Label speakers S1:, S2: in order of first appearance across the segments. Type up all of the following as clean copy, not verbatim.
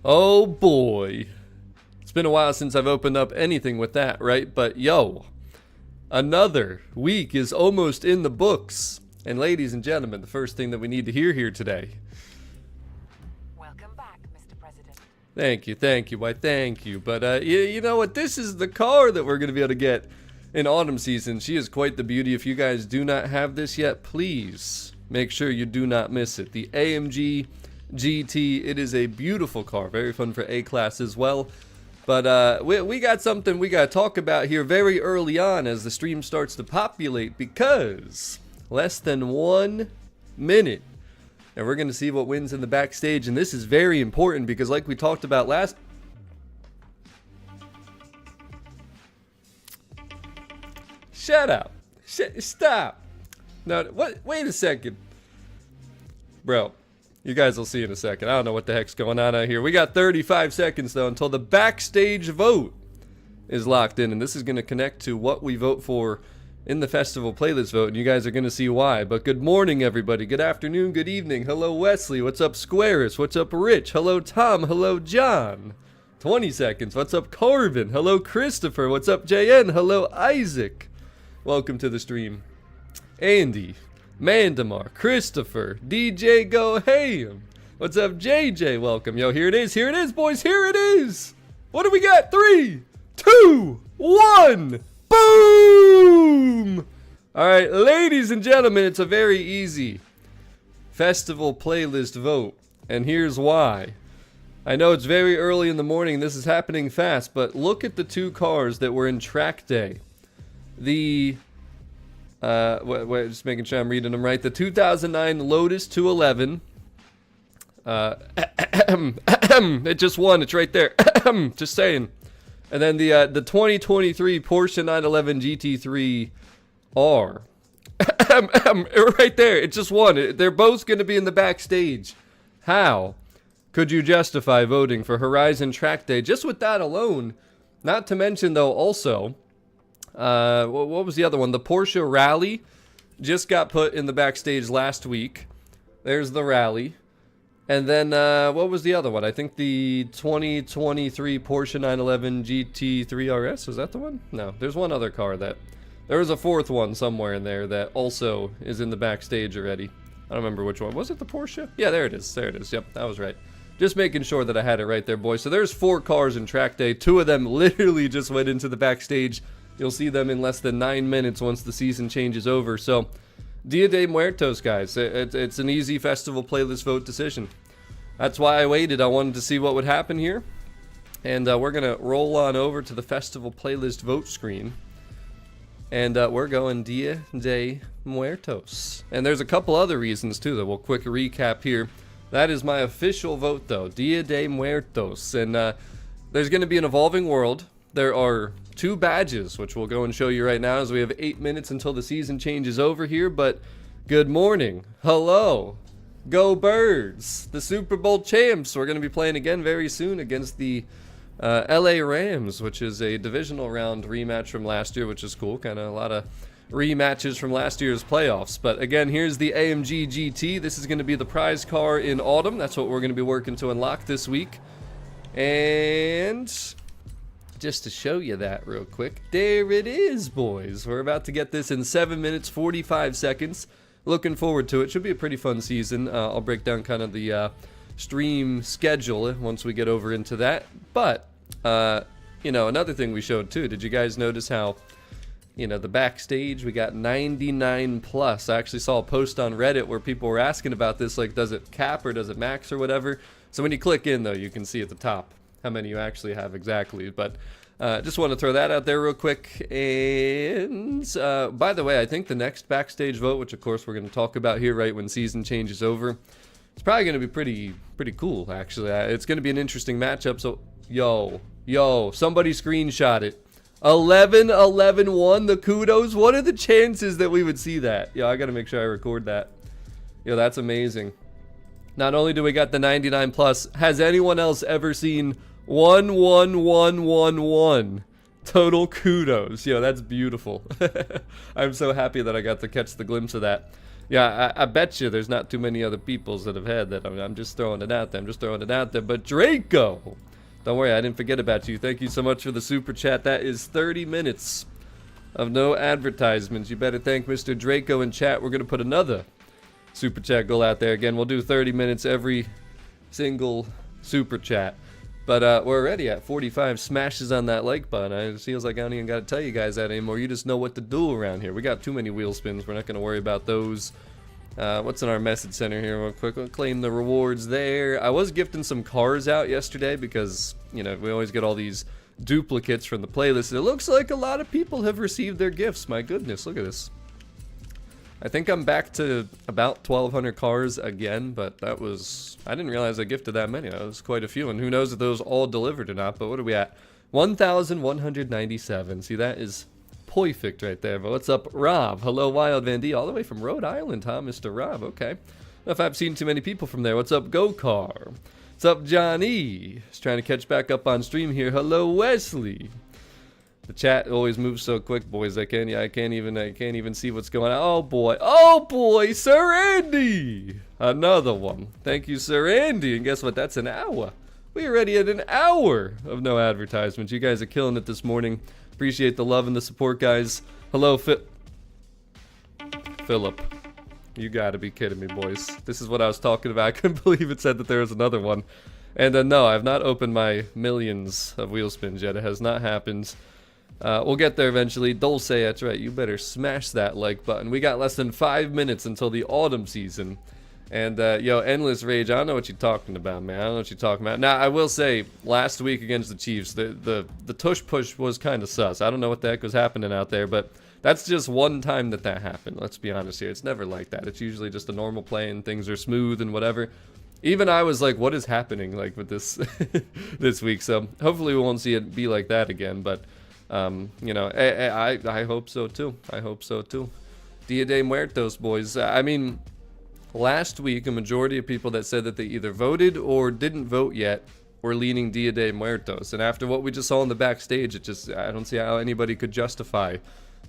S1: Oh boy. It's been a while since I've opened up anything with that, right? But yo, another week is almost in the books. And ladies and gentlemen, the first thing that we need to hear here today.
S2: Welcome back, Mr. President.
S1: Thank you, why thank you. But you know what, this is the car that we're going to be able to get in autumn season. She is quite the beauty. If you guys do not have this yet, please make sure you do not miss it. The AMG GT, it is a beautiful car, very fun for A-Class as well. But we got something we got to talk about here very early on as the stream starts to populate, because less than 1 minute and we're going to see what wins in the backstage. And this is very important because, like we talked about last... Shut up. Stop. No, what? Wait a second. Bro, you guys will see in a second. I don't know what the heck's going on out here. We got 35 seconds, though, until the backstage vote is locked in. And this is going to connect to what we vote for in the festival playlist vote, and you guys are going to see why. But good morning, everybody. Good afternoon, good evening. Hello, Wesley. What's up, Squares? What's up, Rich? Hello, Tom. Hello, John. 20 seconds. What's up, Corbin? Hello, Christopher. What's up, JN? Hello, Isaac. Welcome to the stream. Andy, Mandamar, Christopher, DJ Go Ham. What's up, JJ? Welcome. Yo, here it is. Here it is, boys. Here it is. What do we got? 3, 2, 1. Boom! Alright, ladies and gentlemen, it's a very easy festival playlist vote. And here's why. I know it's very early in the morning, this is happening fast, but look at the two cars that were in track day. The, wait, just making sure I'm reading them right. The 2009 Lotus 211. It just won, it's right there. Just saying. And then the 2023 Porsche 911 GT3 R. Right there, it just won. They're both going to be in the backstage. How could you justify voting for Horizon Track Day just with that alone? Not to mention, though, also, what was the other one? The Porsche Rally just got put in the backstage last week. There's the Rally. And then, what was the other one? I think the 2023 Porsche 911 GT3 RS, was that the one? No, there's one other car that... There was a fourth one somewhere in there that also is in the backstage already. I don't remember which one. Was it the Porsche? Yeah, there it is. There it is. Yep, that was right. Just making sure that I had it right there, boys. So there's 4 cars in track day. 2 of them literally just went into the backstage. You'll see them in less than 9 minutes once the season changes over. So... Dia de Muertos, guys. It's an easy festival playlist vote decision. That's why I waited. I wanted to see what would happen here. And we're going to roll on over to the festival playlist vote screen. And we're going Dia de Muertos. And there's a couple other reasons, too, that we'll quick recap here. That is my official vote, though. Dia de Muertos. And there's going to be an evolving world. There are 2 badges, which we'll go and show you right now as we have 8 minutes until the season changes over here. But good morning. Hello. Go Birds. The Super Bowl champs. We're going to be playing again very soon against the LA Rams, which is a divisional round rematch from last year, which is cool. Kind of a lot of rematches from last year's playoffs. But again, here's the AMG GT. This is going to be the prize car in autumn. That's what we're going to be working to unlock this week. And... just to show you that real quick, there it is, boys. We're about to get this in 7 minutes 45 seconds. Looking forward to it. Should be a pretty fun season. I'll break down kind of the stream schedule once we get over into that. But you know, another thing we showed too, did you guys notice how, you know, the backstage, we got 99 plus. I actually saw a post on Reddit where people were asking about this, like, does it cap or does it max or whatever? So when you click in, though, you can see at the top how many you actually have exactly. But just want to throw that out there real quick. And by the way, I think the next backstage vote, which of course we're going to talk about here right when season changes over, it's probably going to be pretty cool, actually. It's going to be an interesting matchup. So yo, somebody screenshot it. 11-11-1, the kudos. What are the chances that we would see that? Yo, I got to make sure I record that. Yo, that's amazing. Not only do we got the 99 plus, has anyone else ever seen 1-1-1-1-1? Total kudos. Yo, that's beautiful. I'm so happy that I got to catch the glimpse of that. Yeah, I bet you there's not too many other peoples that have had that. I'm just throwing it out there. I'm just throwing it out there. But Draco, don't worry, I didn't forget about you. Thank you so much for the super chat. That is 30 minutes of no advertisements. You better thank Mr. Draco in chat. We're going to put another super chat goal out there. Again, we'll do 30 minutes every single super chat. But we're already at 45 smashes on that like button. It feels like I don't even got to tell you guys that anymore. You just know what to do around here. We got too many wheel spins. We're not going to worry about those. What's in our message center here real quick? We'll claim the rewards there. I was gifting some cars out yesterday because, you know, we always get all these duplicates from the playlist. It looks like a lot of people have received their gifts. My goodness, look at this. I think I'm back to about 1,200 cars again, but that was... I didn't realize I gifted that many. That was quite a few, and who knows if those all delivered or not, but what are we at? 1,197. See, that is perfect right there. But what's up, Rob? Hello, Wild Van D, all the way from Rhode Island, huh, Mr. Rob? Okay. If I've seen too many people from there. What's up, Go-Car? What's up, Johnny? Just trying to catch back up on stream here. Hello, Wesley. The chat always moves so quick, boys. I can't even see what's going on. Oh boy, Sir Andy! Another one. Thank you, Sir Andy. And guess what? That's an hour. We already had an hour of no advertisements. You guys are killing it this morning. Appreciate the love and the support, guys. Hello, Philip. You gotta be kidding me, boys. This is what I was talking about. I couldn't believe it said that there was another one. And no, I've not opened my millions of wheel spins yet. It has not happened. We'll get there eventually. Dulce, that's right. You better smash that like button. We got less than 5 minutes until the autumn season. And, yo, Endless Rage, I don't know what you're talking about, man. I don't know what you're talking about. Now, I will say, last week against the Chiefs, the tush push was kind of sus. I don't know what the heck was happening out there, but that's just one time that happened. Let's be honest here. It's never like that. It's usually just a normal play and things are smooth and whatever. Even I was like, what is happening, like, with this this week? So, hopefully we won't see it be like that again, but... you know, I hope so too. I hope so too. Dia de Muertos, boys. I mean, last week, a majority of people that said that they either voted or didn't vote yet were leaning Dia de Muertos. And after what we just saw in the backstage, I don't see how anybody could justify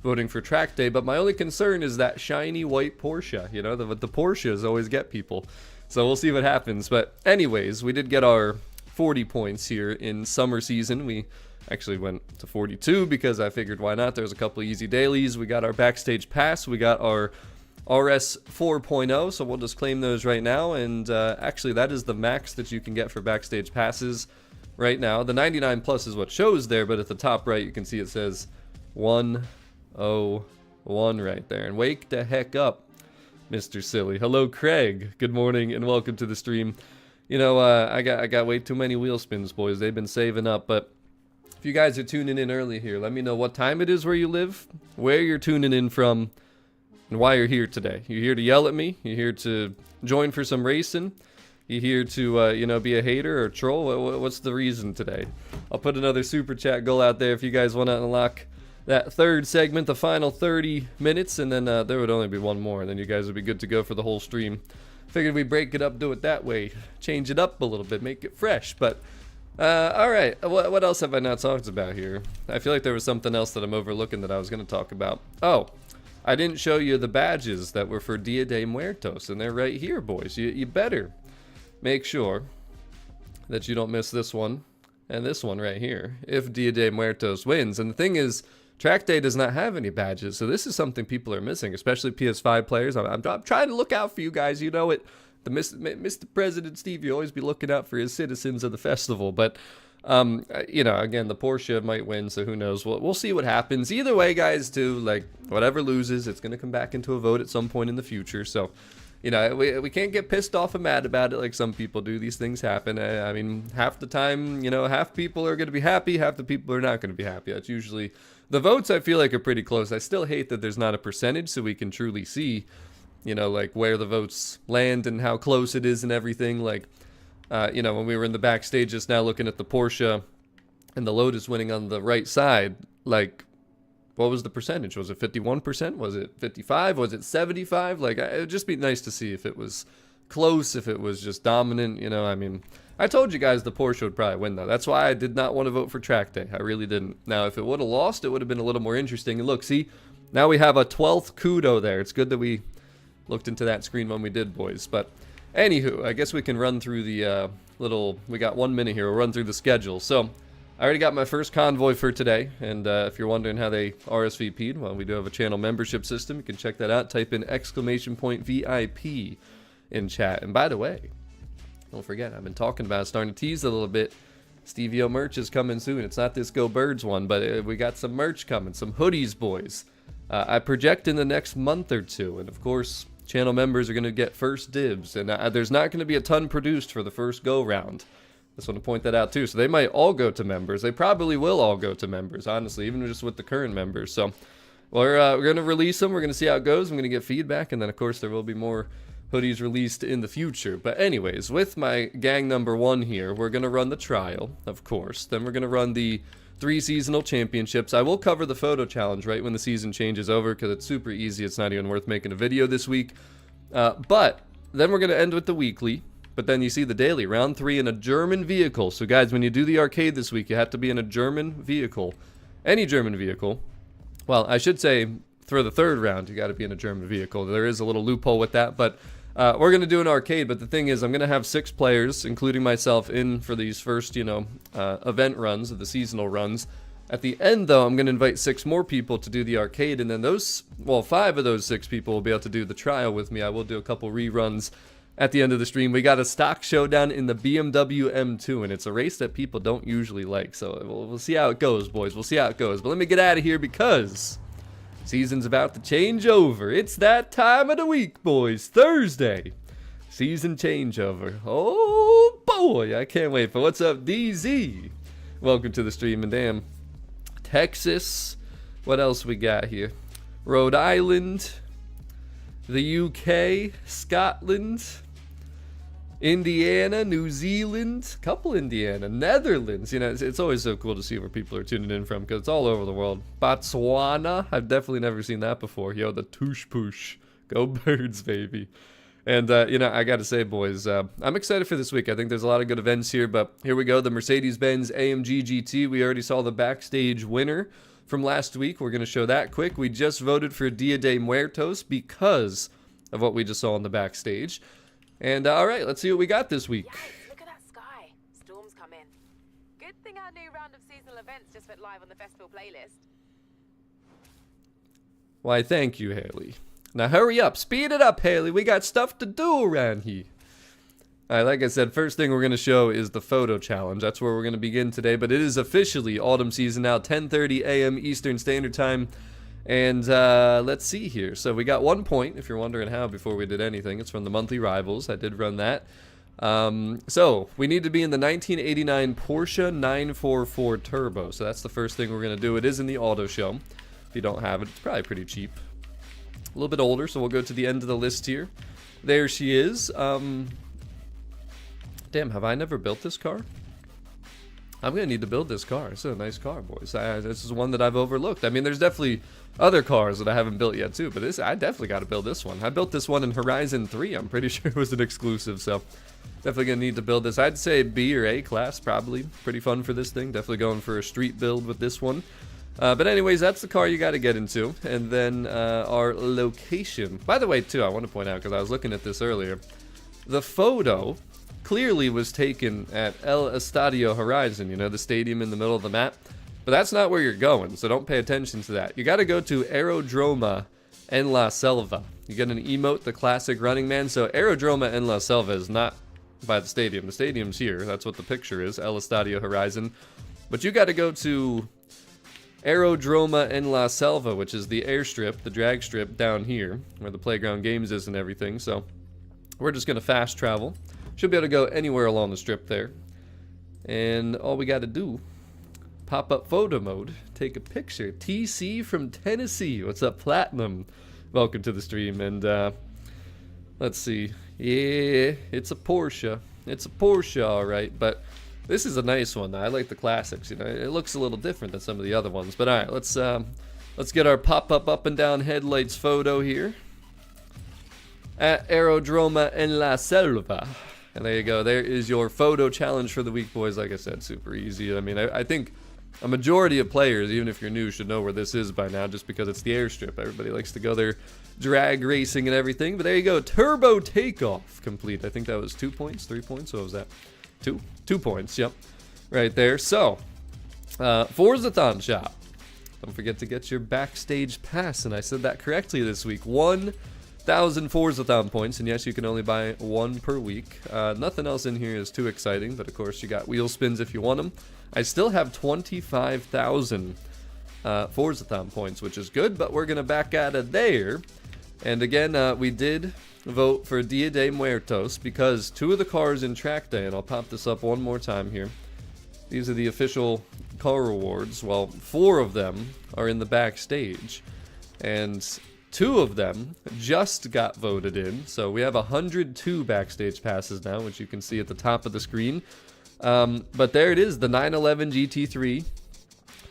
S1: voting for track day. But my only concern is that shiny white Porsche. You know, the Porsches always get people. So we'll see what happens. But anyways, we did get our 40 points here in summer season. We actually went to 42 because I figured why not. There's a couple of easy dailies. We got our backstage pass. We got our RS 4.0, so we'll just claim those right now. And actually, that is the max that you can get for backstage passes right now. The 99 plus is what shows there, but at the top right, you can see it says 101 right there. And wake the heck up, Mr. Silly. Hello, Craig. Good morning and welcome to the stream. You know, I got way too many wheel spins, boys. They've been saving up, but if you guys are tuning in early here, let me know what time it is where you live, where you're tuning in from, and why you're here today. You're here to yell at me? You're here to join for some racing? You're here to, you know, be a hater or troll? What's the reason today? I'll put another super chat goal out there if you guys want to unlock that third segment, the final 30 minutes, and then there would only be one more, and then you guys would be good to go for the whole stream. Figured we'd break it up, do it that way, change it up a little bit, make it fresh, but... alright, what else have I not talked about here? I feel like there was something else that I'm overlooking that I was going to talk about. Oh, I didn't show you the badges that were for Dia de Muertos, and they're right here, boys. You better make sure that you don't miss this one and this one right here if Dia de Muertos wins. And the thing is, Track Day does not have any badges, so this is something people are missing, especially PS5 players. I'm trying to look out for you guys, you know it. The Mr. President Steve, you always be looking out for his citizens of the festival. But, you know, again, the Porsche might win, so who knows. We'll see what happens. Either way, guys, too, like, whatever loses, it's going to come back into a vote at some point in the future. So, you know, we can't get pissed off and mad about it like some people do. These things happen. I mean, half the time, you know, half people are going to be happy, half the people are not going to be happy. That's usually... The votes, I feel like, are pretty close. I still hate that there's not a percentage so we can truly see... You know, like where the votes land and how close it is and everything. Like, you know, when we were in the backstage just now looking at the Porsche and the Lotus winning on the right side, like, what was the percentage? Was it 51%? Was it 55? Was it 75? Like, it would just be nice to see if it was close, if it was just dominant, you know. I mean, I told you guys the Porsche would probably win, though. That's why I did not want to vote for Track Day. I really didn't. Now, if it would have lost, it would have been a little more interesting. And look, see, now we have a 12th kudo there. It's good that we looked into that screen when we did, boys. But anywho, I guess we can run through the we got 1 minute here. We'll run through the schedule. So I already got my first convoy for today, and if you're wondering how they RSVP'd, well, we do have a channel membership system. You can check that out. Type in !VIP in chat. And by the way, don't forget, I've been talking about it, starting to tease a little bit. Stevio merch is coming soon. It's not this Go Birds one, but we got some merch coming, some hoodies, boys. I project in the next month or two, and of course, channel members are going to get first dibs, and there's not going to be a ton produced for the first go-round. I just want to point that out too. So they might all go to members. They probably will all go to members, honestly, even just with the current members. So we're going to release them. We're going to see how it goes. I'm going to get feedback, and then of course there will be more hoodies released in the future. But anyways, with my gang number 1 here, we're going to run the trial, of course. Then we're going to run the 3 seasonal championships. I will cover the photo challenge right when the season changes over because it's super easy. It's not even worth making a video this week. But then we're going to end with the weekly. But then you see the daily, round 3 in a German vehicle. So guys, when you do the arcade this week, you have to be in a German vehicle. Any German vehicle. Well, I should say for the 3rd round, you got to be in a German vehicle. There is a little loophole with that, but we're going to do an arcade. But the thing is, I'm going to have 6 players, including myself, in for these first, event runs, of the seasonal runs. At the end, though, I'm going to invite 6 more people to do the arcade, and then 5 of those 6 people will be able to do the trial with me. I will do a couple reruns at the end of the stream. We got a stock showdown in the BMW M2, and it's a race that people don't usually like, so we'll see how it goes, boys. We'll see how it goes. But let me get out of here because season's about to change over. It's that time of the week, boys. Thursday. Season changeover. Oh, boy. I can't wait. But what's up, DZ? Welcome to the stream. And damn, Texas. What else we got here? Rhode Island. The UK. Scotland. Indiana, New Zealand, couple Indiana, Netherlands. It's always so cool to see where people are tuning in from because it's all over the world. Botswana, I've definitely never seen that before. Yo, the touche push. Go Birds, baby. And, I got to say, boys, I'm excited for this week. I think there's a lot of good events here, but here we go. The Mercedes-Benz AMG GT. We already saw the Backstage winner from last week. We're going to show that quick. We just voted for Dia de Muertos because of what we just saw on the Backstage. And all right, let's see what we got this week.
S2: Yikes, look at that sky. Storms come in. Good thing our new round of seasonal events just went live on the festival playlist.
S1: Why, thank you, Haley. Now hurry up, speed it up, Haley. We got stuff to do around here. All right, like I said, first thing we're going to show is the photo challenge. That's where we're going to begin today, but it is officially autumn season now, 10:30 a.m. Eastern Standard Time. And let's see here. So we got 1 point, if you're wondering how, before we did anything. It's from the monthly rivals. I did run that. So we need to be in the 1989 Porsche 944 Turbo. So that's the first thing we're going to do. It is in the auto show. If you don't have it, it's probably pretty cheap. A little bit older, so we'll go to the end of the list here. There she is. Damn, have I never built this car? I'm going to need to build this car. It's a nice car, boys. This is one that I've overlooked. I mean, there's definitely other cars that I haven't built yet, too. But I definitely got to build this one. I built this one in Horizon 3. I'm pretty sure it was an exclusive. So definitely going to need to build this. I'd say B or A class, probably. Pretty fun for this thing. Definitely going for a street build with this one. But anyways, that's the car you got to get into. And then our location. By the way, too, I want to point out, because I was looking at this earlier. The photo clearly was taken at El Estadio Horizon, the stadium in the middle of the map. But that's not where you're going, so don't pay attention to that. You got to go to Aerodroma en la Selva. You get an emote, the classic Running Man. So Aerodroma en la Selva is not by the stadium. The stadium's here. That's what the picture is, El Estadio Horizon. But you got to go to Aerodroma en la Selva, which is the airstrip, the drag strip down here, where the playground games is and everything. So we're just going to fast travel. Should be able to go anywhere along the strip there. And all we got to do, pop up photo mode, take a picture. TC from Tennessee. What's up, Platinum? Welcome to the stream. And let's see. Yeah, it's a Porsche. It's a Porsche, all right. But this is a nice one. I like the classics. It looks a little different than some of the other ones. But all right, let's get our pop-up up and down headlights photo here at Aerodroma en la Selva. And there you go. There is your photo challenge for the week, boys. Like I said, super easy. I mean, I think a majority of players, even if you're new, should know where this is by now, just because it's the airstrip. Everybody likes to go there drag racing and everything. But there you go, turbo takeoff complete. I think that was 2 points, 3 points. What was that? 2 points. Yep, right there. So Forzathon shop, don't forget to get your backstage pass, and I said that correctly this week. 1,000 Forzathon points, and yes, you can only buy one per week. Nothing else in here is too exciting, but of course you got wheel spins if you want them. I still have 25,000 Forzathon points, which is good, but we're gonna back out of there. And again, we did vote for Dia de Muertos because 2 of the cars in track day, and I'll pop this up one more time here. These are the official car rewards. Well, 4 of them are in the backstage, and 2 of them just got voted in. So we have 102 backstage passes now, which you can see at the top of the screen. But there it is, the 911 GT3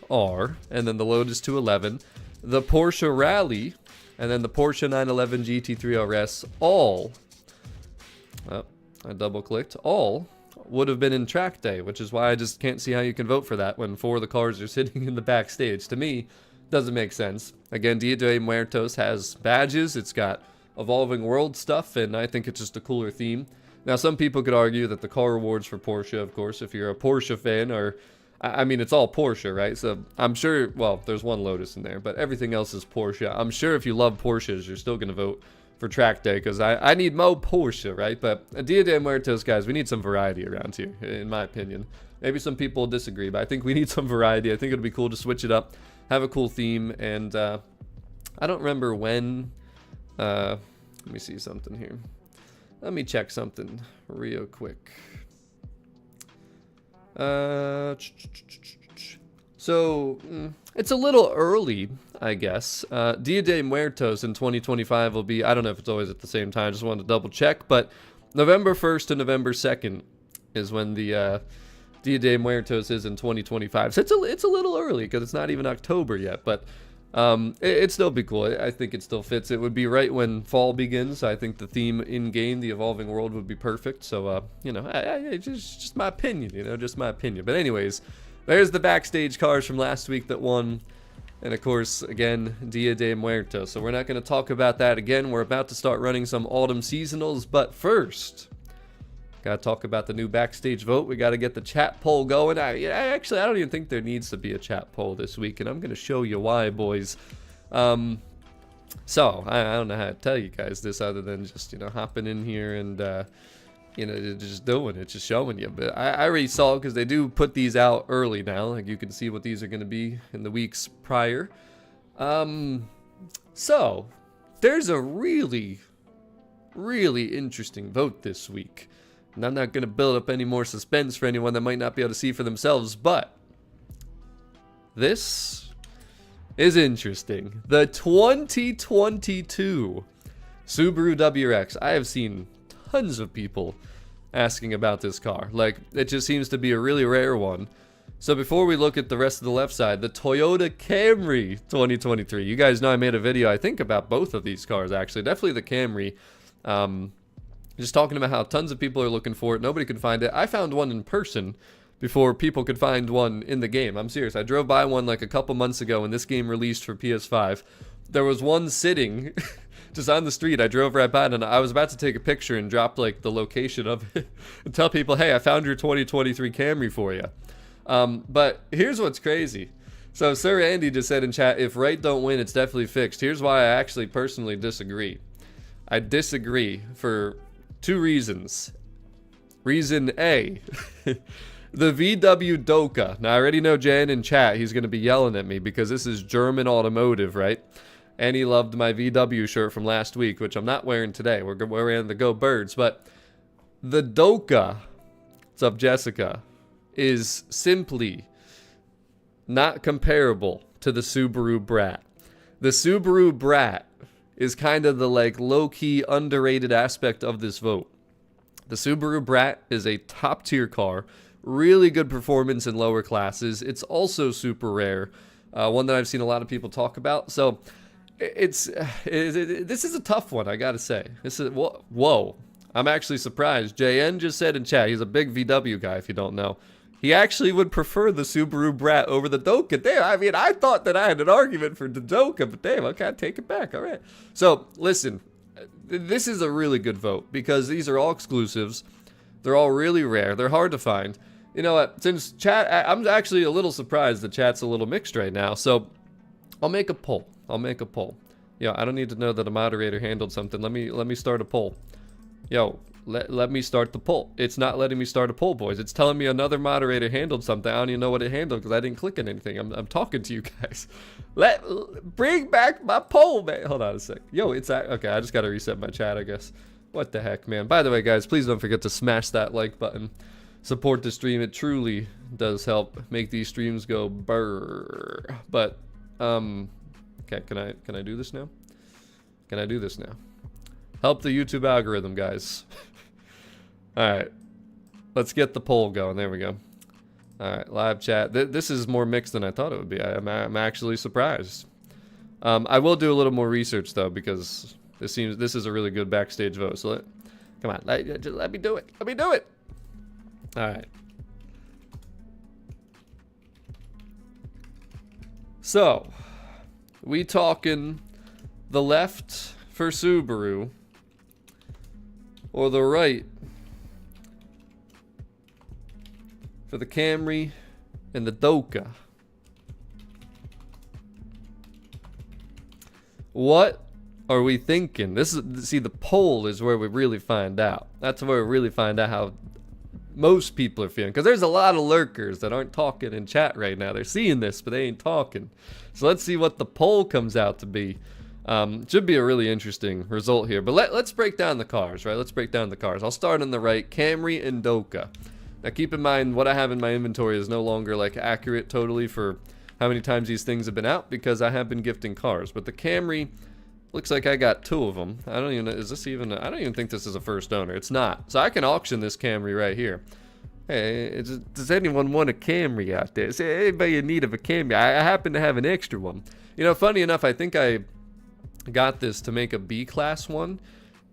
S1: R, and then the Lotus 211, the Porsche Rally, and then the Porsche 911 GT3 RS, all, I double clicked, all would have been in track day, which is why I just can't see how you can vote for that when 4 of the cars are sitting in the backstage. To me, doesn't make sense. Again, Dia de Muertos has badges, it's got Evolving World stuff, and I think it's just a cooler theme. Now, some people could argue that the car rewards for Porsche, of course, if you're a Porsche fan, or, I mean, it's all Porsche, right? So I'm sure, well, there's one Lotus in there, but everything else is Porsche. I'm sure if you love Porsches, you're still going to vote for track day, because I need more Porsche, right? But Dia de Muertos, guys, we need some variety around here, in my opinion. Maybe some people disagree, but I think we need some variety. I think it'd be cool to switch it up, have a cool theme, and I don't remember when, let me see something here. Let me check something real quick. So, it's a little early, I guess. Dia de Muertos in 2025 will be, I don't know if it's always at the same time, I just wanted to double check, but November 1st to November 2nd is when the Dia de Muertos is in 2025. So it's a little early because it's not even October yet, but it'd still be cool. I think it still fits. It would be right when fall begins. I think the theme in game, the Evolving World, would be perfect. So you know, just my opinion. You know, just my opinion. But anyways, there's the backstage cars from last week that won, and of course, again, Dia de Muertos. So we're not going to talk about that again. We're about to start running some autumn seasonals, but first, gotta talk about the new backstage vote. We gotta get the chat poll going. Actually, I don't even think there needs to be a chat poll this week, and I'm gonna show you why, boys. So I don't know how to tell you guys this other than just, you know, hopping in here and you know, just doing it, just showing you. But I already saw, because they do put these out early now. Like, you can see what these are gonna be in the weeks prior. So there's a really interesting vote this week. And I'm not going to build up any more suspense for anyone that might not be able to see for themselves, but this is interesting. The 2022 Subaru WRX. I have seen tons of people asking about this car. Like, it just seems to be a really rare one. So before we look at the rest of the left side, the Toyota Camry 2023. You guys know I made a video, I think, about both of these cars, actually. Definitely the Camry. Just talking about how tons of people are looking for it. Nobody could find it. I found one in person before people could find one in the game. I'm serious. I drove by one like a couple months ago when this game released for PS5. There was one sitting just on the street. I drove right by it, and I was about to take a picture and drop like the location of it and tell people, hey, I found your 2023 Camry for you. But here's what's crazy. So Sir Andy just said in chat, if right don't win, it's definitely fixed. Here's why I actually personally disagree. I disagree for 2 reasons. Reason A, the VW Doka. Now, I already know Jan in chat, he's going to be yelling at me because this is German automotive, right? And he loved my VW shirt from last week, which I'm not wearing today. We're wearing the Go Birds. But the Doka, what's up, Jessica, is simply not comparable to the Subaru Brat. The Subaru Brat is kind of the like low-key underrated aspect of this vote. The Subaru Brat is a top-tier car, really good performance in lower classes. It's also super rare, one that I've seen a lot of people talk about. So this is a tough one, I gotta say. This is whoa. I'm actually surprised. JN just said in chat, he's a big VW guy, if you don't know. He actually would prefer the Subaru Brat over the Doka. Damn, I mean, I thought that I had an argument for the Doka, but damn, okay, I take it back. All right. So, listen, this is a really good vote because these are all exclusives. They're all really rare. They're hard to find. You know what? Since chat, I'm actually a little surprised the chat's a little mixed right now. So, I'll make a poll. Yeah, I don't need to know that a moderator handled something. Let me start a poll. Yo, let me start the poll. It's not letting me start a poll, boys. It's telling me another moderator handled something. I don't even know what it handled because I didn't click on anything. I'm talking to you guys. Bring back my poll, man. Hold on a sec. Yo, it's okay. I just got to reset my chat, I guess. What the heck, man. By the way, guys, please don't forget to smash that like button. Support the stream. It truly does help make these streams go brr. But okay, can I do this now? Can I do this now? Help the YouTube algorithm, guys. Alright. Let's get the poll going. There we go. Alright, live chat. This is more mixed than I thought it would be. I'm actually surprised. I will do a little more research, though, because this is a really good backstage vote. So come on, let me do it. Let me do it. Alright. So, we talking the left for Subaru or the right for the Camry and the Doka? What are we thinking? See, the poll is where we really find out. That's where we really find out how most people are feeling, because there's a lot of lurkers that aren't talking in chat right now. They're seeing this, but they ain't talking. So let's see what the poll comes out to be. Should be a really interesting result here. But let's break down the cars, right? Let's break down the cars. I'll start on the right, Camry and Doka. Now keep in mind, what I have in my inventory is no longer like accurate totally for how many times these things have been out, because I have been gifting cars. But the Camry, looks like I got 2 of them. I don't even know, is this even, I don't even think this is a first owner. It's not. So I can auction this Camry right here. Hey, does anyone want a Camry out there? Is anybody in need of a Camry? I happen to have an extra one. You know, funny enough, I think I got this to make a B-class one,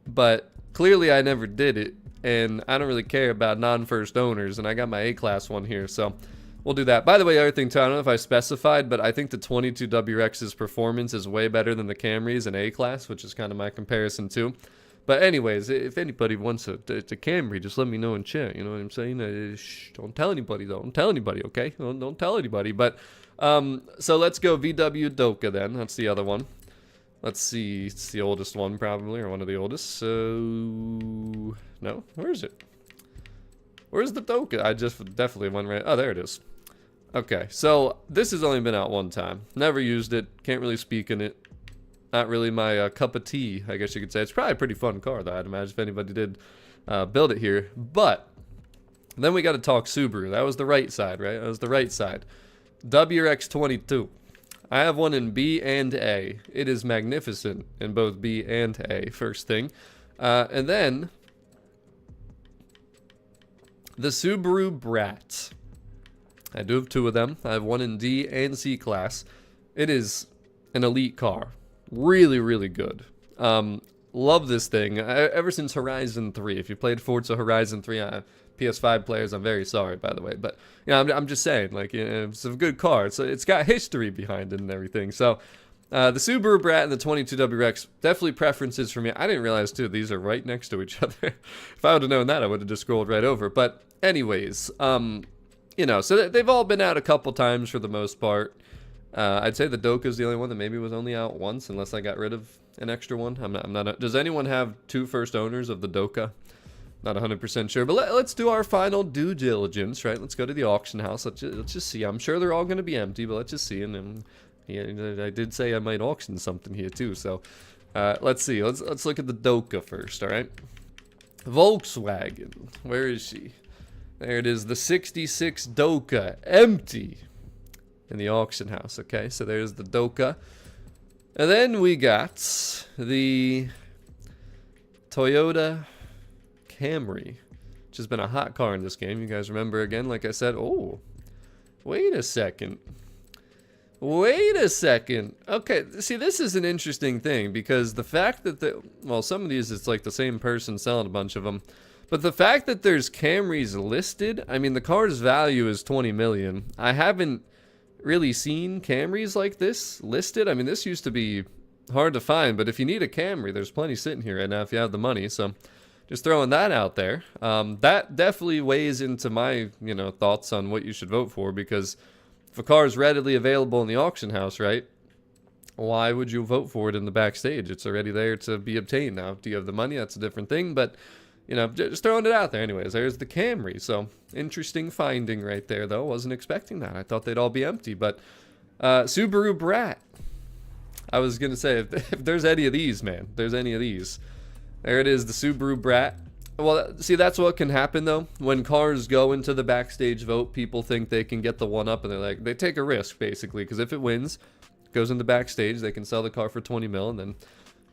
S1: but clearly I never did it, and I don't really care about non-first owners, and I got my A-class one here, so we'll do that. By the way, other thing too, I don't know if I specified, but I think the 22WX's performance is way better than the Camry's in A-class, which is kind of my comparison too. But anyways, if anybody wants a Camry, just let me know in chat, you know what I'm saying? Shh, don't tell anybody though, don't tell anybody, okay? Don't tell anybody, but, so let's go VW Doka then, that's the other one. Let's see, it's the oldest one probably, or one of the oldest, so, no, where is it? Where's the Doka? I just definitely went right, oh, there it is. Okay, so this has only been out one time, never used it, can't really speak in it, not really my cup of tea, I guess you could say. It's probably a pretty fun car though, I'd imagine, if anybody did build it here, but then we got to talk Subaru. That was the right side, right? That was the right side. WRX22. I have one in B and A. It is magnificent in both B and A, first thing. And then the Subaru Brat. I do have 2 of them. I have one in D and C class. It is an elite car. Really, really good. Love this thing. Ever since Horizon 3. If you played Forza Horizon 3, PS5 players, I'm very sorry, by the way. But, you know, I'm just saying, like, you know, it's a good car. It's got history behind it and everything. So, the Subaru Brat and the 22WX, definitely preferences for me. I didn't realize, too, these are right next to each other. If I would have known that, I would have just scrolled right over. But, anyways, you know, so they've all been out a couple times for the most part. I'd say the Doka's the only one that maybe was only out once, unless I got rid of an extra one. I'm not. Does anyone have 2 first owners of the Doka? Not 100% sure, but let's do our final due diligence, right? Let's go to the auction house. Let's just see. I'm sure they're all going to be empty, but let's just see. And then, yeah, I did say I might auction something here too. So, let's see. Let's look at the Doka first. All right. Volkswagen. Where is she? There it is. The 66 Doka, empty, in the auction house. Okay, so there's the Doka, and then we got the Toyota Camry, which has been a hot car in this game. You guys remember, again, like I said, oh, wait a second. Okay, see, this is an interesting thing, because the fact that well, some of these, it's like the same person selling a bunch of them, But the fact that there's Camrys listed, I mean, the car's value is 20 million. I haven't really seen Camrys like this listed. I mean, this used to be hard to find, but if you need a Camry, there's plenty sitting here right now if you have the money. So just throwing that out there. That definitely weighs into my, thoughts on what you should vote for, because if a car is readily available in the auction house, right? Why would you vote for it in the Backstage? It's already there to be obtained. Now, do you have the money? That's a different thing, but just throwing it out there. Anyways, there's the Camry. So interesting finding right there, though. Wasn't expecting that. I thought they'd all be empty, but Subaru Brat. I was gonna say, if there's any of these, man, there's any of these. There it is, the Subaru Brat. Well, see, that's what can happen, though. When cars go into the Backstage vote, people think they can get the one up, and they're like, they take a risk, basically, because if it wins, goes in the Backstage, they can sell the car for 20 mil, and then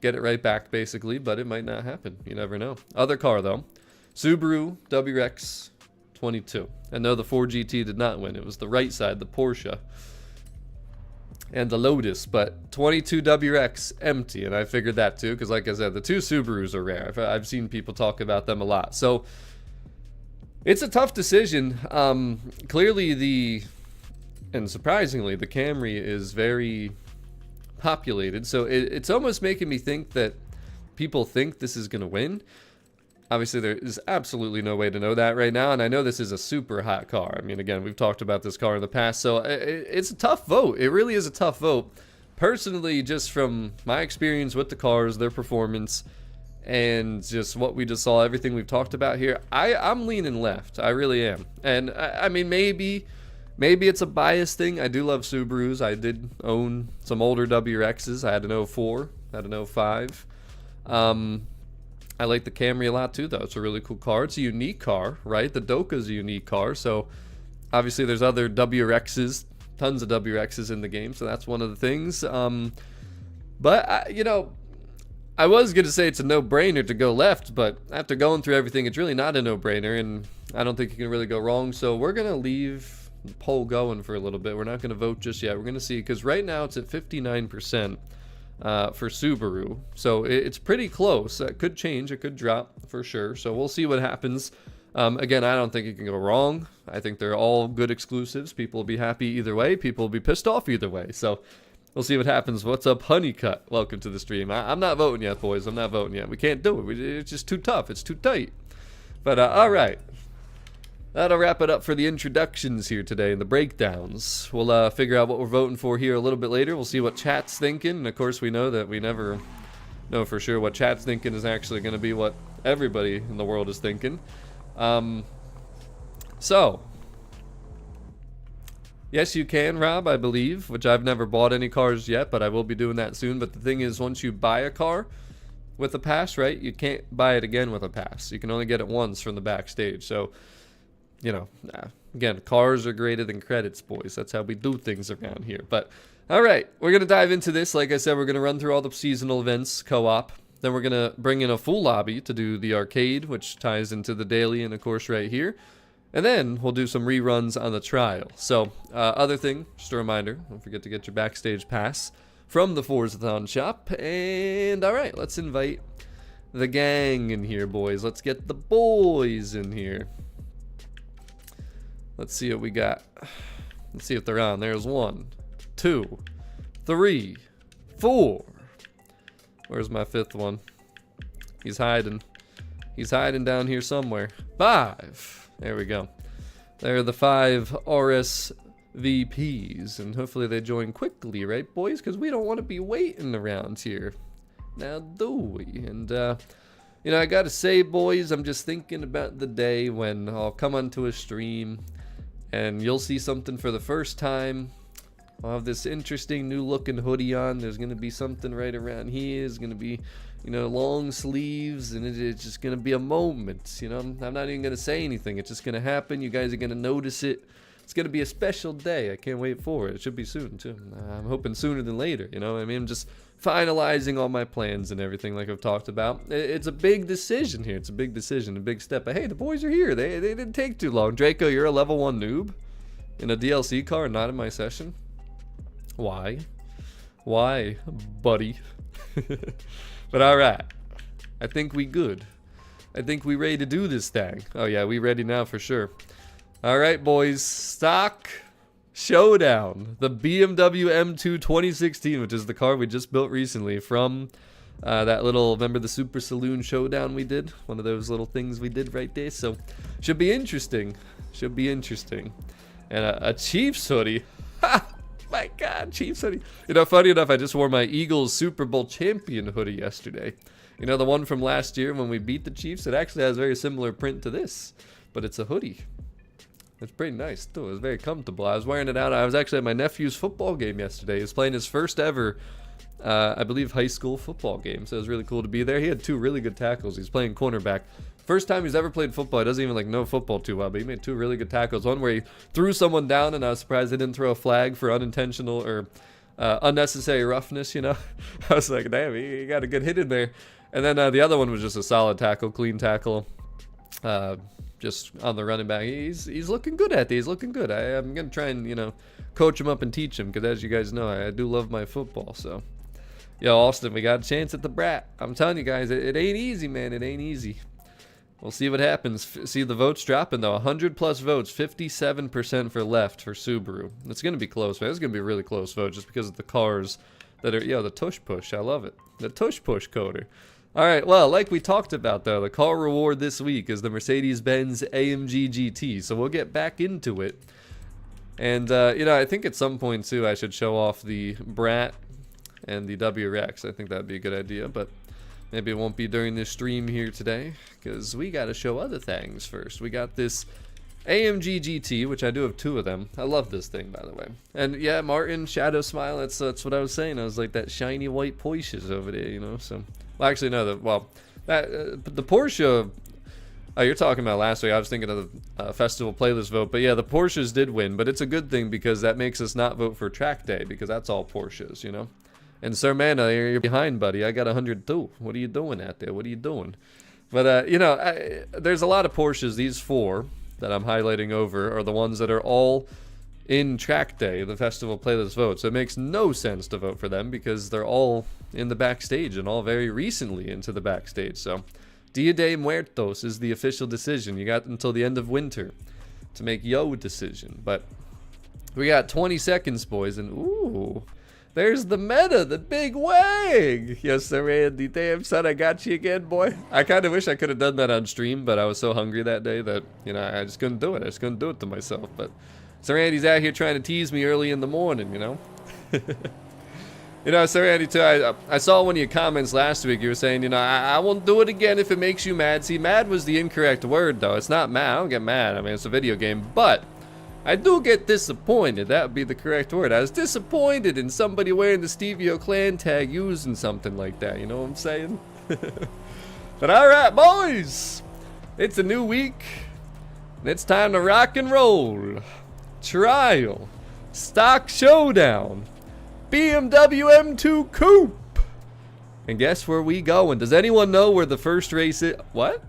S1: get it right back, basically, but it might not happen. You never know. Other car, though. Subaru WRX 22. And no, the 4GT did not win. It was the right side, the Porsche, and the Lotus, but 22 WRX empty, and I figured that too, because like I said, the two Subarus are rare. I've seen people talk about them a lot, so it's a tough decision. Clearly and surprisingly, the Camry is very populated, so it's almost making me think that people think this is going to win. Obviously, there is absolutely no way to know that right now, and I know this is a super hot car. I mean, again, we've talked about this car in the past, so it's a tough vote. It really is a tough vote. Personally, just from my experience with the cars, their performance, and just what we just saw, everything we've talked about here, I'm leaning left. I really am. And, I mean, maybe it's a bias thing. I do love Subarus. I did own some older WRXs. I had an 04, had an 05. I like the Camry a lot too, though. It's a really cool car. It's a unique car, right? The Doka's a unique car, so obviously there's other WRXs, tons of WRXs in the game, so that's one of the things. But I was gonna say it's a no-brainer to go left, but after going through everything, it's really not a no-brainer, and I don't think you can really go wrong. So we're gonna leave the poll going for a little bit. We're not gonna vote just yet. We're gonna see, because right now it's at 59%. For Subaru, so it's pretty close. That could change, it could drop for sure, so we'll see what happens. Again, I don't think you can go wrong. I think they're all good exclusives. People will be happy either way, people will be pissed off either way, so we'll see what happens. What's up, Honeycut? Welcome to the stream. I'm not voting yet, boys. I'm not voting yet. We can't do it. It's just too tough. It's too tight. But all right, that'll wrap it up for the introductions here today and the breakdowns. We'll figure out what we're voting for here a little bit later. We'll see what chat's thinking. And of course, we know that we never know for sure what chat's thinking is actually going to be what everybody in the world is thinking. So, yes, you can, Rob, I believe, which I've never bought any cars yet, but I will be doing that soon. But the thing is, once you buy a car with a pass, right, you can't buy it again with a pass. You can only get it once from the Backstage. So, again, cars are greater than credits, boys. That's how we do things around here. But, all right, we're going to dive into this. Like I said, we're going to run through all the seasonal events, co-op. Then we're going to bring in a full lobby to do the arcade, which ties into the daily and, of course, right here. And then we'll do some reruns on the trial. So, other thing, just a reminder, don't forget to get your Backstage pass from the Forzathon shop. And, all right, let's invite the gang in here, boys. Let's get the boys in here. Let's see what we got. Let's see if they're on. There's 1, 2, 3, 4. Where's my 5th one? He's hiding. He's hiding down here somewhere. 5. There we go. There are the 5 RSVPs. And hopefully they join quickly, right, boys? Because we don't want to be waiting around here. Now, do we? And, I gotta say, boys, I'm just thinking about the day when I'll come onto a stream and you'll see something for the first time. I'll have this interesting new looking hoodie on. There's going to be something right around here. It's going to be, long sleeves, and it's just going to be a moment. I'm not even going to say anything. It's just going to happen. You guys are going to notice it. It's going to be a special day. I can't wait for it. It should be soon, too. I'm hoping sooner than later, I'm just finalizing all my plans and everything like I've talked about. It's a big decision here. It's a big decision, a big step. But hey, the boys are here. They didn't take too long. Draco, you're a level 1 noob in a DLC car, not in my session. Why? Buddy? But all right. I think we good. I think we ready to do this thing. Oh yeah, we ready now for sure. All right, boys. Stock showdown. The BMW M2 2016, which is the car we just built recently from that little, remember the Super Saloon showdown we did? One of those little things we did right there. So should be interesting. Should be interesting. And a Chiefs hoodie. Ha! My God, Chiefs hoodie. You know, funny enough, I just wore my Eagles Super Bowl champion hoodie yesterday. You know, the one from last year when we beat the Chiefs? It actually has a very similar print to this, but it's a hoodie. It's pretty nice, too. It was very comfortable. I was wearing it out. I was actually at my nephew's football game yesterday. He was playing his first ever, I believe, high school football game. So it was really cool to be there. He had 2 really good tackles. He's playing cornerback. First time he's ever played football. He doesn't even like know football too well, but he made 2 really good tackles. One where he threw someone down, and I was surprised they didn't throw a flag for unintentional or unnecessary roughness, you know. I was like, damn, he got a good hit in there. And then the other one was just a solid tackle, clean tackle. Just on the running back. He's looking good at it. He's looking good. I'm going to try and, you know, coach him up and teach him, because as you guys know, I do love my football. So, yo, Austin, we got a chance at the brat. I'm telling you guys, it ain't easy, man. It ain't easy. We'll see what happens. See the votes dropping, though. 100 plus votes. 57% for left for Subaru. It's going to be close, man. It's going to be a really close vote just because of the cars that are, yo, the tush push. I love it. The tush push coder. All right, well, like we talked about, though, the car reward this week is the Mercedes-Benz AMG GT. So we'll get back into it. And, you know, I think at some point, too, I should show off the Brat and the WRX. I think that'd be a good idea, but maybe it won't be during this stream here today, because we got to show other things first. We got this AMG GT, which I do have 2 of them. I love this thing, by the way. And yeah, Martin, Shadow Smile, that's what I was saying. I was like, that shiny white Porsches over there, you know, so... Well, actually, no, the Porsche... Oh, you're talking about last week. I was thinking of the festival playlist vote. But yeah, the Porsches did win, but it's a good thing because that makes us not vote for track day, because that's all Porsches, you know? And Sir Mana, you're behind, buddy. I got 102. What are you doing out there? What are you doing? But, you know, there's a lot of Porsches. These 4 that I'm highlighting over are the ones that are all in track day, the festival playlist vote. So it makes no sense to vote for them because they're all in the backstage and all very recently into the backstage. So Dia de Muertos is the official decision. You got until the end of winter to make your decision. But we got 20 seconds, boys, and ooh, there's the meta, the big wag. Yes, sir, Andy. Damn, son, I got you again, boy. I kind of wish I could have done that on stream, but I was so hungry that day that, you know, I just couldn't do it. I just couldn't do it to myself. But Sir Andy's out here trying to tease me early in the morning, you know? You know, Sir Andy, too, I saw one of your comments last week. You were saying, you know, I won't do it again if it makes you mad. See, mad was the incorrect word, though. It's not mad. I don't get mad. I mean, it's a video game. But I do get disappointed. That would be the correct word. I was disappointed in somebody wearing the Stevio clan tag using something like that. You know what I'm saying? But all right, boys. It's a new week. And it's time to rock and roll. Trial. Stock showdown. BMW M2 Coupe. And guess where we going? Does anyone know where the first race is? What?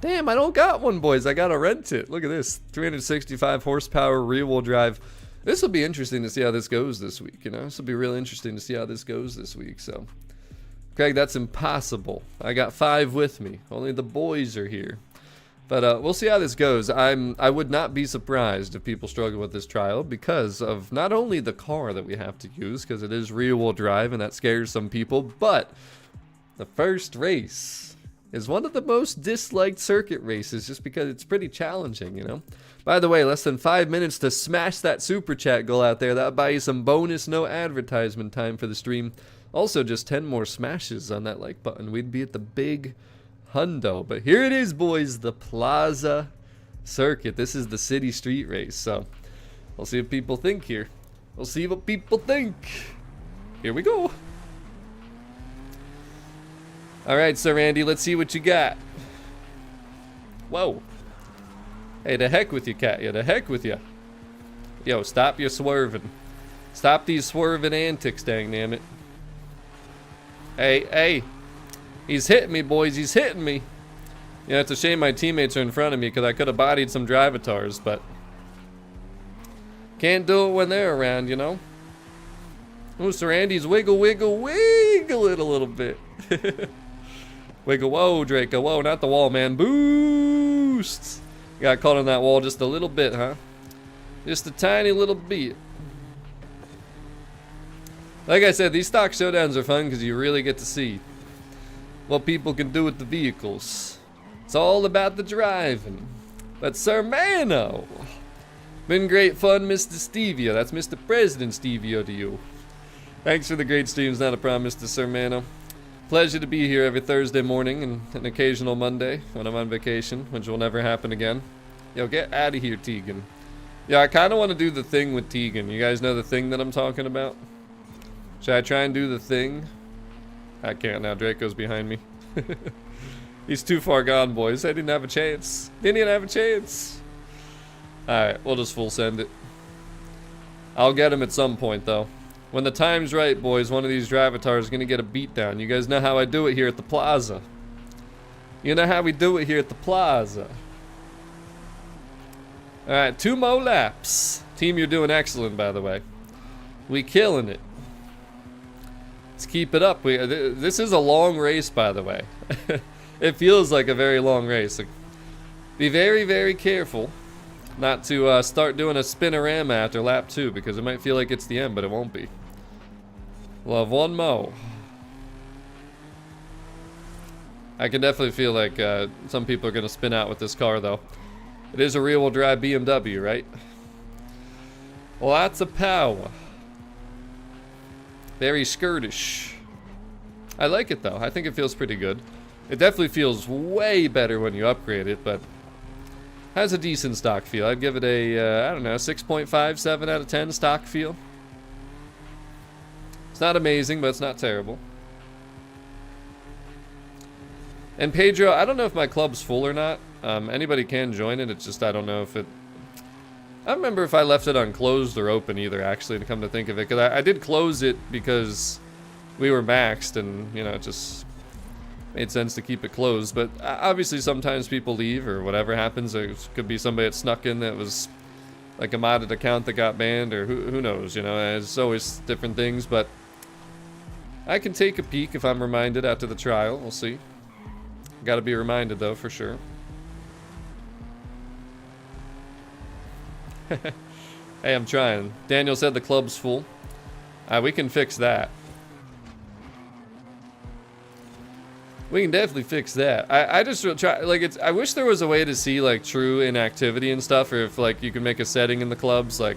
S1: Damn, I don't got one, boys. I gotta rent it. Look at this. 365 horsepower rear-wheel drive. This will be interesting to see how this goes this week, you know? This will be real interesting to see how this goes this week, so. Craig, that's impossible. I got 5 with me. Only the boys are here. But we'll see how this goes. I would not be surprised if people struggle with this trial because of not only the car that we have to use, because it is rear-wheel drive and that scares some people, but the first race is one of the most disliked circuit races just because it's pretty challenging, you know? By the way, less than 5 minutes to smash that super chat goal out there. That'll buy you some bonus no advertisement time for the stream. Also, just 10 more smashes on that like button. We'd be at the big hundo. But here it is, boys, the Plaza Circuit. This is the city street race, so we'll see what people think here. We'll see what people think. Here we go. All right, Sir Randy, let's see what you got. Whoa. Hey, the heck with you, Katya. The heck with you. Yo, stop your swerving. Stop these swerving antics, dang damn it. Hey, hey. He's hitting me, boys. He's hitting me. Yeah, it's a shame my teammates are in front of me because I could have bodied some drivatars, but can't do it when they're around, you know? Ooh, Sir Andy's wiggle, wiggle, wiggle it a little bit. Wiggle, whoa, Draco, whoa, not the wall, man. Boost! Got caught on that wall just a little bit, huh? Just a tiny little bit. Like I said, these stock showdowns are fun because you really get to see what people can do with the vehicles. It's all about the driving. But Sir Mano, been great fun, Mr. Stevio. That's Mr. President Stevio to you. Thanks for the great streams, not a problem, Mr. Sir Mano. Pleasure to be here every Thursday morning and an occasional Monday when I'm on vacation, which will never happen again. Yo, get out of here, Tegan. Yeah, I kind of want to do the thing with Tegan. You guys know the thing that I'm talking about? Should I try and do the thing? I can't now. Draco's behind me. He's too far gone, boys. I didn't have a chance. Didn't even have a chance. Alright, we'll just full send it. I'll get him at some point, though. When the time's right, boys, one of these Drivatars is going to get a beatdown. You guys know how I do it here at the plaza. You know how we do it here at the plaza. Alright, 2 more laps. Team, you're doing excellent, by the way. We killing it. Let's keep it up. This is a long race, by the way. It feels like a very long race. So be very, very careful not to start doing a spinorama after lap 2, because it might feel like it's the end, but it won't be. We'll have 1 more. I can definitely feel like some people are going to spin out with this car, though. It is a rear-wheel drive BMW, right? Lots of power. Very skirtish. I like it, though. I think it feels pretty good. It definitely feels way better when you upgrade it, but has a decent stock feel. I'd give it a, I don't know, 6.5, 7 out of 10 stock feel. It's not amazing, but it's not terrible. And Pedro, I don't know if my club's full or not. Anybody can join it, it's just I don't know if it... I don't remember if I left it unclosed or open either, actually, to come to think of it. Because I did close it because we were maxed and, you know, it just made sense to keep it closed. But obviously sometimes people leave or whatever happens. There could be somebody that snuck in that was like a modded account that got banned, or who knows, you know. There's always different things, but I can take a peek if I'm reminded after the trial. We'll see. Gotta be reminded, though, for sure. Hey, I'm trying. Daniel said the club's full. We can fix that. We can definitely fix that. I just try, like, I wish there was a way to see, like, true inactivity and stuff, or if, like, you can make a setting in the clubs, like,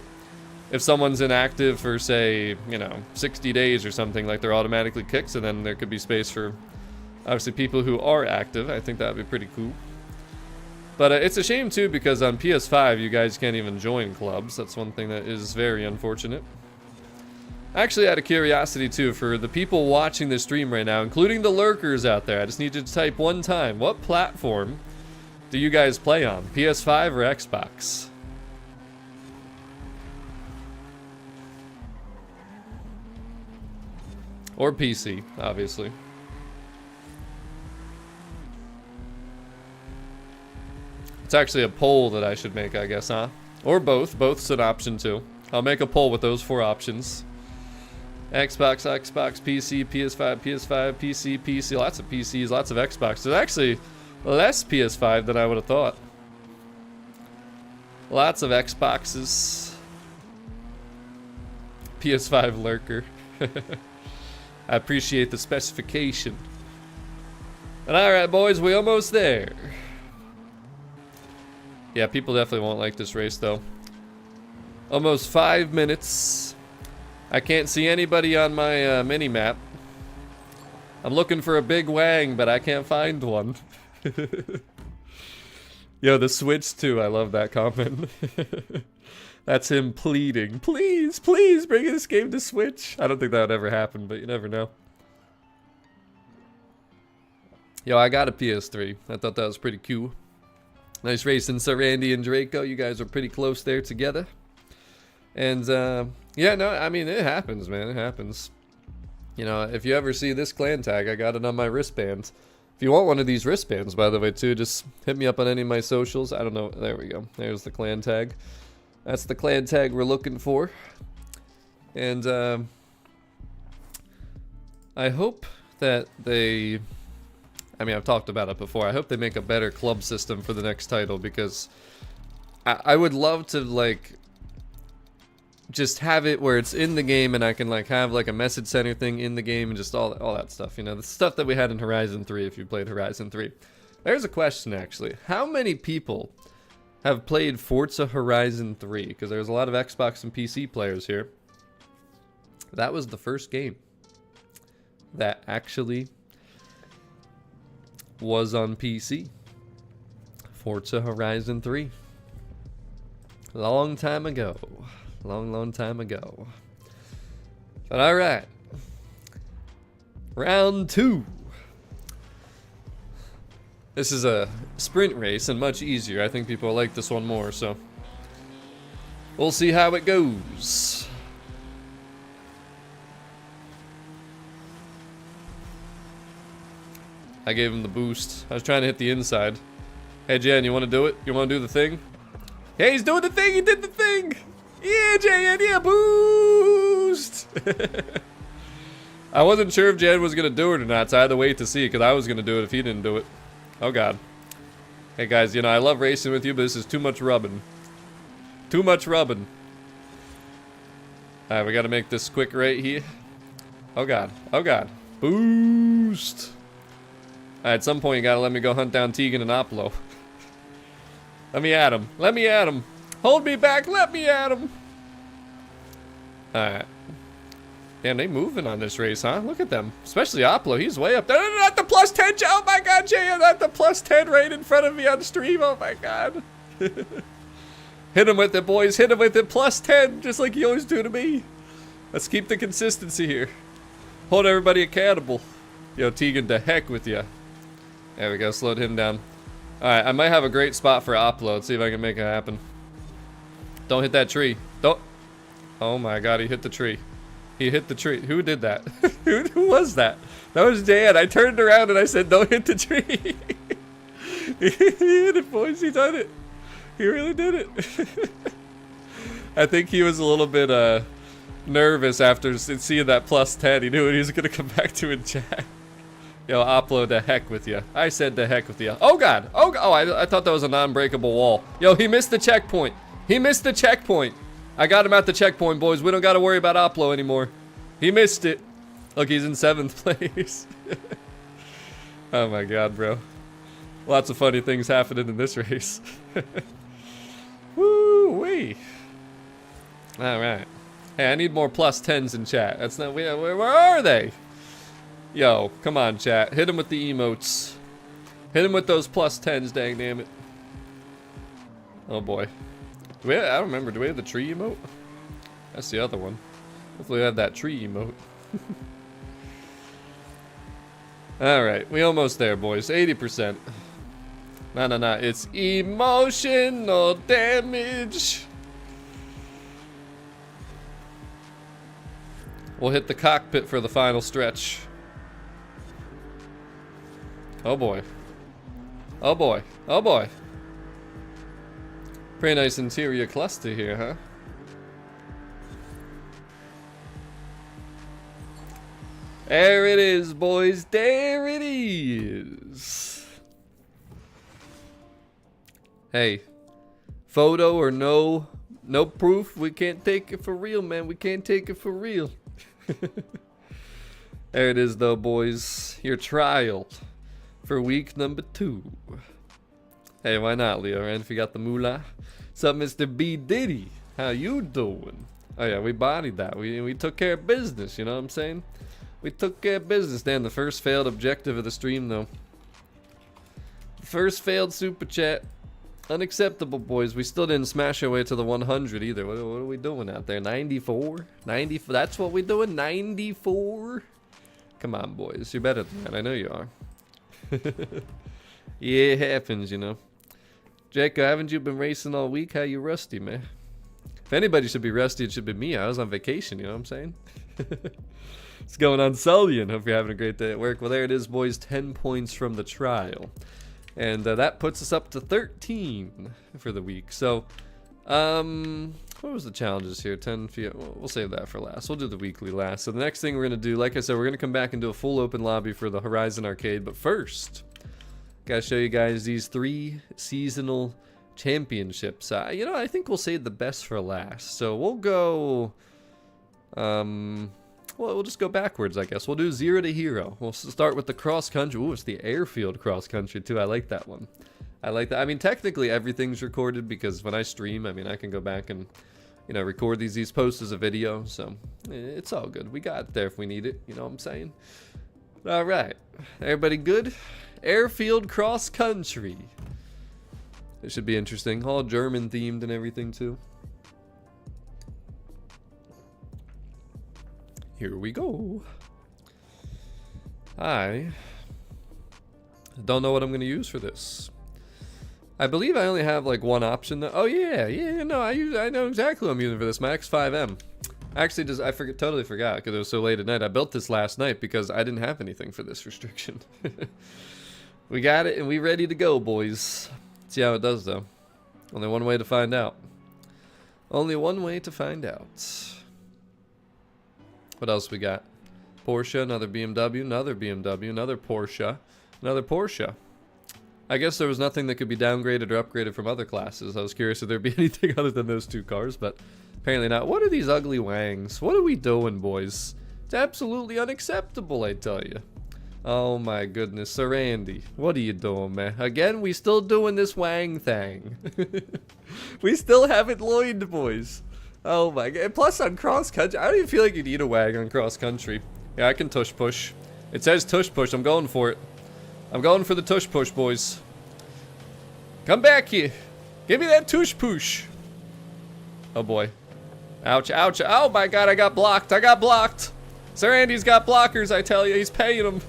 S1: if someone's inactive for, say, you know, 60 days or something, like, they're automatically kicked, and then there could be space for, obviously, people who are active. I think that would be pretty cool. But it's a shame, too, because on PS5, you guys can't even join clubs. That's one thing that is very unfortunate. Actually, out of curiosity, too, for the people watching this stream right now, including the lurkers out there, I just need you to type one time, what platform do you guys play on? PS5 or Xbox? Or PC, obviously. It's actually a poll that I should make, I guess, huh? Or both. Both's an option, too. I'll make a poll with those 4 options. Xbox, PC, PS5, PC, PC. Lots of PCs, lots of Xbox. There's actually less PS5 than I would have thought. Lots of Xboxes. PS5 lurker. I appreciate the specification. And alright, boys, we almost there. Yeah, people definitely won't like this race, though. Almost 5 minutes. I can't see anybody on my mini-map. I'm looking for a big wang, but I can't find one. Yo, the Switch, too. I love that comment. That's him pleading. Please, please bring this game to Switch. I don't think that would ever happen, but you never know. Yo, I got a PS3. I thought that was pretty cool. Nice racing, Sir Randy and Draco. You guys are pretty close there together. And, yeah, no, I mean, it happens, man. It happens. You know, if you ever see this clan tag, I got it on my wristband. If you want one of these wristbands, by the way, too, just hit me up on any of my socials. I don't know. There we go. There's the clan tag. That's the clan tag we're looking for. And, I hope that they... I mean, I've talked about it before. I hope they make a better club system for the next title, because I would love to, like, just have it where it's in the game and I can, like, have, like, a message center thing in the game and just all that stuff, you know? The stuff that we had in Horizon 3 if you played Horizon 3. There's a question, actually. How many people have played Forza Horizon 3? Because there's a lot of Xbox and PC players here. That was the first game that actually was on PC. Forza Horizon 3. Long time ago. Long time ago. But alright. Round 2. This is a sprint race and much easier. I think people like this one more, so we'll see how it goes. I gave him the boost. I was trying to hit the inside. Hey, Jan, you want to do it? You want to do the thing? Hey, he's doing the thing! He did the thing! Yeah, Jan, yeah, boost! I wasn't sure if Jan was going to do it or not, so I had to wait to see, because I was going to do it if he didn't do it. Oh, God. Hey, guys, you know, I love racing with you, but this is too much rubbing. Too much rubbing. Alright, we got to make this quick right here. Oh, God. Oh, God. Boost! At some point, you gotta let me go hunt down Tegan and Oplo. Let me at him. Let me at him. Hold me back. Let me at him. Alright. Damn, they moving on this race, huh? Look at them. Especially Oplo. He's way up there. At the plus 10. Oh, my God, Jay. At the plus 10 right in front of me on stream. Oh, my God. Hit him with it, boys. Hit him with it. Plus 10. Just like you always do to me. Let's keep the consistency here. Hold everybody accountable. Yo, Tegan, to heck with you. There we go, slowed him down. Alright, I might have a great spot for Oplo. Let's see if I can make it happen. Don't hit that tree. Don't. Oh my God, he hit the tree. He hit the tree. Who did that? Who was that? That was Dan. I turned around and I said, don't hit the tree. He hit it, boys. He done it. He really did it. I think he was a little bit nervous after seeing that plus 10. He knew he was going to come back to in chat. Yo, Oplo, to heck with you. I said to heck with you. Oh, God. Oh, I thought that was a non-breakable wall. Yo, he missed the checkpoint. He missed the checkpoint. I got him at the checkpoint, boys. We don't got to worry about Oplo anymore. He missed it. Look, he's in 7th place. Oh, my God, bro. Lots of funny things happening in this race. Woo-wee. All right. Hey, I need more plus 10s in chat. That's not... Where are they? Yo, come on, chat. Hit him with the emotes. Hit him with those plus 10s, dang damn it. Oh, boy. I don't remember. Do we have the tree emote? That's the other one. Hopefully we have that tree emote. Alright, we almost there, boys. 80%. No. It's emotional damage. We'll hit the cockpit for the final stretch. Oh boy. Oh boy. Oh boy. Pretty nice interior cluster here, huh? There it is, boys. There it is. Hey. Photo or no proof, we can't take it for real, man. We can't take it for real. There it is, though, boys. Your trial for week number 2. Hey, why not, Leo, right? If you got the moolah. What's up, Mr. B. Diddy? How you doing? Oh, yeah, we bodied that. We took care of business, you know what I'm saying? We took care of business. Damn, the first failed objective of the stream, though. First failed super chat. Unacceptable, boys. We still didn't smash our way to the 100 either. What are we doing out there? 94? 94? That's what we're doing? 94? Come on, boys. You're better than that. I know you are. Yeah, it happens, you know. Jacob, haven't you been racing all week? How you rusty, man? If anybody should be rusty, it should be me. I was on vacation, you know what I'm saying? What's going on, Sullivan? Hope you're having a great day at work. Well, there it is, boys. 10 points from the trial. And that puts us up to 13 for the week. So, what what was the challenges here? 10 feet. We'll save that for last. We'll do the weekly last. So the next thing we're gonna do, like I said, we're gonna come back and do a full open lobby for the Horizon Arcade. But first, gotta show you guys these 3 seasonal championships. You know, I think we'll save the best for last. So we'll go. Well, we'll just go backwards, I guess. We'll do 0 to hero. We'll start with the cross country. Ooh, it's the airfield cross country too. I like that one. I like that. I mean, technically everything's recorded because when I stream, I mean, I can go back and, you know, record these posts as a video. So it's all good. We got it there if we need it. You know what I'm saying? All right. Everybody good? Airfield cross country. It should be interesting. All German themed and everything too. Here we go. I don't know what I'm going to use for this. I believe I only have like one option. Oh yeah, no, I know exactly what I'm using for this. My X5M. Actually, totally forgot because it was so late at night. I built this last night because I didn't have anything for this restriction. We got it and we ready to go, boys. See how it does though. Only one way to find out. Only one way to find out. What else we got? Porsche, another BMW, another BMW, another Porsche, another Porsche. I guess there was nothing that could be downgraded or upgraded from other classes. I was curious if there'd be anything other than those 2 cars, but apparently not. What are these ugly wangs? What are we doing, boys? It's absolutely unacceptable, I tell you. Oh my goodness, Sir Andy, what are you doing, man? Again, we still doing this wang thing. We still haven't loined, boys. Oh my god. Plus on cross country, I don't even feel like you need a wag on cross country. Yeah, I can tush push. It says tush push. I'm going for it. I'm going for the tush push, boys. Come back here. Give me that tush push. Oh boy. Ouch, ouch. Oh my god, I got blocked. I got blocked. Sir Andy's got blockers, I tell you. He's paying them.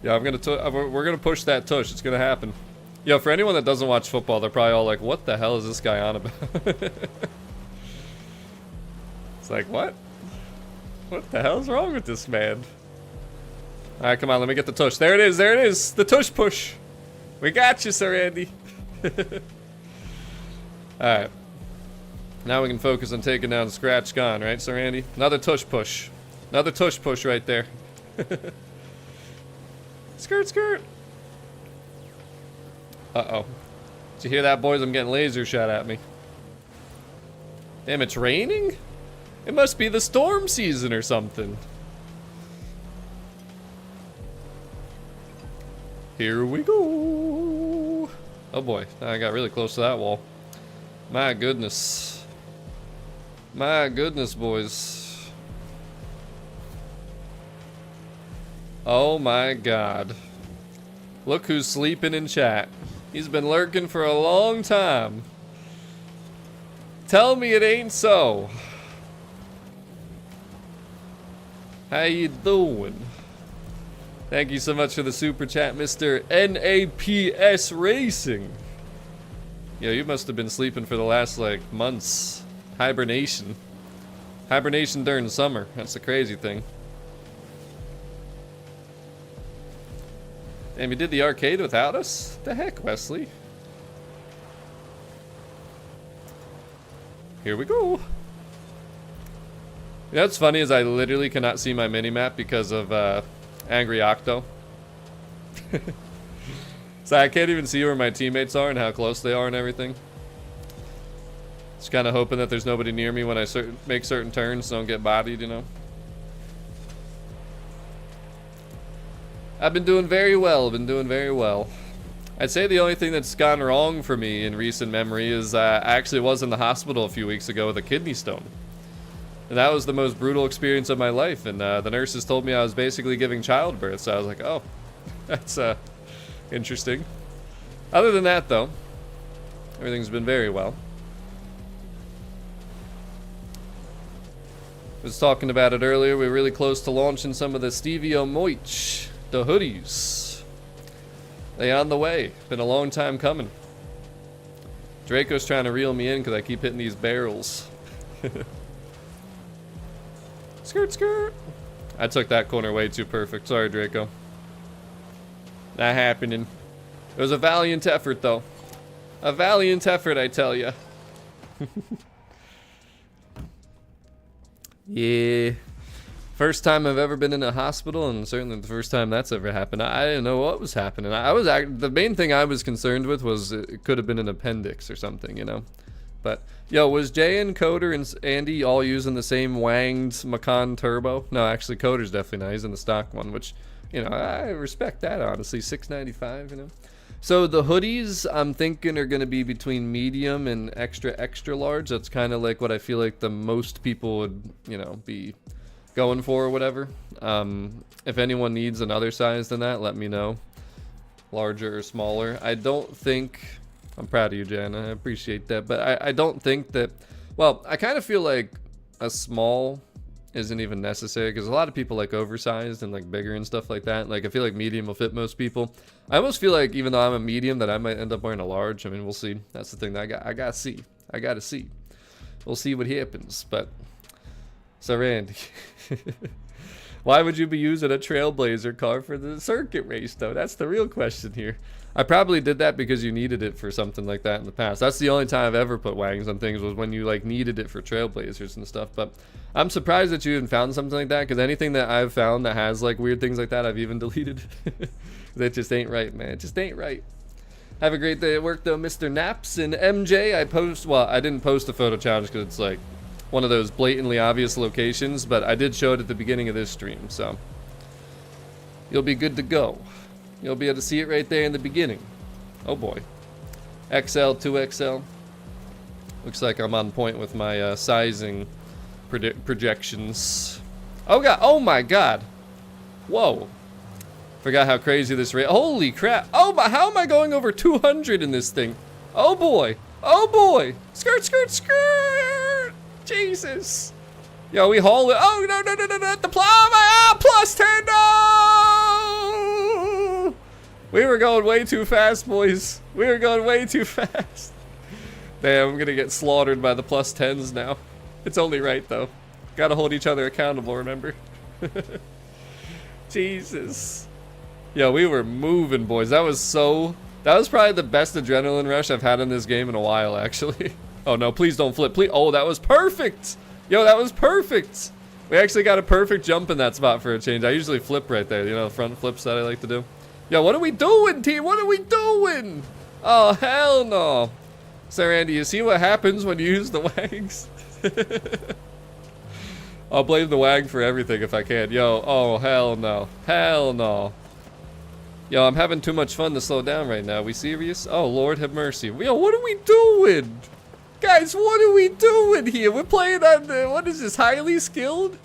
S1: Yeah, we're gonna push that tush. It's gonna happen. Yo, for anyone that doesn't watch football, they're probably all like, what the hell is this guy on about? It's like, what? What the hell's wrong with this man? Alright, come on, let me get the tush. There it is, there it is! The tush push! We got you, Sir Andy! Alright. Now we can focus on taking down Scratch Gone, right, Sir Andy? Another tush push. Another tush push right there. Skirt, skirt! Uh-oh. Did you hear that, boys? I'm getting laser shot at me. Damn, it's raining? It must be the storm season or something. Here we go. Oh boy, I got really close to that wall. My goodness. My goodness, boys. Oh my god. Look who's sleeping in chat. He's been lurking for a long time. Tell me it ain't so. How you doing? Thank you so much for the super chat, Mr. NAPS Racing. Yo, you must have been sleeping for the last, like, months. Hibernation. Hibernation during summer. That's the crazy thing. Damn, you did the arcade without us? The heck, Wesley? Here we go. You know what's funny is I literally cannot see my minimap because of Angry Octo. So I can't even see where my teammates are and how close they are and everything. Just kind of hoping that there's nobody near me when I make certain turns so I don't get bodied, you know. I've been doing very well, I'd say the only thing that's gone wrong for me in recent memory is I actually was in the hospital a few weeks ago with a kidney stone. And that was the most brutal experience of my life, and the nurses told me I was basically giving childbirth, so I was like, oh, that's interesting. Other than that, though, everything's been very well. I was talking about it earlier, we're really close to launching some of the Stevio Moich, the hoodies. They on the way, been a long time coming. Draco's trying to reel me in because I keep hitting these barrels. Skirt, skirt. I took that corner way too perfect. Sorry, Draco. Not happening. It was a valiant effort, though. A valiant effort, I tell ya. Yeah. First time I've ever been in a hospital, and certainly the first time that's ever happened. I didn't know what was happening. The main thing I was concerned with was it could have been an appendix or something, you know. But yo, was Jay and Coder and Andy all using the same wanged Macan turbo? No, actually, Coder's definitely not. He's in the stock one, which, you know, I respect that honestly. $6.95, you know. So the hoodies, I'm thinking, are going to be between medium and extra large. That's kind of like what I feel like the most people would, you know, be going for or whatever. If anyone needs another size than that, let me know. Larger or smaller. I don't think... I'm proud of you, Jan. I appreciate that. But I don't think that... Well, I kind of feel like a small isn't even necessary, because a lot of people like oversized and like bigger and stuff like that. Like, I feel like medium will fit most people. I almost feel like, even though I'm a medium, that I might end up wearing a large. I mean, we'll see. That's the thing that I gotta see. I gotta see. We'll see what happens. But so, Randy, why would you be using a Trailblazer car for the circuit race, though? That's the real question here. I probably did that because you needed it for something like that in the past. That's the only time I've ever put wangs on things, was when you like needed it for Trailblazers and stuff. But I'm surprised that you even found something like that, because anything that I've found that has like weird things like that, I've even deleted. That just ain't right, man. It just ain't right. Have a great day at work, though, Mr. Naps. And MJ, I didn't post a photo challenge because it's like one of those blatantly obvious locations, but I did show it at the beginning of this stream, so you'll be good to go. You'll be able to see it right there in the beginning. Oh boy. XL, 2XL. Looks like I'm on point with my sizing projections. Oh god, oh my god. Whoa. Forgot how crazy this rate. Holy crap. Oh my, how am I going over 200 in this thing? Oh boy. Oh boy. Skirt, skirt, skirt. Jesus. Yo, we haul it. Oh, no, the plus 10, no! We were going way too fast, boys. We were going way too fast. Damn, I'm gonna get slaughtered by the plus 10s now. It's only right, though. Gotta hold each other accountable, remember? Jesus. Yo, we were moving, boys. That was probably the best adrenaline rush I've had in this game in a while, actually. Oh, no, please don't flip. Please. Oh, that was perfect. Yo, that was perfect. We actually got a perfect jump in that spot for a change. I usually flip right there, you know, front flips that I like to do. Yo, what are we doing, team? What are we doing? Oh, hell no. So, Randy, you see what happens when you use the wags? I'll blame the wag for everything if I can. Yo, oh, hell no. Hell no. Yo, I'm having too much fun to slow down right now. We serious? Oh, Lord have mercy. Yo, what are we doing? Guys, what are we doing here? We're playing on the, what is this, highly skilled?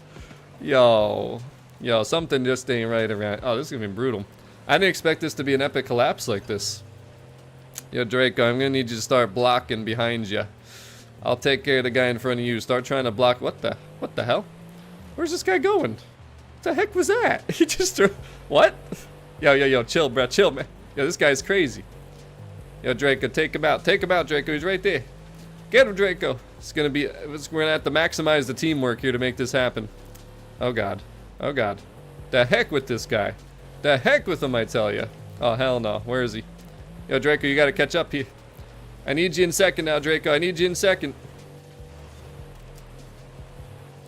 S1: Yo, something just ain't right around. Oh, this is gonna be brutal. I didn't expect this to be an epic collapse like this. Yo, Draco, I'm gonna need you to start blocking behind you. I'll take care of the guy in front of you. Start trying to block. What the hell? Where's this guy going? What the heck was that? He just threw, what? Yo, chill, bro, chill, man. Yo, this guy's crazy. Yo, Draco, take him out, Draco. He's right there. Get him, Draco. We're gonna have to maximize the teamwork here to make this happen. Oh god. Oh god. The heck with this guy. The heck with him, I tell ya. Oh hell no. Where is he? Yo, Draco, you gotta catch up here. I need you in second now, Draco. I need you in second.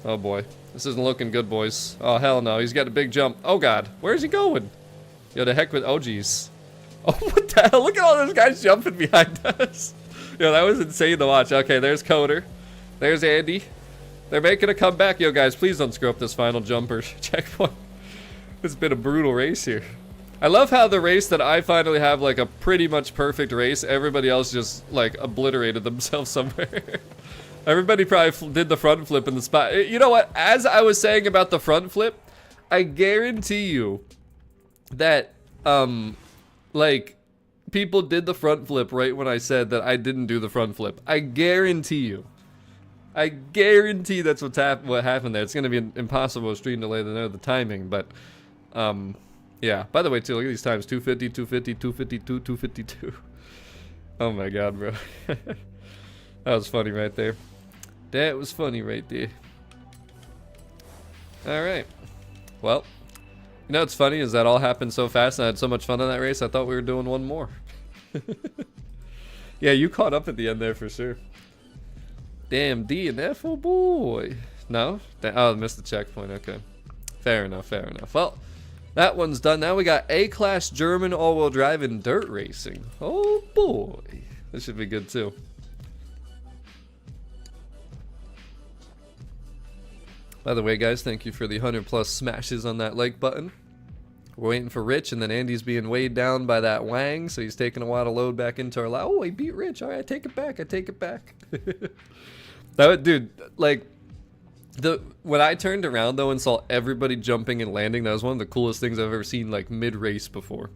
S1: Oh boy. This isn't looking good, boys. Oh hell no. He's got a big jump. Oh god. Where's he going? Yo, the heck with, oh jeez. Oh, what the hell? Look at all those guys jumping behind us. Yo, that was insane to watch. Okay, there's Coder. There's Andy. They're making a comeback. Yo, guys, please don't screw up this final jumper checkpoint. It's been a brutal race here. I love how the race that I finally have, like, a pretty much perfect race, everybody else just, like, obliterated themselves somewhere. Everybody probably did the front flip in the spot. You know what? As I was saying about the front flip, I guarantee you that, like, people did the front flip right when I said that I didn't do the front flip. I guarantee you. I guarantee that's what happened there. It's going to be an impossible stream delay to know the timing, but, yeah. By the way, too, look at these times. 250, 250, 252, 252. Oh my god, bro. That was funny right there. That was funny right there. Alright. Well, you know what's funny is that all happened so fast and I had so much fun on that race, I thought we were doing one more. Yeah, you caught up at the end there for sure. Damn, D and F, oh boy. No? Oh, missed the checkpoint, okay. Fair enough, fair enough. Well, that one's done. Now we got A-Class German all-wheel drive and dirt racing. Oh boy. This should be good too. By the way, guys, thank you for the 100+ smashes on that like button. We're waiting for Rich, and then Andy's being weighed down by that Wang, so he's taking a while to load back into our live. Oh, he beat Rich. All right, I take it back. I take it back. Dude, like, when I turned around, though, and saw everybody jumping and landing, that was one of the coolest things I've ever seen, like, mid-race before.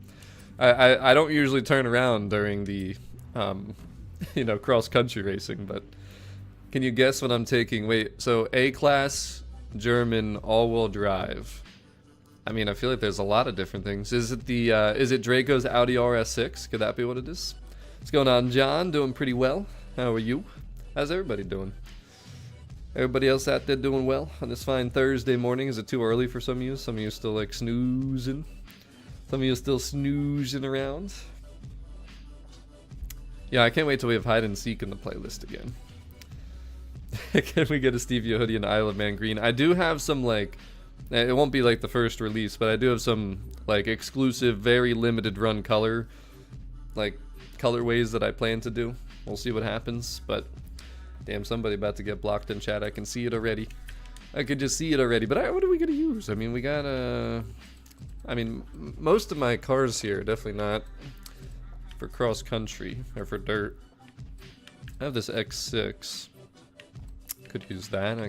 S1: I don't usually turn around during the, you know, cross-country racing, but can you guess what I'm taking? Wait, so A-Class German all-wheel drive. I mean, I feel like there's a lot of different things. Is it Draco's Audi RS6? Could that be what it is? What's going on, John? Doing pretty well. How are you? How's everybody doing? Everybody else out there doing well on this fine Thursday morning? Is it too early for some of you? Some of you still like snoozing? Some of you still snoozing around? Yeah, I can't wait till we have hide and seek in the playlist again. Can we get a Stevia hoodie and Isle of Man green? I do have some, like, it won't be like the first release, but I do have some like exclusive, very limited run colorways that I plan to do. We'll see what happens, but damn, somebody about to get blocked in chat. I can see it already. I could just see it already. But what are we gonna use? I mean, we got I mean, most of my cars here, definitely not for cross country or for dirt. I have this X6. Could use that. I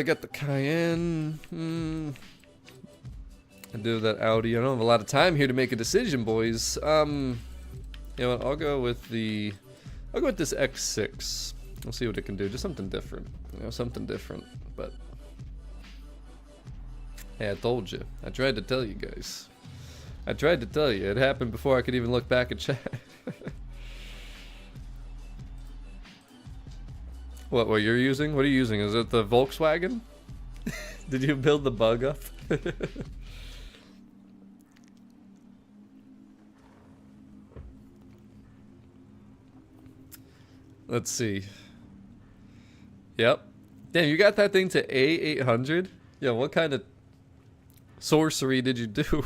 S1: got the Cayenne. I do that Audi. I don't have a lot of time here to make a decision, boys. You know what? I'll go with this X6. We'll see what it can do. Just something different. You know, something different. But hey, I told you. I tried to tell you guys. I tried to tell you. It happened before I could even look back at chat. What you're using? What are you using? Is it the Volkswagen? Did you build the bug up? Let's see. Yep. Damn, you got that thing to A800? Yeah, what kind of sorcery did you do?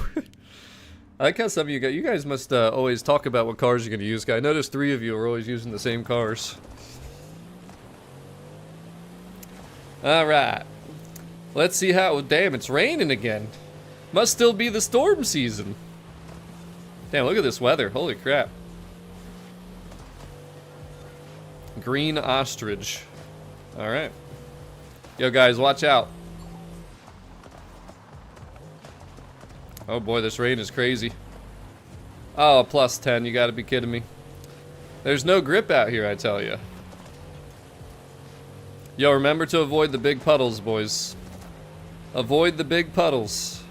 S1: I like how some of you guys must always talk about what cars you're going to use. I noticed 3 of you are always using the same cars. Alright. Let's see how... Damn, it's raining again. Must still be the storm season. Damn, look at this weather. Holy crap. Green ostrich. Alright. Yo, guys, watch out. Oh boy, this rain is crazy. Oh, plus 10. You gotta be kidding me. There's no grip out here, I tell you. Yo, remember to avoid the big puddles, boys. Avoid the big puddles.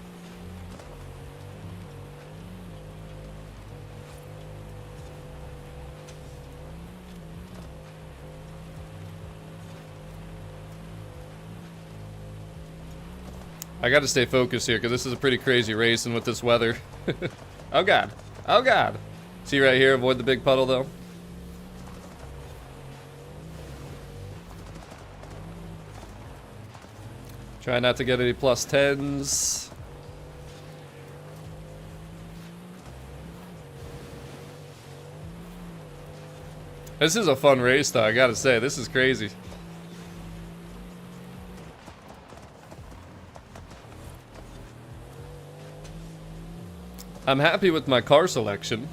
S1: I gotta stay focused here, because this is a pretty crazy race, and with this weather... Oh god. Oh god. See right here, avoid the big puddle, though. Try not to get any plus 10s. This is a fun race, though, I gotta say. This is crazy. I'm happy with my car selection.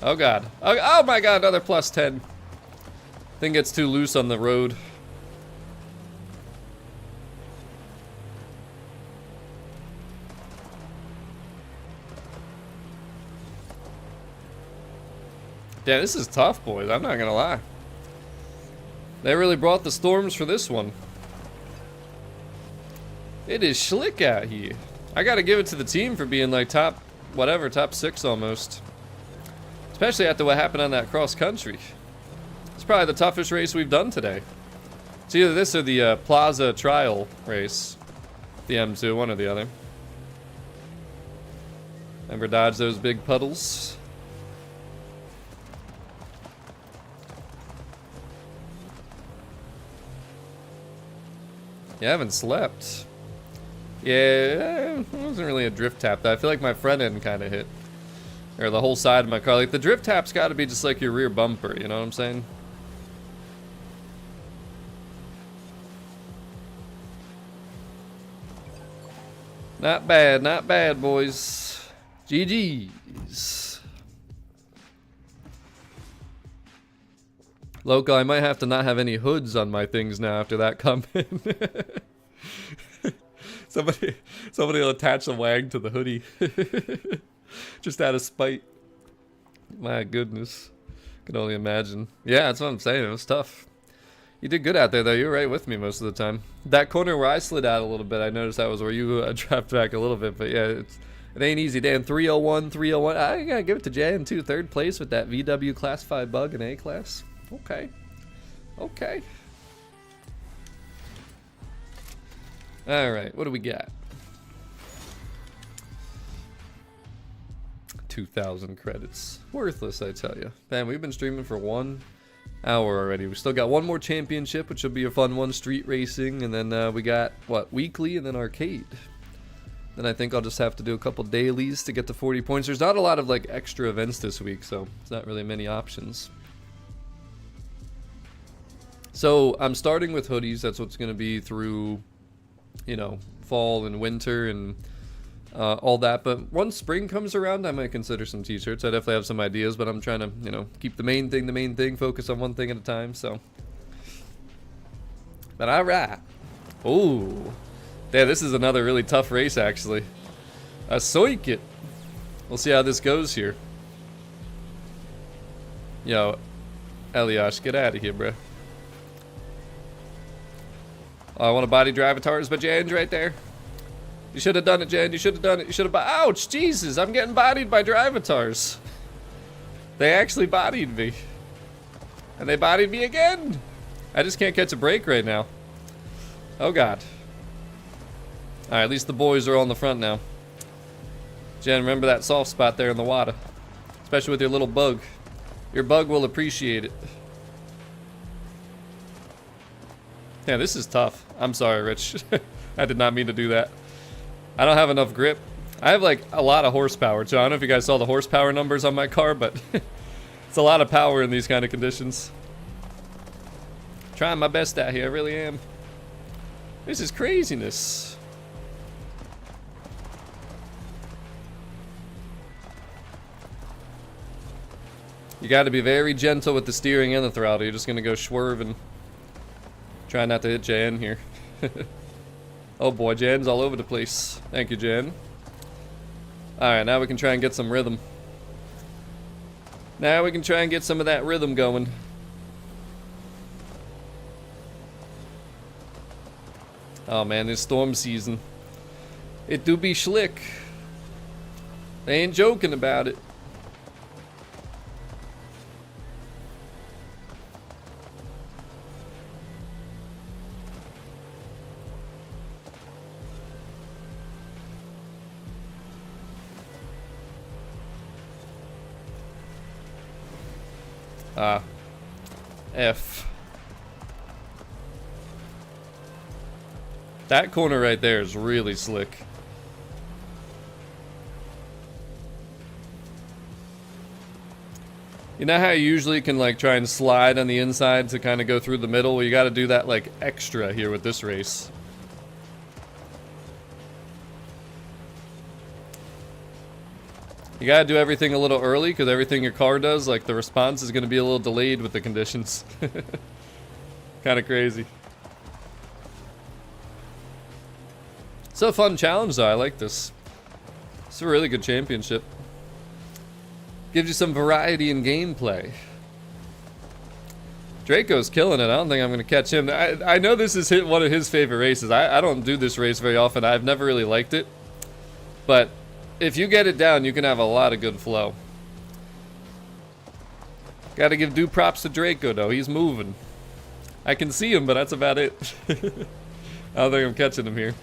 S1: Oh god. Oh my god, another plus 10. Thing gets too loose on the road. Yeah, this is tough, boys. I'm not gonna lie. They really brought the storms for this one. It is slick out here. I gotta give it to the team for being like top 6 almost. Especially after what happened on that cross country. It's probably the toughest race we've done today. It's either this or the Plaza Trial race. The M2, one or the other. Remember, dodge those big puddles. You haven't slept. Yeah, it wasn't really a drift tap though. I feel like my front end kind of hit. Or the whole side of my car. Like, the drift tap's got to be just like your rear bumper, you know what I'm saying? Not bad, boys. GG's. Loco, I might have to not have any hoods on my things now after that comment. Somebody will attach a wag to the hoodie. Just out of spite. My goodness. Can only imagine. Yeah, that's what I'm saying. It was tough. You did good out there, though. You were right with me most of the time. That corner where I slid out a little bit, I noticed that was where you dropped back a little bit. But yeah, it ain't easy. Dan, 301, 301. I gotta give it to Jan, too. Third place with that VW Class 5 bug in A class. Okay. Okay. Alright, what do we got? 2,000 credits. Worthless, I tell you. Man, we've been streaming for 1 hour already. We still got one more championship, which will be a fun one, street racing, and then we got, what, weekly, and then arcade. Then I think I'll just have to do a couple dailies to get to 40 points. There's not a lot of, like, extra events this week, so it's not really many options. So, I'm starting with hoodies. That's what's going to be through, you know, fall and winter and all that. But once spring comes around, I might consider some t-shirts. I definitely have some ideas, but I'm trying to, you know, keep the main thing, focus on one thing at a time, so. But alright. Ooh. Yeah, this is another really tough race, actually. A soik it. We'll see how this goes here. Yo, Eliash, get out of here, bro. Oh, I want to body drive avatars, but Jan's right there. You should have done it, Jan. You should have done it. You should have. Ouch! Jesus, I'm getting bodied by drivatars. They actually bodied me, and they bodied me again. I just can't catch a break right now. Oh God. All right, at least the boys are on the front now. Jen, remember that soft spot there in the water, especially with your little bug. Your bug will appreciate it. Yeah, this is tough. I'm sorry, Rich. I did not mean to do that. I don't have enough grip. I have like a lot of horsepower too. I don't know if you guys saw the horsepower numbers on my car, but it's a lot of power in these kind of conditions. Trying my best out here, I really am. This is craziness. You got to be very gentle with the steering and the throttle. You're just gonna go swerving. Try not to hit Jan here. Oh boy, Jan's all over the place. Thank you, Jan. Alright, now we can try and get some rhythm. Now we can try and get some of that rhythm going. Oh man, this storm season. It do be slick. They ain't joking about it. F. That corner right there is really slick. You know how you usually can like try and slide on the inside to kind of go through the middle? Well, you got to do that like extra here with this race. You gotta do everything a little early, because everything your car does, like the response is gonna be a little delayed with the conditions. Kinda crazy. It's a fun challenge though, I like this. It's a really good championship. Gives you some variety in gameplay. Draco's killing it. I don't think I'm gonna catch him. I know this is one of his favorite races. I don't do this race very often. I've never really liked it. But if you get it down, you can have a lot of good flow. Gotta give due props to Draco, though. He's moving. I can see him, but that's about it. I don't think I'm catching him here.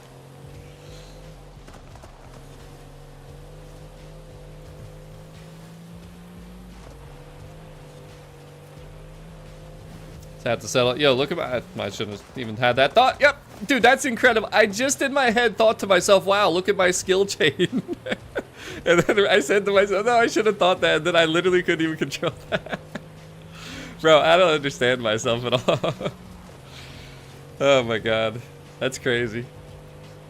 S1: Just had to settle. Yo, look at I shouldn't have even had that thought. Yep, dude, that's incredible. I just in my head thought to myself, wow, look at my skill chain. And then I said to myself, no, I should have thought that. And then I literally couldn't even control that. Bro, I don't understand myself at all. Oh my god, that's crazy.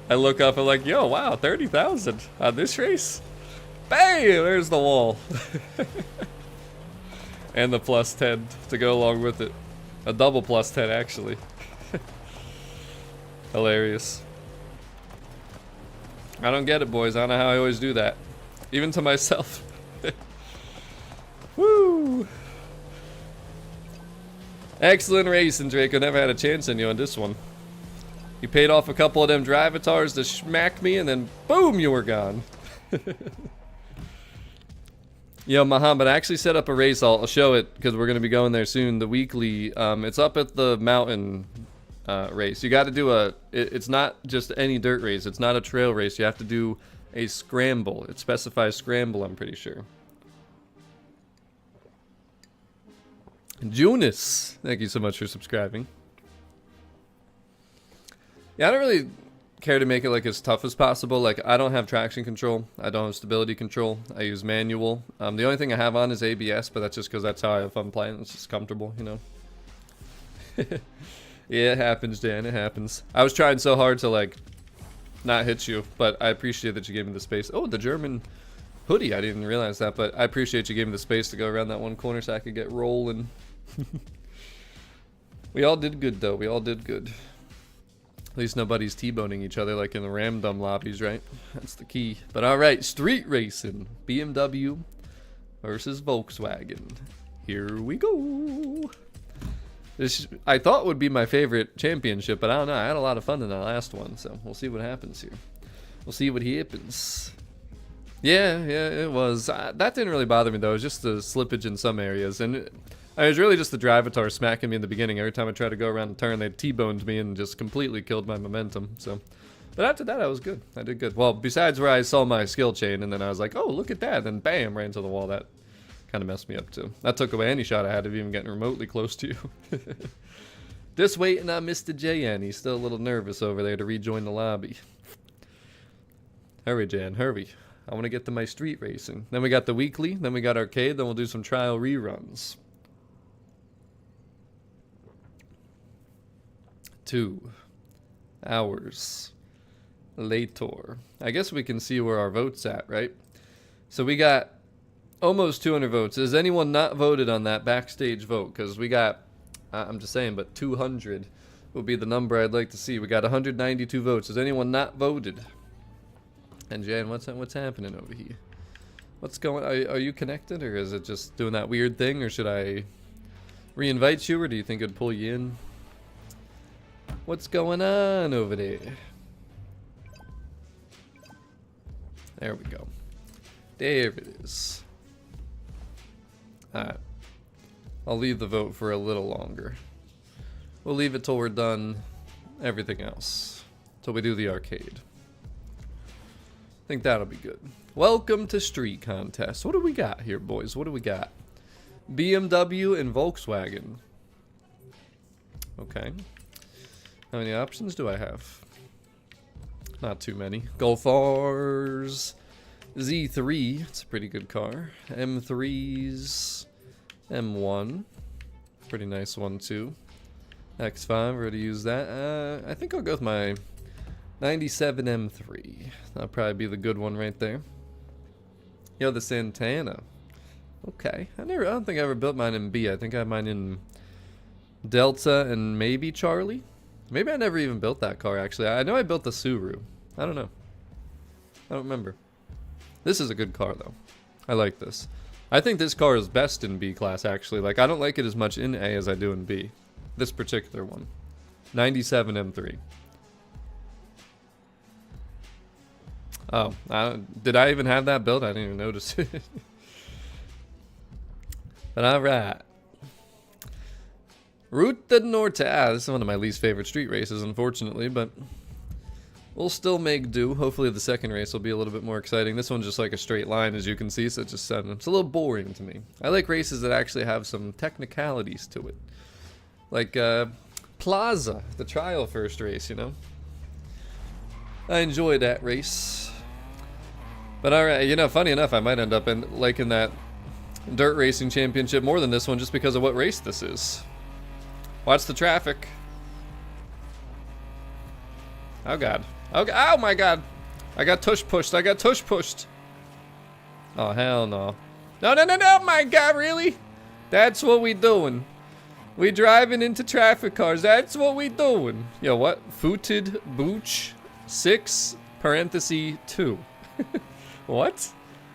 S1: I look up and like, yo, wow, 30,000 on this race. Bang, there's the wall. And the plus 10 to go along with it. A double plus 10, actually. Hilarious. I don't get it, boys. I don't know how I always do that. Even to myself. Woo! Excellent racing, Draco. Never had a chance on you on this one. You paid off a couple of them drivatars to smack me, and then boom, you were gone. Yo, Muhammad, I actually set up a race. I'll show it because we're going to be going there soon. The weekly, it's up at the mountain race. You got to do it's not just any dirt race. It's not a trail race. You have to do a scramble. It specifies scramble, I'm pretty sure. Junis, thank you so much for subscribing. Yeah, I don't really care to make it like as tough as possible. Like, I don't have traction control. I don't have stability control. I use manual. The only thing I have on is ABS, but that's just because that's how I have fun playing. It's just comfortable, you know. Yeah, it happens, Dan. It happens. I was trying so hard to, like, not hit you, but I appreciate that you gave me the space. Oh, the German hoodie. I didn't realize that, but I appreciate you giving me the space to go around that one corner so I could get rolling. We all did good, though. We all did good. At least nobody's T-boning each other like in the Ramdom lobbies, right? That's the key. But alright, street racing. BMW versus Volkswagen. Here we go. This, I thought would be my favorite championship, but I don't know. I had a lot of fun in that last one, so we'll see what happens here. We'll see what happens. Yeah, it was. That didn't really bother me, though. It was just the slippage in some areas. And it was really just the drivatar smacking me in the beginning. Every time I tried to go around a turn, they T-boned me and just completely killed my momentum. So, but after that, I was good. I did good. Well, besides where I saw my skill chain, and then I was like, oh, look at that. And then bam, ran into the wall. That kind of messed me up, too. That took away any shot I had of even getting remotely close to you. Just waiting on Mr. JN. He's still a little nervous over there to rejoin the lobby. Hurry, Jan, hurry. I want to get to my street racing. Then we got the weekly. Then we got arcade. Then we'll do some trial reruns. 2 hours later. I guess we can see where our vote's at, right? So we got almost 200 votes. Has anyone not voted on that backstage vote? Because we got, I'm just saying, but 200 would be the number I'd like to see. We got 192 votes. Has anyone not voted? And Jan, what's happening over here? What's going? Are you connected, or is it just doing that weird thing, or should I re-invite you, or do you think it'd pull you in? What's going on over there? There we go. There it is. Alright. I'll leave the vote for a little longer. We'll leave it till we're done everything else. Till we do the arcade. I think that'll be good. Welcome to Street Contest. What do we got here, boys? What do we got? BMW and Volkswagen. Okay. How many options do I have? Not too many. Golf R's. Z3. It's a pretty good car. M3s. M1. Pretty nice one, too. X5. Already used that. I think I'll go with my 97 M3. That'll probably be the good one right there. Yo, the Santana. Okay. I don't think I ever built mine in B. I think I have mine in Delta and maybe Charlie. Maybe I never even built that car, actually. I know I built the Subaru. I don't know. I don't remember. This is a good car, though. I like this. I think this car is best in B class, actually. Like, I don't like it as much in A as I do in B. This particular one. 97 M3. Oh, did I even have that built? I didn't even notice it. But alright. Ruta Norte. This is one of my least favorite street races, unfortunately, but we'll still make do. Hopefully the second race will be a little bit more exciting. This one's just like a straight line, as you can see, so it's a little boring to me. I like races that actually have some technicalities to it. Like Plaza, the trial first race, you know. I enjoyed that race. But alright, you know, funny enough, I might end up in liking that dirt racing championship more than this one just because of what race this is. Watch the traffic. Oh god. Oh my god. I got tush pushed. I got tush pushed. Oh hell no. No, no, no, no, my god, really? That's what we doing. We driving into traffic cars. That's what we doing. Yo, what? Footed Booch 6 parenthesis 2. What?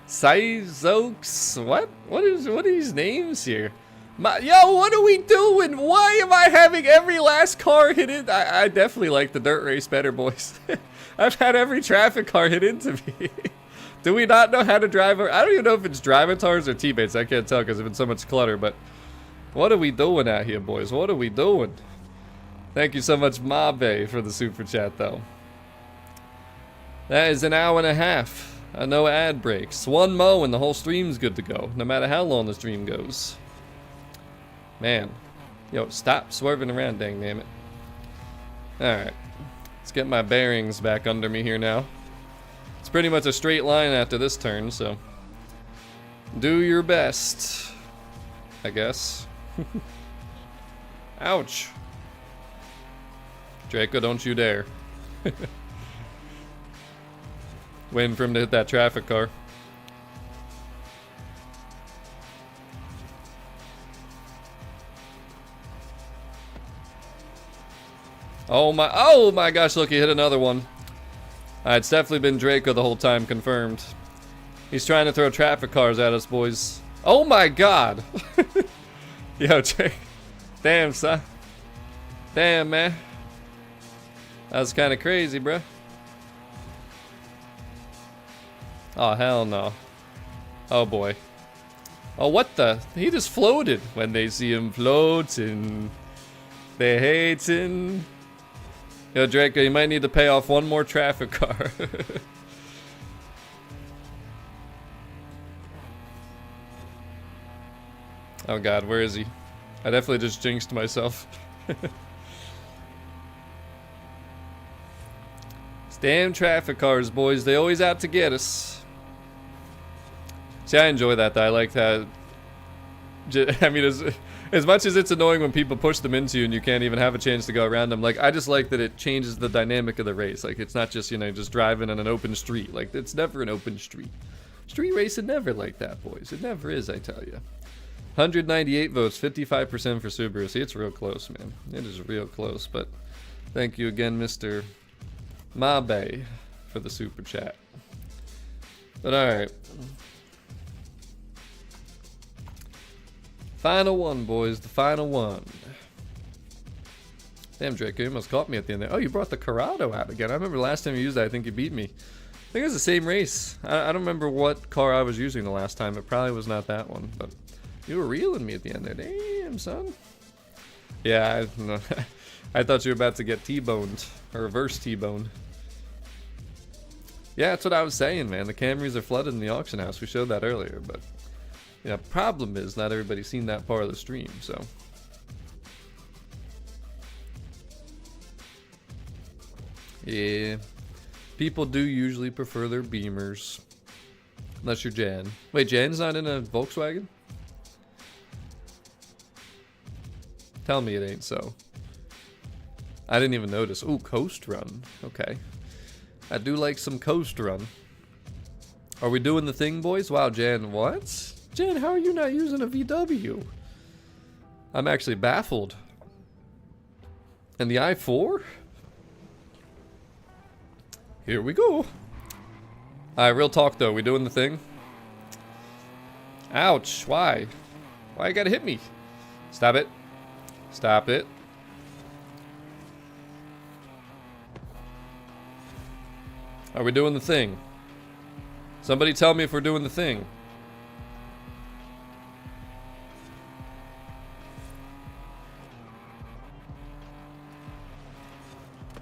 S1: Sizokes? What? What are these names here? Yo, what are we doing? Why am I having every last car hit in? I definitely like the dirt race better, boys. I've had every traffic car hit into me. Do we not know how to drive? I don't even know if it's drivatars or teammates. I can't tell because there's been so much clutter, but what are we doing out here, boys? What are we doing? Thank you so much, Mabe, for the super chat, though. That is an hour and a half. No ad breaks. One mo and the whole stream's good to go, no matter how long the stream goes. Man. Yo, stop swerving around, dang damn it. Alright. Let's get my bearings back under me here now. It's pretty much a straight line after this turn, so do your best, I guess. Ouch. Draco, don't you dare. Waiting for him to hit that traffic car. Oh my gosh, look, he hit another one. It's definitely been Draco the whole time, confirmed. He's trying to throw traffic cars at us, boys. Oh my god! Yo, Drake. Damn, son. Damn, man. That was kind of crazy, bruh. Oh, hell no. Oh, boy. Oh, what the? He just floated. When they see him floating, they hating. Yo, Draco, you might need to pay off one more traffic car. Oh god, where is he? I definitely just jinxed myself. These damn traffic cars, boys. They always out to get us. See, I enjoy that, though. I like that. I mean, as much as it's annoying when people push them into you and you can't even have a chance to go around them, like, I just like that it changes the dynamic of the race. Like, it's not just, you know, just driving on an open street. Like, it's never an open street. Street racing never like that, boys. It never is, I tell you. 198 votes, 55% for Subaru. See, it's real close, man. It is real close, but thank you again, Mr. Mabe, for the super chat. But alright. Final one, boys. The final one. Damn, Drake, you almost caught me at the end there. Oh, you brought the Corrado out again. I remember last time you used that, I think you beat me. I think it was the same race. I don't remember what car I was using the last time. It probably was not that one, but you were reeling me at the end there. Damn, son. Yeah, I thought you were about to get T-boned, or reverse T-boned. Yeah, that's what I was saying, man. The Camrys are flooded in the auction house. We showed that earlier, but yeah, problem is not everybody's seen that part of the stream, so. Yeah, people do usually prefer their Beamers, unless you're Jan. Wait, Jan's not in a Volkswagen? Tell me it ain't so. I didn't even notice. Ooh, Coast Run. Okay. I do like some Coast Run. Are we doing the thing, boys? Wow, Jan, what? Jan, how are you not using a VW? I'm actually baffled. And the i4? Here we go. Alright, real talk though. We doing the thing? Ouch. Why? Why you gotta hit me? Stop it. Stop it. Are we doing the thing? Somebody tell me if we're doing the thing.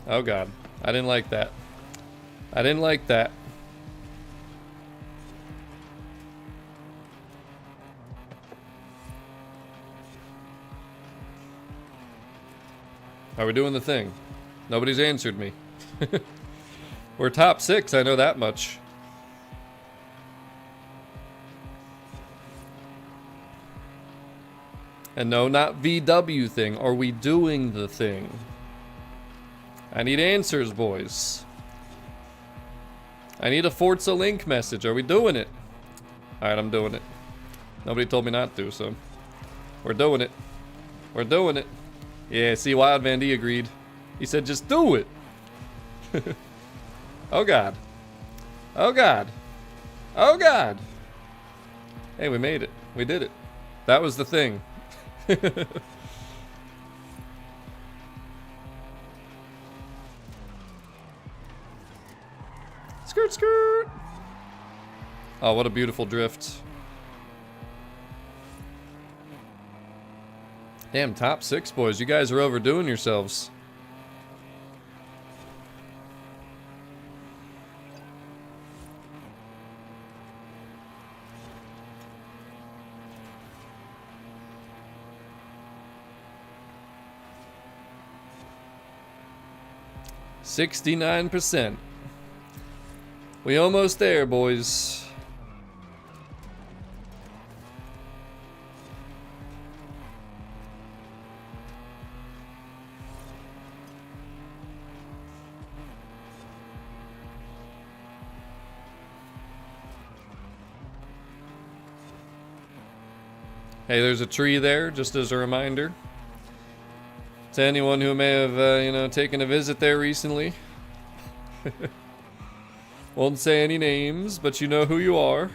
S1: Oh god. I didn't like that. I didn't like that. Are we doing the thing? Nobody's answered me. We're top 6, I know that much. And no, not VW thing. Are we doing the thing? I need answers, boys. I need a Forza link message. Are we doing it? Alright, I'm doing it. Nobody told me not to, so... We're doing it. We're doing it. Yeah, see, Wild Van D agreed. He said, just do it. Oh, God. Oh, God. Oh, God. Hey, we made it. We did it. That was the thing. Skirt, skirt. Oh, what a beautiful drift. Damn, top 6, boys. You guys are overdoing yourselves. %69%. We almost there, boys. Hey, there's a tree there, just as a reminder. To anyone who may have, you know, taken a visit there recently. Won't say any names, but you know who you are.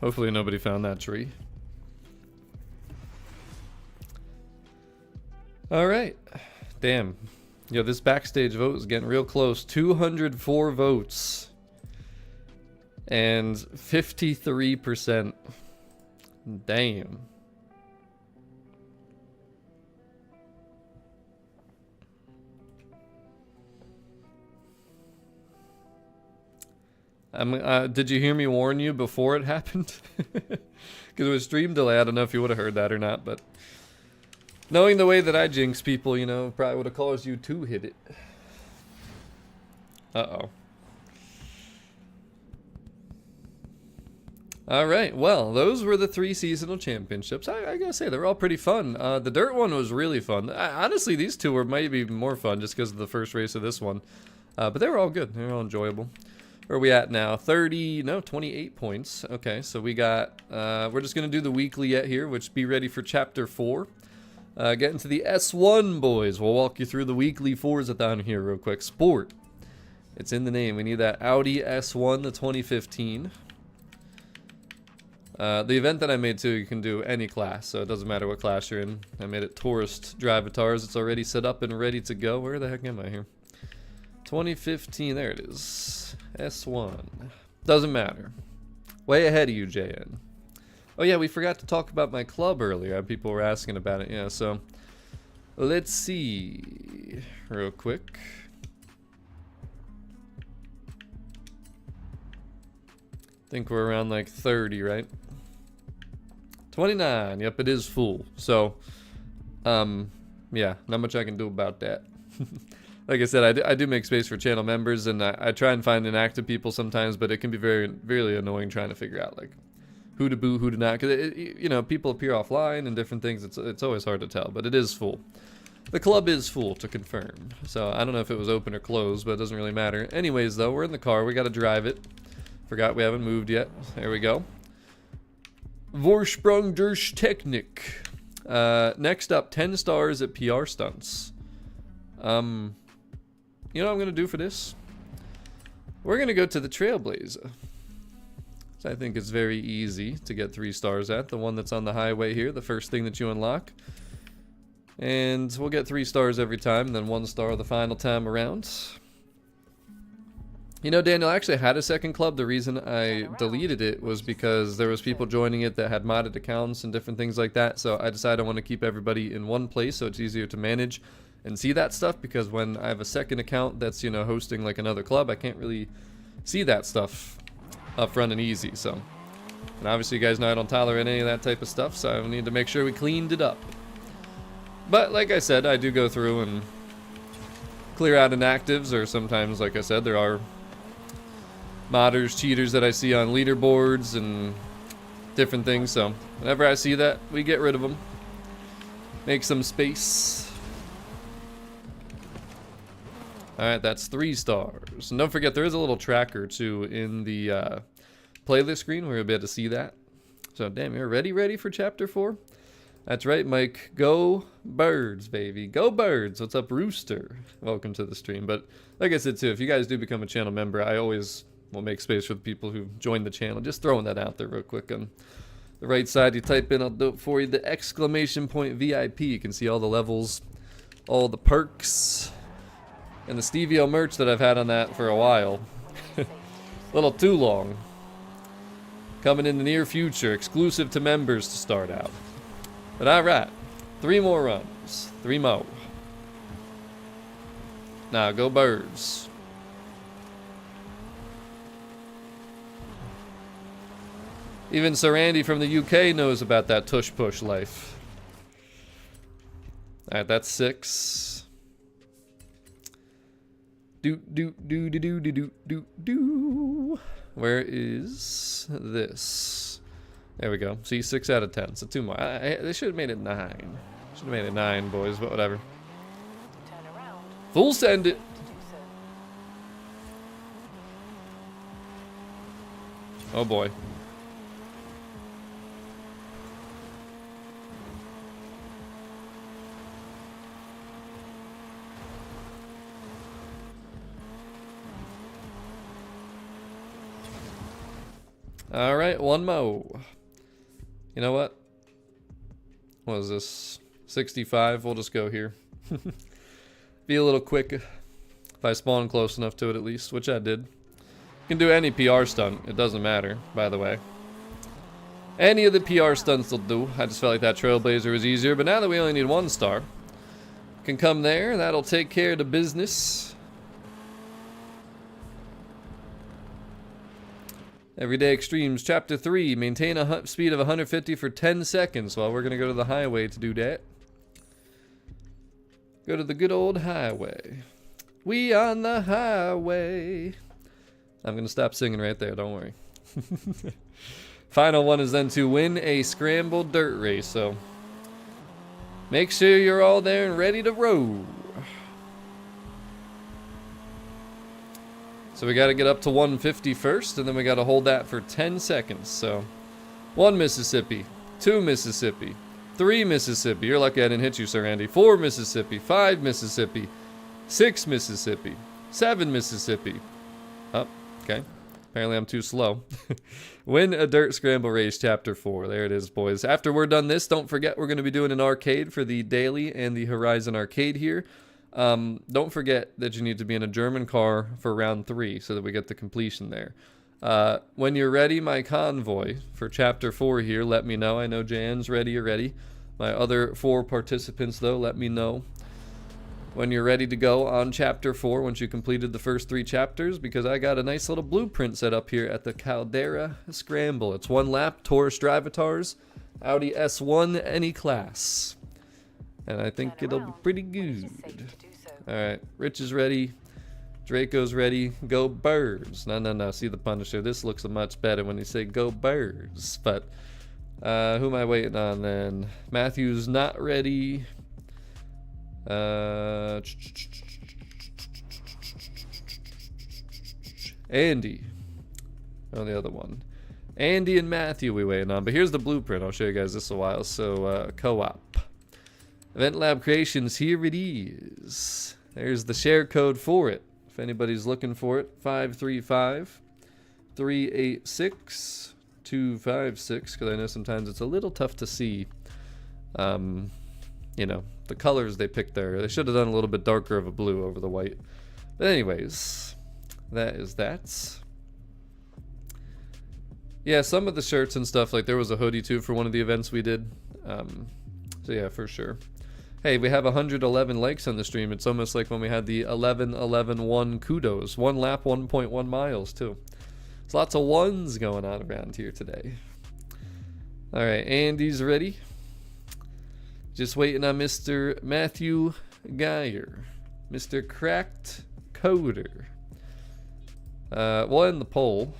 S1: Hopefully nobody found that tree. Alright. Damn. Yo, this backstage vote is getting real close. 204 votes. And 53%. Damn. Did you hear me warn you before it happened? Because it was stream delay. I don't know if you would have heard that or not, but knowing the way that I jinx people, you know, probably would have caused you to hit it. Uh-oh. Alright, well, those were the 3 seasonal championships. I gotta say, they're all pretty fun. The dirt one was really fun. Honestly, these two were maybe more fun just because of the first race of this one. But they were all good. They were all enjoyable. Where are we at now? 28 points. Okay, so we got, we're just gonna do the weekly yet here, which be ready for chapter 4. Getting to the S1, boys. We'll walk you through the weekly Forzathon here real quick. Sport. It's in the name. We need that Audi S1, the 2015. The event that I made too, you can do any class, so it doesn't matter what class you're in. I made it Tourist Drivatars. It's already set up and ready to go. Where the heck am I here? 2015, there it is. S1. Doesn't matter. Way ahead of you, JN. Oh yeah, we forgot to talk about my club earlier. People were asking about it. Yeah, so let's see real quick. I think we're around like 30, right? 29. Yep, it is full. So, yeah, not much I can do about that. Like I said, I do make space for channel members, and I try and find inactive people sometimes, but it can be very annoying trying to figure out like who to boo, who to not, because you know, people appear offline and different things. It's always hard to tell, but it is full. The club is full, to confirm. So I don't know if it was open or closed, but it doesn't really matter. Anyways, though, we're in the car. We got to drive it. Forgot we haven't moved yet. There we go. Vorsprung durch Technik. Next up, 10 stars at PR stunts. You know what I'm going to do for this? We're going to go to the Trailblazer. So I think it's very easy to get 3 stars at. The one that's on the highway here, the first thing that you unlock. And we'll get 3 stars every time, and then 1 star the final time around. You know, Daniel, I actually had a second club. The reason I deleted it was because there was people joining it that had modded accounts and different things like that. So I decided I want to keep everybody in one place so it's easier to manage. and see that stuff, because when I have a second account that's, you know, hosting like another club, I can't really see that stuff up front and easy. So, and obviously you guys know I don't tolerate any of that type of stuff, so I need to make sure we cleaned it up. But like I said, I do go through and clear out inactives, or sometimes, like I said, there are modders, cheaters that I see on leaderboards and different things. So whenever I see that, we get rid of them. Make some space. Alright, that's 3 stars. And don't forget, there is a little tracker too in the playlist screen where you'll be able to see that. So damn, you're ready for chapter 4? That's right, Mike. Go birds, baby. Go birds. What's up, Rooster? Welcome to the stream. But like I said too, if you guys do become a channel member, I always will make space for the people who join the channel. Just throwing that out there real quick. On the right side, you type in, I'll do it for you, the exclamation point VIP. You can see all the levels, all the perks, and the Stevio merch that I've had on that for a while. A little too long. Coming in the near future, exclusive to members to start out. But alright, 3 more runs. 3 more. Now, go birds. Even Sir Andy from the UK knows about that tush-push life. Alright, that's 6. Do. Where is this? There we go. See, 6 out of 10. So 2 more. They should have made it 9. Should have made it 9, boys, but whatever.
S2: Turn around.
S1: Full send it.
S2: Do so.
S1: Oh boy. Alright, 1 more. You know what? What is this? 65? We'll just go here. Be a little quick if I spawn close enough to it at least, which I did. You can do any PR stunt. It doesn't matter, by the way. Any of the PR stunts will do. I just felt like that Trailblazer was easier, but now that we only need 1 star, can come there. That'll take care of the business. Everyday Extremes, Chapter 3. Maintain a speed of 150 for 10 seconds. Well, we're going to go to the highway to do that. Go to the good old highway. We on the highway. I'm going to stop singing right there, don't worry. Final one is then to win a scramble dirt race, so make sure you're all there and ready to roll. So we got to get up to 150 first, and then we got to hold that for 10 seconds. So 1 Mississippi, 2 Mississippi, 3 Mississippi. You're lucky I didn't hit you, Sir Andy. 4 Mississippi, 5 Mississippi, 6 Mississippi, 7 Mississippi. Oh, okay. Apparently I'm too slow. Win a dirt scramble race, chapter 4. There it is, boys. After we're done this, don't forget we're going to be doing an arcade for the daily and the Horizon arcade here. Don't forget that you need to be in a German car for round 3 so that we get the completion there. When you're ready, my convoy for chapter 4 here, let me know. I know Jan's ready, you're ready. My other 4 participants, though, let me know when you're ready to go on chapter 4 once you completed the first 3 chapters, because I got a nice little blueprint set up here at the Caldera Scramble. It's 1 lap, Taurus Drivatars, Audi S1, any class. And I think it'll be pretty good. Alright, Rich is ready. Draco's ready. Go birds. No. See the Punisher. This looks much better when you say go birds. But, who am I waiting on then? Matthew's not ready. Andy. Oh, the other one. Andy and Matthew we waiting on. But here's the blueprint. I'll show you guys this a while. So, co-op. Event Lab Creations, here it is. There's the share code for it. If anybody's looking for it, 535-386-256. Because I know sometimes it's a little tough to see, you know, the colors they picked there. They should have done a little bit darker of a blue over the white. But anyways, that is that. Yeah, some of the shirts and stuff, like there was a hoodie too for one of the events we did. So yeah, for sure. Hey, we have 111 likes on the stream. It's almost like when we had the 11-11-1 kudos. 1 lap, 1.1 miles, too. There's lots of ones going on around here today. All right, Andy's ready. Just waiting on Mr. Matthew Geyer. Mr. Cracked Coder. We'll end the poll.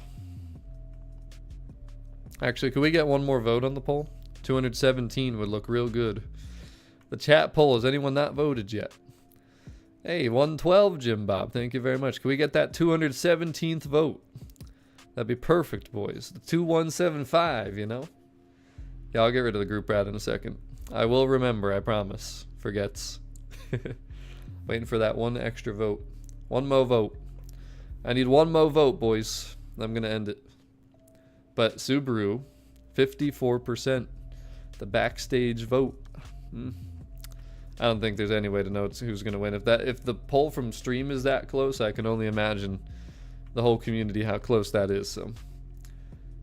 S1: Actually, could we get one more vote on the poll? 217 would look real good. The chat poll, has anyone not voted yet? Hey, 112, Jim Bob. Thank you very much. Can we get that 217th vote? That'd be perfect, boys. The 2175, you know? Yeah, I'll get rid of the group rat in a second. I will remember, I promise. Forgets. Waiting for that one extra vote. One more vote. I need one more vote, boys. I'm going to end it. But Subaru, 54%. The backstage vote. I don't think there's any way to know who's going to win. If the poll from stream is that close, I can only imagine the whole community how close that is. So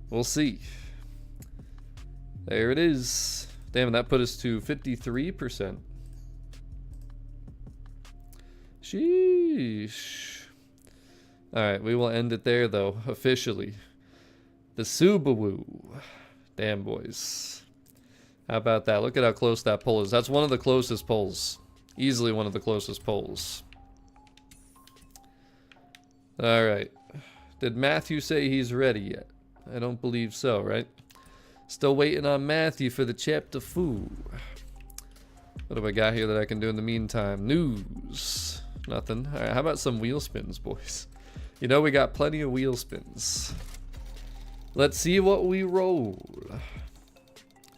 S1: we'll see. There it is. Damn, that put us to 53%. Sheesh. All right, we will end it there though, officially. The Subaru. Damn, boys. How about that? Look at how close that poll is. That's one of the closest polls. Easily one of the closest polls. All right. Did Matthew say he's ready yet? I don't believe so, right? Still waiting on Matthew for the chapter 4. What have I got here that I can do in the meantime? News. Nothing. All right, how about some wheel spins, boys? You know we got plenty of wheel spins. Let's see what we roll.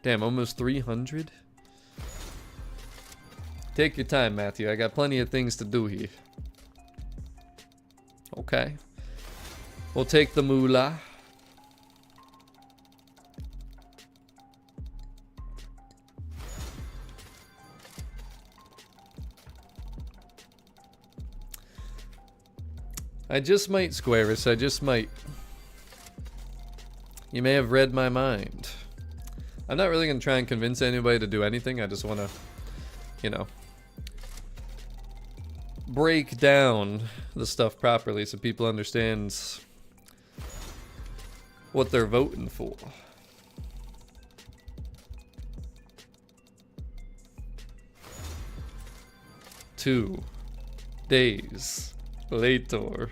S1: Damn, almost 300? Take your time, Matthew. I got plenty of things to do here. Okay. We'll take the moolah. I just might, Squaris. I just might. You may have read my mind. I'm not really going to try and convince anybody to do anything. I just want to, you know, break down the stuff properly so people understand what they're voting for. Two days later.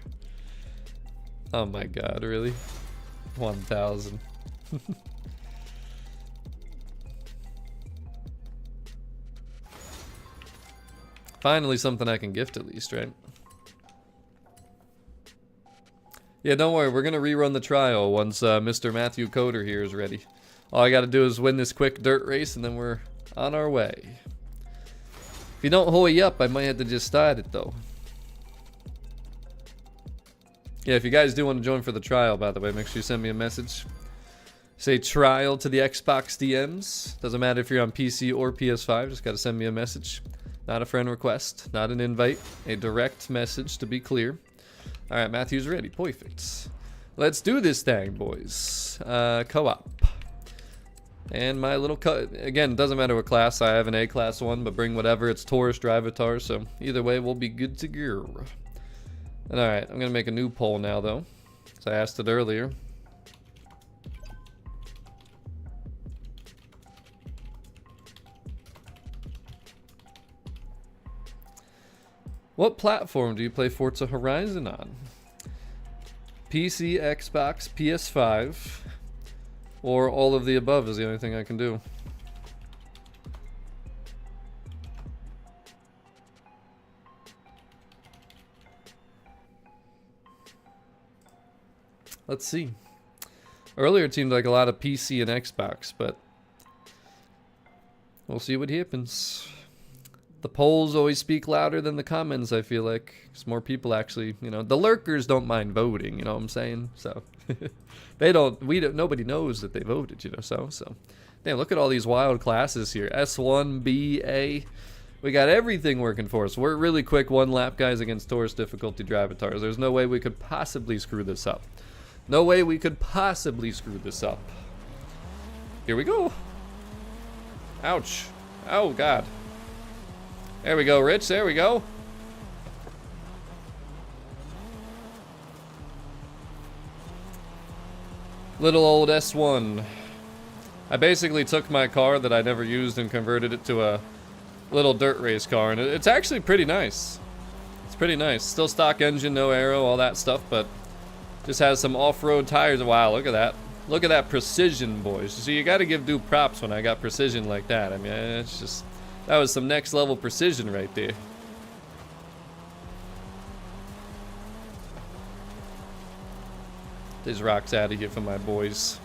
S1: Oh my god, really? 1,000. Finally something I can gift at least, right? Yeah, don't worry, we're gonna rerun the trial once Mr. Matthew Coder here is ready. All I gotta do is win this quick dirt race and then we're on our way. If you don't hurry up, I might have to just start it though. Yeah, if you guys do want to join for the trial, by the way, make sure you send me a message. Say trial to the Xbox DMs. Doesn't matter if you're on PC or PS5, just gotta send me a message. Not a friend request, not an invite, a direct message to be clear. All right, Matthew's ready. Perfect. Let's do this thing, boys. Co-op. And my little again, doesn't matter what class. I have an A-class one, but bring whatever. It's Taurus Drivatar, so either way, we'll be good to go. And all right, I'm gonna make a new poll now, though, because I asked it earlier. What platform do you play Forza Horizon on? PC, Xbox, PS5, or all of the above is the only thing I can do. Let's see. Earlier it seemed like a lot of PC and Xbox, but we'll see what happens. The polls always speak louder than the comments, I feel like. Because more people actually, you know, the lurkers don't mind voting, you know what I'm saying? So, nobody knows that they voted, you know, so. Damn, look at all these wild classes here. S1, B, A. We got everything working for us. We're really quick one lap guys against Taurus difficulty Drivatars. There's no way we could possibly screw this up. No way we could possibly screw this up. Here we go. Ouch. Oh, God. There we go, Rich. There we go. Little old S1. I basically took my car that I never used and converted it to a little dirt race car, and it's actually pretty nice. It's pretty nice. Still stock engine, no aero, all that stuff, but just has some off-road tires. Wow, look at that. Look at that precision, boys. So you gotta give due props when I got precision like that. I mean, it's just, that was some next level precision right there. These rocks out of here for my boys.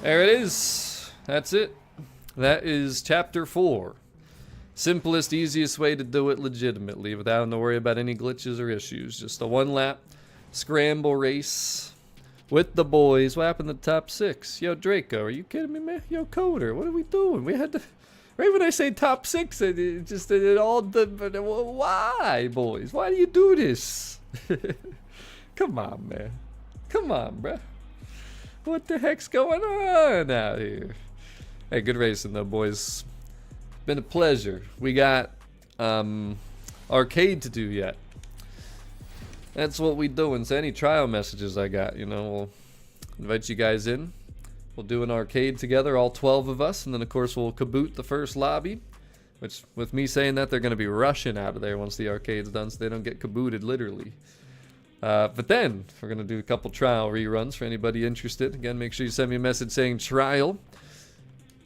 S1: There it is. That's it. That is chapter 4. Simplest, easiest way to do it legitimately without having to worry about any glitches or issues. Just a 1-lap scramble race with the boys. What happened to the top 6? Yo, Draco, are you kidding me, man? Yo, Coder, what are we doing? We had to... Right when I say top 6, it all... Why, boys? Why do you do this? Come on, man. Come on, bruh. What the heck's going on out here? Hey, good racing though, boys. Been a pleasure. We got arcade to do yet. That's what we doing. So any trial messages I got, you know, we'll invite you guys in. We'll do an arcade together, all 12 of us, and then of course we'll kaboot the first lobby. Which, with me saying that, they're going to be rushing out of there once the arcade's done, so they don't get kabooted literally. But then we're going to do a couple trial reruns for anybody interested. Again, make sure you send me a message saying trial.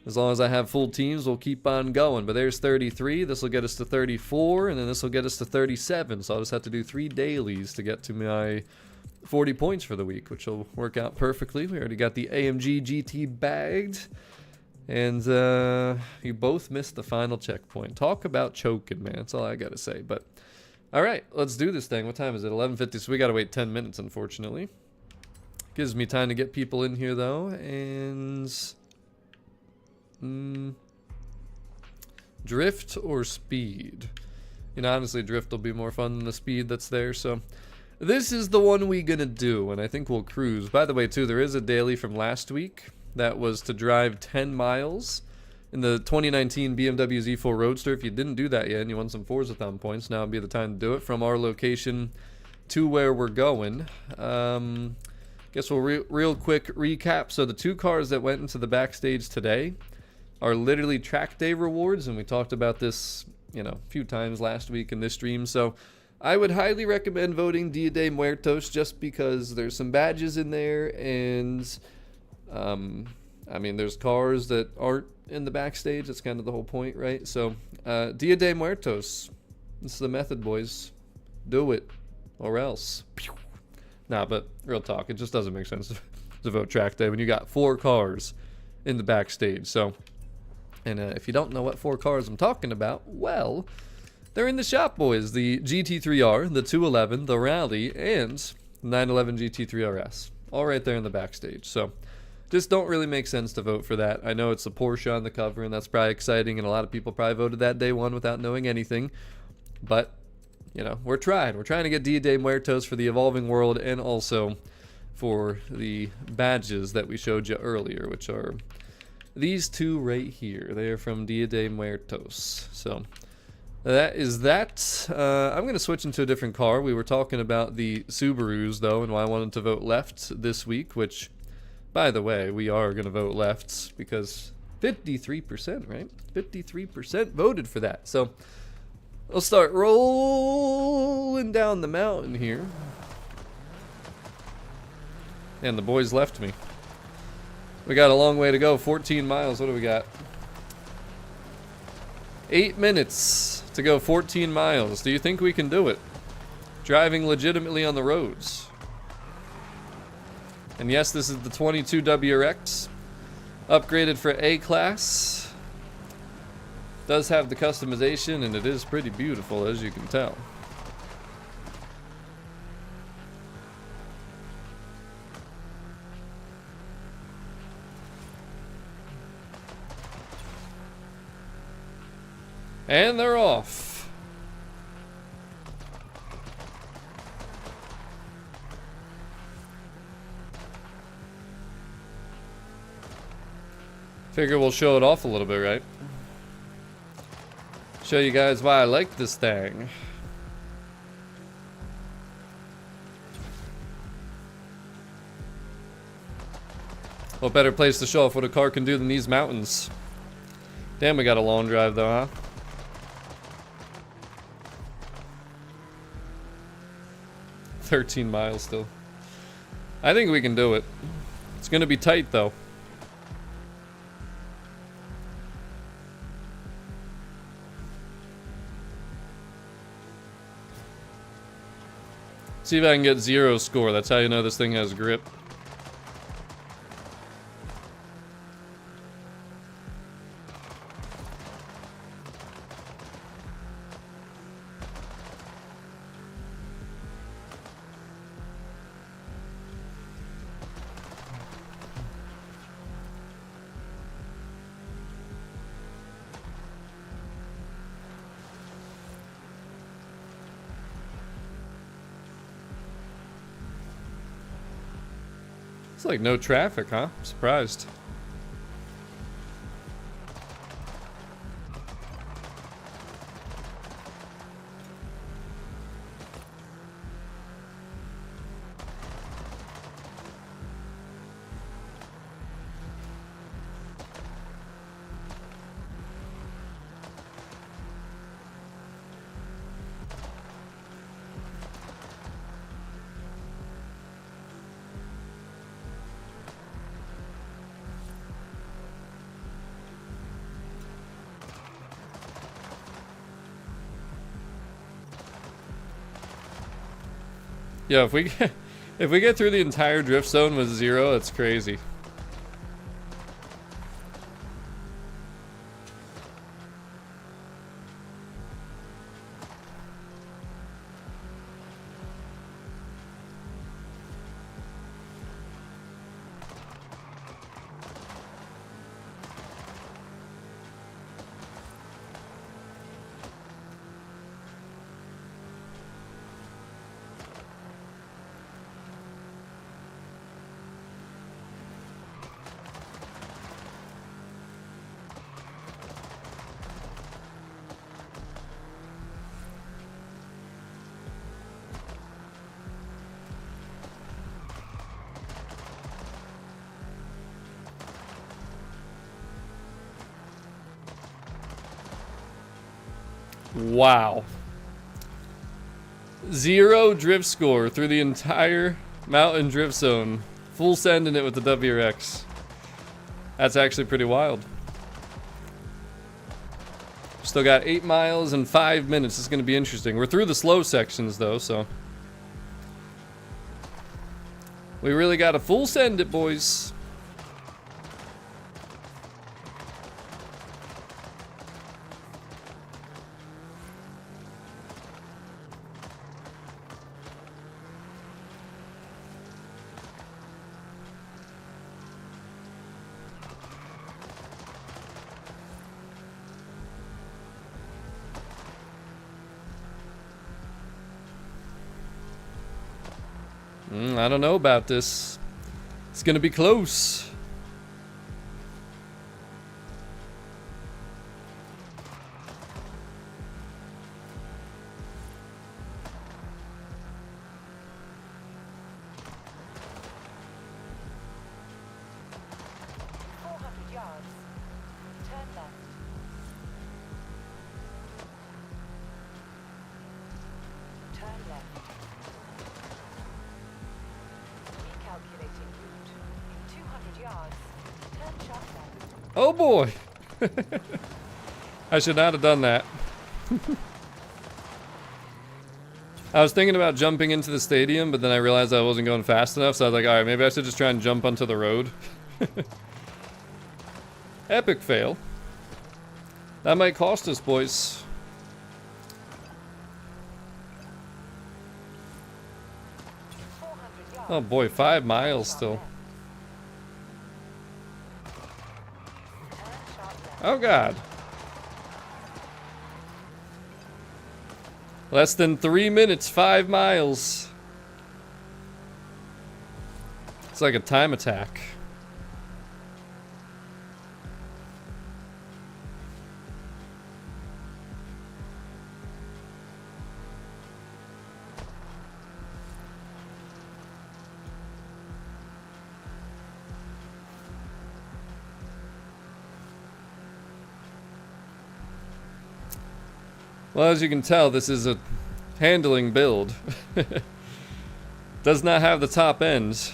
S1: As long as I have full teams, we'll keep on going. But there's 33. This will get us to 34, and then this will get us to 37. So I'll just have to do 3 dailies to get to my 40 points for the week, which will work out perfectly. We already got the AMG GT bagged. And you both missed the final checkpoint. Talk about choking, man. That's all I got to say. But all right, let's do this thing. What time is it? 11:50, so we got to wait 10 minutes, unfortunately. Gives me time to get people in here, though. And... drift or speed? You know, honestly, drift will be more fun than the speed that's there, so... This is the one we gonna do, and I think we'll cruise. By the way, too, there is a daily from last week that was to drive 10 miles in the 2019 BMW Z4 Roadster. If you didn't do that yet and you want some Forzathon points, now would be the time to do it. From our location to where we're going. Guess we'll real quick recap. So the 2 cars that went into the backstage today are literally track day rewards, and we talked about this, you know, a few times last week in this stream. So I would highly recommend voting Dia de Muertos just because there's some badges in there, and I mean, there's cars that aren't in the backstage. That's kind of the whole point, right? So Dia de Muertos, this is the method, boys. Do it or else. Nah, but real talk, it just doesn't make sense to vote track day when you got 4 cars in the backstage. So, and if you don't know what 4 cars I'm talking about, well, they're in the shop, boys. The GT3R, the 211, the Rally, and 911 GT3 RS. All right there in the backstage. So, just don't really make sense to vote for that. I know it's a Porsche on the cover, and that's probably exciting, and a lot of people probably voted that day one without knowing anything. But, you know, we're trying. We're trying to get Dia de Muertos for the Evolving World and also for the badges that we showed you earlier, which are these 2 right here. They are from Dia de Muertos. So that is that. I'm going to switch into a different car. We were talking about the Subarus, though, and why I wanted to vote left this week, which, by the way, we are going to vote left because 53%, right? 53% voted for that. So we'll start rolling down the mountain here. And the boys left me. We got a long way to go. 14 miles. What do we got? 8 minutes to go 14 miles. Do you think we can do it? Driving legitimately on the roads. And yes, this is the 22 WRX. Upgraded for A-Class. Does have the customization, and it is pretty beautiful, as you can tell. And they're off. Figure we'll show it off a little bit, right? Show you guys why I like this thing. What better place to show off what a car can do than these mountains? Damn, we got a long drive though, huh? "13 miles still." I think we can do it. It's gonna be tight though. See if I can get 0 score. That's how you know this thing has grip. It's like no traffic, huh? I'm surprised. Yeah, if we get through the entire drift zone with 0, it's crazy. Wow. 0 drift score through the entire mountain drift zone. Full sending it with the WRX. That's actually pretty wild. Still got 8 miles and 5 minutes. It's going to be interesting. We're through the slow sections though, so. We really got to full send it, boys. I don't know about this. It's gonna be close. Oh boy! I should not have done that. I was thinking about jumping into the stadium, but then I realized I wasn't going fast enough, so I was like, alright, maybe I should just try and jump onto the road. Epic fail. That might cost us, boys. Oh boy, 5 miles still. Oh god. Less than 3 minutes, 5 miles. It's like a time attack. Well, as you can tell, this is a handling build. Does not have the top ends.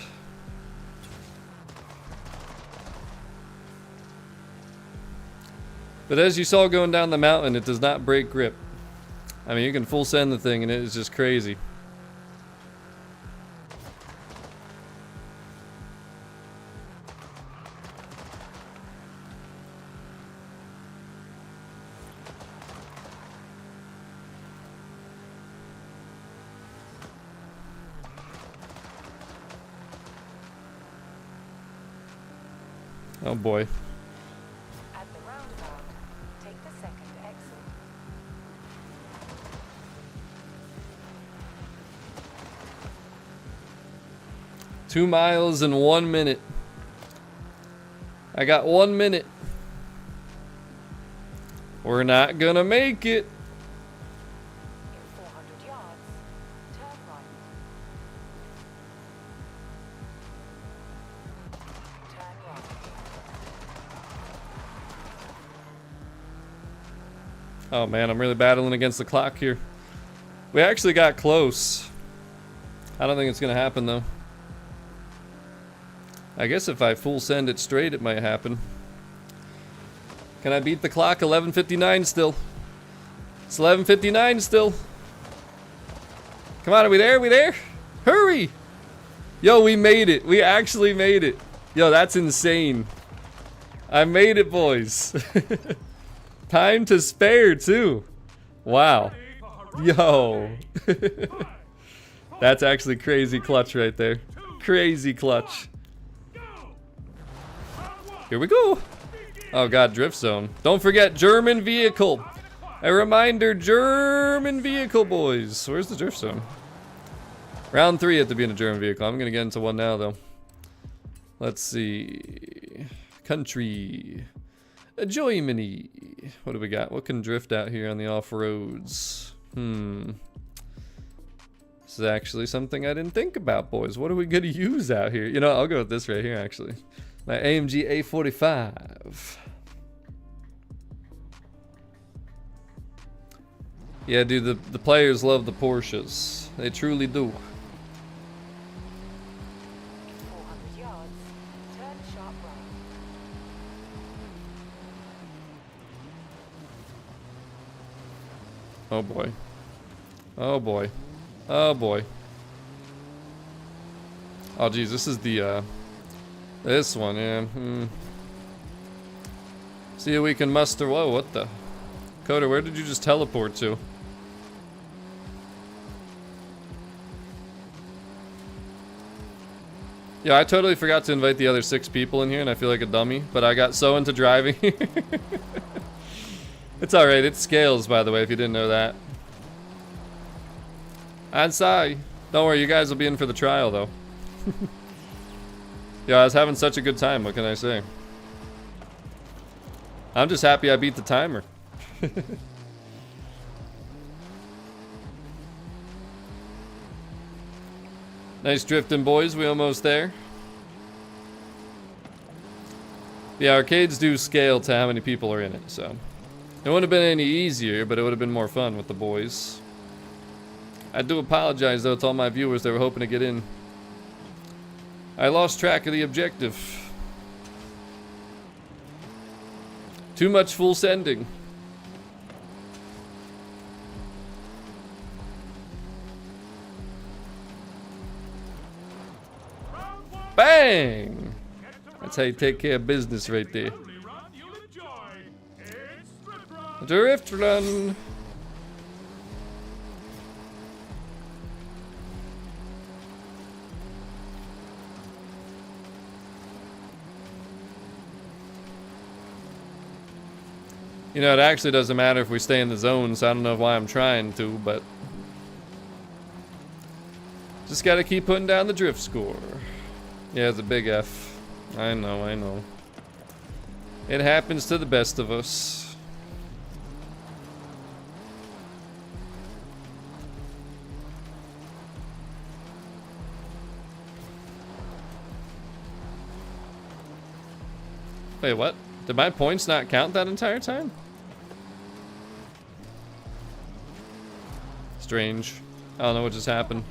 S1: But as you saw going down the mountain, it does not break grip. I mean, you can full send the thing and it is just crazy. Oh boy.
S2: At the roundabout, take the second exit.
S1: 2 miles in 1 minute. I got 1 minute. We're not gonna make it.
S2: In 400 yards, turn right. Turn right.
S1: Oh man, I'm really battling against the clock here. We actually got close. I don't think it's gonna happen though. I guess if I full send it straight, it might happen. Can I beat the clock? 11:59 still. It's 11:59 still. Come on, are we there? Are we there? Hurry! Yo, we made it. We actually made it. Yo, that's insane. I made it, boys. Time to spare, too. Wow. Yo. That's actually crazy clutch right there. Crazy clutch. Here we go. Oh god, drift zone. Don't forget German vehicle. A reminder, German vehicle, boys. Where's the drift zone? Round 3 had to be in a German vehicle. I'm gonna get into one now though. Let's see. Country. Germany. What do we got? What can drift out here on the off-roads? This is actually something I didn't think about, boys. What are we gonna use out here? You know, I'll go with this right here actually. My AMG A45. Yeah, dude, the players love the Porsches. They truly do.
S2: 400 yards, turn sharp right.
S1: Oh boy. Oh boy. Oh boy. Oh geez, this is the this one, yeah. See if we can muster. Whoa, what the? Coda, where did you just teleport to? Yeah, I totally forgot to invite the other 6 people in here, and I feel like a dummy, but I got so into driving. It's alright, it scales, by the way, if you didn't know that. I'm sorry. Don't worry, you guys will be in for the trial, though. Yeah, I was having such a good time, what can I say? I'm just happy I beat the timer. Nice drifting, boys. We almost there. The arcades do scale to how many people are in it, so it wouldn't have been any easier, but it would have been more fun with the boys. I do apologize, though, to all my viewers that were hoping to get in. I lost track of the objective. Too much full sending. Bang! That's how you take care of business right there. Drift run. You know, it actually doesn't matter if we stay in the zone, so I don't know why I'm trying to, but just gotta keep putting down the drift score. Yeah, it's a big F. I know, I know. It happens to the best of us. Wait, what? Did my points not count that entire time? strange. I don't know what just happened.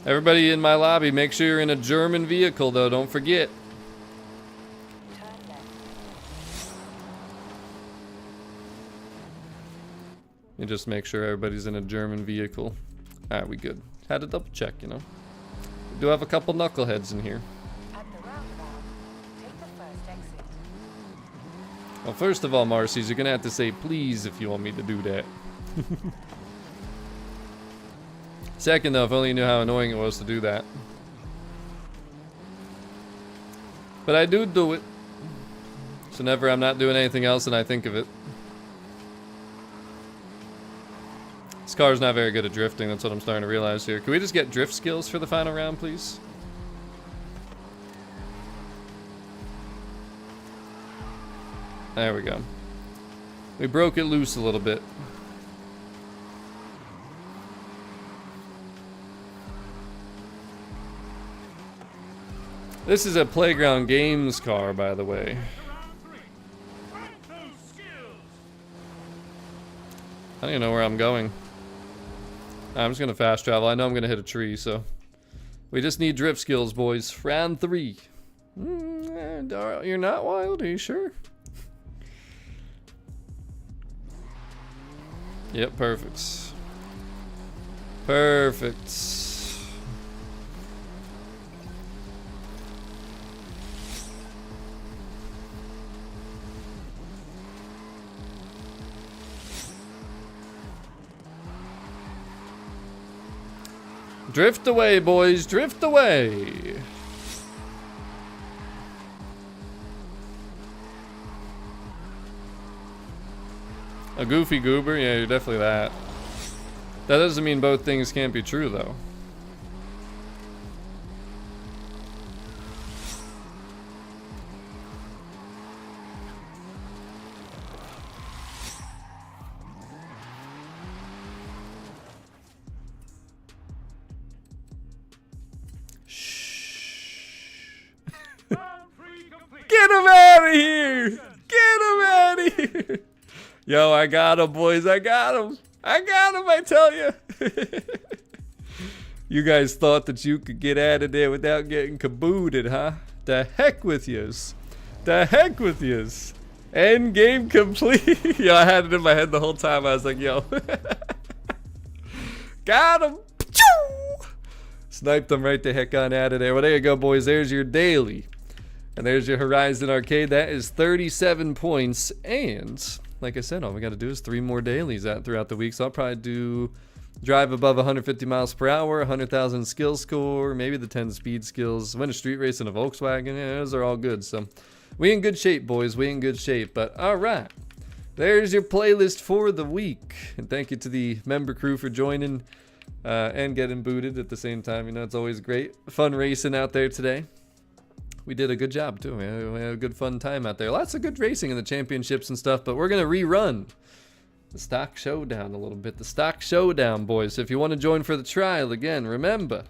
S1: Everybody in my lobby, make sure you're in a German vehicle, though. Don't forget. You just make sure everybody's in a German vehicle. Alright, we good. Had to double check, you know. We do have a couple knuckleheads in here. Well, first of all, Marcy's, you're gonna have to say please if you want me to do that. Second, though, if only you knew how annoying it was to do that. But I do it. So never I'm not doing anything else and I think of it. This car's not very good at drifting, that's what I'm starting to realize here. Can we just get drift skills for the final round, please? There we go. We broke it loose a little bit. This is a Playground Games car, by the way. I don't even know where I'm going. I'm just gonna fast travel. I know I'm gonna hit a tree, so. We just need drift skills, boys. Round 3. You're not wild, are you sure? Yep, perfect. Perfect. Drift away, boys, drift away. A goofy goober? Yeah, you're definitely that. That doesn't mean both things can't be true, though. Get him out of here! Get him out of here! Yo, I got him, boys. I got him. I got him, I tell you. You guys thought that you could get out of there without getting kabooted, huh? The heck with yous. The heck with yous. End game complete. Yo, I had it in my head the whole time. I was like, yo. Got him. Sniped them right the heck on out of there. Well, there you go, boys. There's your daily. And there's your Horizon Arcade. That is 37 points. And like I said, all we got to do is 3 more dailies out throughout the week. So I'll probably drive above 150 miles per hour, 100,000 skill score, maybe the 10 speed skills, win a street race in a Volkswagen. Yeah, those are all good. So we in good shape, boys. We in good shape. But all right, there's your playlist for the week. And thank you to the member crew for joining and getting booted at the same time. You know, it's always great. Fun racing out there today. We did a good job too. We had a good fun time out there. Lots of good racing in the championships and stuff, but we're gonna rerun the stock showdown a little bit. The stock showdown, boys. So if you want to join for the trial, again, remember,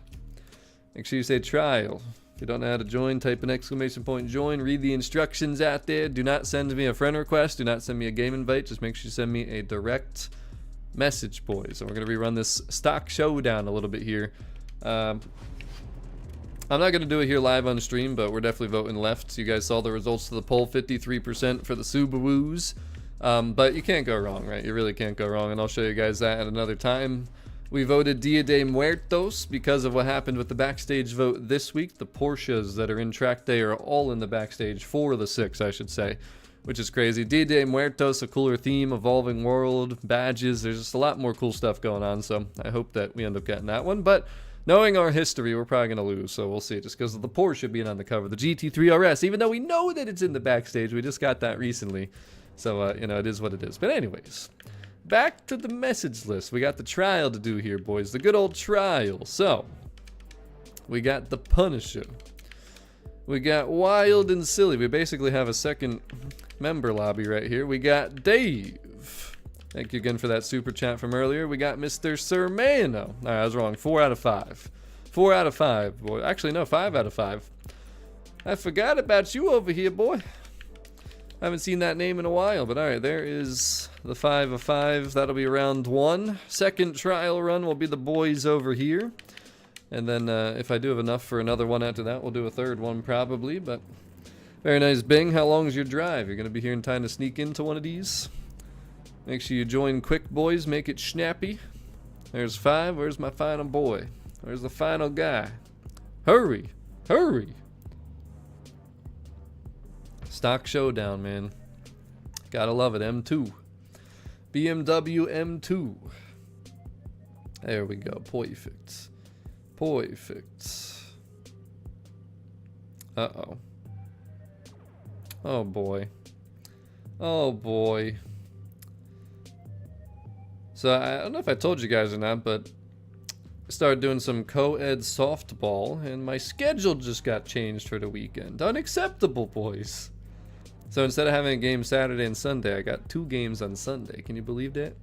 S1: make sure you say trial. If you don't know how to join, type an exclamation point join. Read the instructions out there. Do not send me a friend request. Do not send me a game invite. Just make sure you send me a direct message, boys. And we're gonna rerun this stock showdown a little bit here. I'm not going to do it here live on stream, but we're definitely voting left. So you guys saw the results of the poll, 53% for the Subarus. But you can't go wrong, right? You really can't go wrong, and I'll show you guys that at another time. We voted Dia de Muertos because of what happened with the Backstage vote this week. The Porsches that are in track day are all in the Backstage for the 6, I should say, which is crazy. Dia de Muertos, a cooler theme, evolving world, badges. There's just a lot more cool stuff going on, so I hope that we end up getting that one. But knowing our history, we're probably going to lose, so we'll see. Just because of the Porsche being on the cover. The GT3 RS, even though we know that it's in the Backstage, we just got that recently. So, you know, it is what it is. But anyways, back to the message list. We got the trial to do here, boys. The good old trial. So, we got the Punisher. We got Wild and Silly. We basically have a second member lobby right here. We got Dave. Thank you again for that super chat from earlier. We got Mr. Sermano. All right, I was wrong. 4 out of 5. 4 out of 5, boy. Actually, no, 5 out of 5. I forgot about you over here, boy. I haven't seen that name in a while, but alright, there is the 5 of 5. That'll be round 1. Second trial run will be the boys over here. And then if I do have enough for another one after that, we'll do a third one probably. But very nice, Bing. How long is your drive? You're going to be here in time to sneak into one of these? Make sure you join quick, boys. Make it snappy. There's 5. Where's my final boy? Where's the final guy? Hurry! Hurry! Stock showdown, man. Gotta love it. M2. BMW M2. There we go. Perfect. Perfect. Uh-oh. Oh, boy. Oh, boy. So, I don't know if I told you guys or not, but I started doing some co-ed softball, and my schedule just got changed for the weekend. Unacceptable, boys. So instead of having a game Saturday and Sunday, I got 2 games on Sunday. Can you believe that?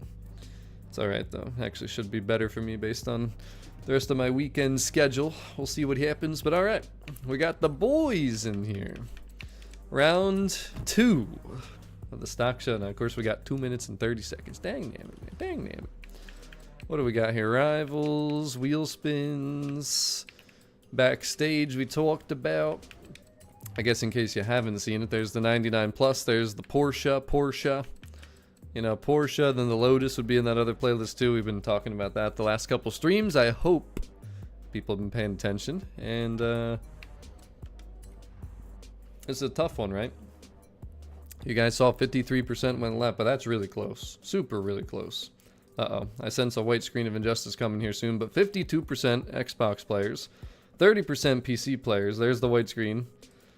S1: It's alright, though. Actually should be better for me based on the rest of my weekend schedule. We'll see what happens, but alright. We got the boys in here. Round 2 of the stock showdown. Of course, we got 2 minutes and 30 seconds. Dang damn it, man. Dang damn it. What do we got here? Rivals, wheel spins, backstage we talked about. I guess in case you haven't seen it, there's the 99 plus, there's the Porsche. You know, Porsche, then the Lotus would be in that other playlist too. We've been talking about that the last couple streams. I hope people have been paying attention. And it's a tough one, right? You guys saw 53% went left, but that's really close. Super really close. Uh-oh. I sense a white screen of injustice coming here soon, but 52% Xbox players, 30% PC players. There's the white screen.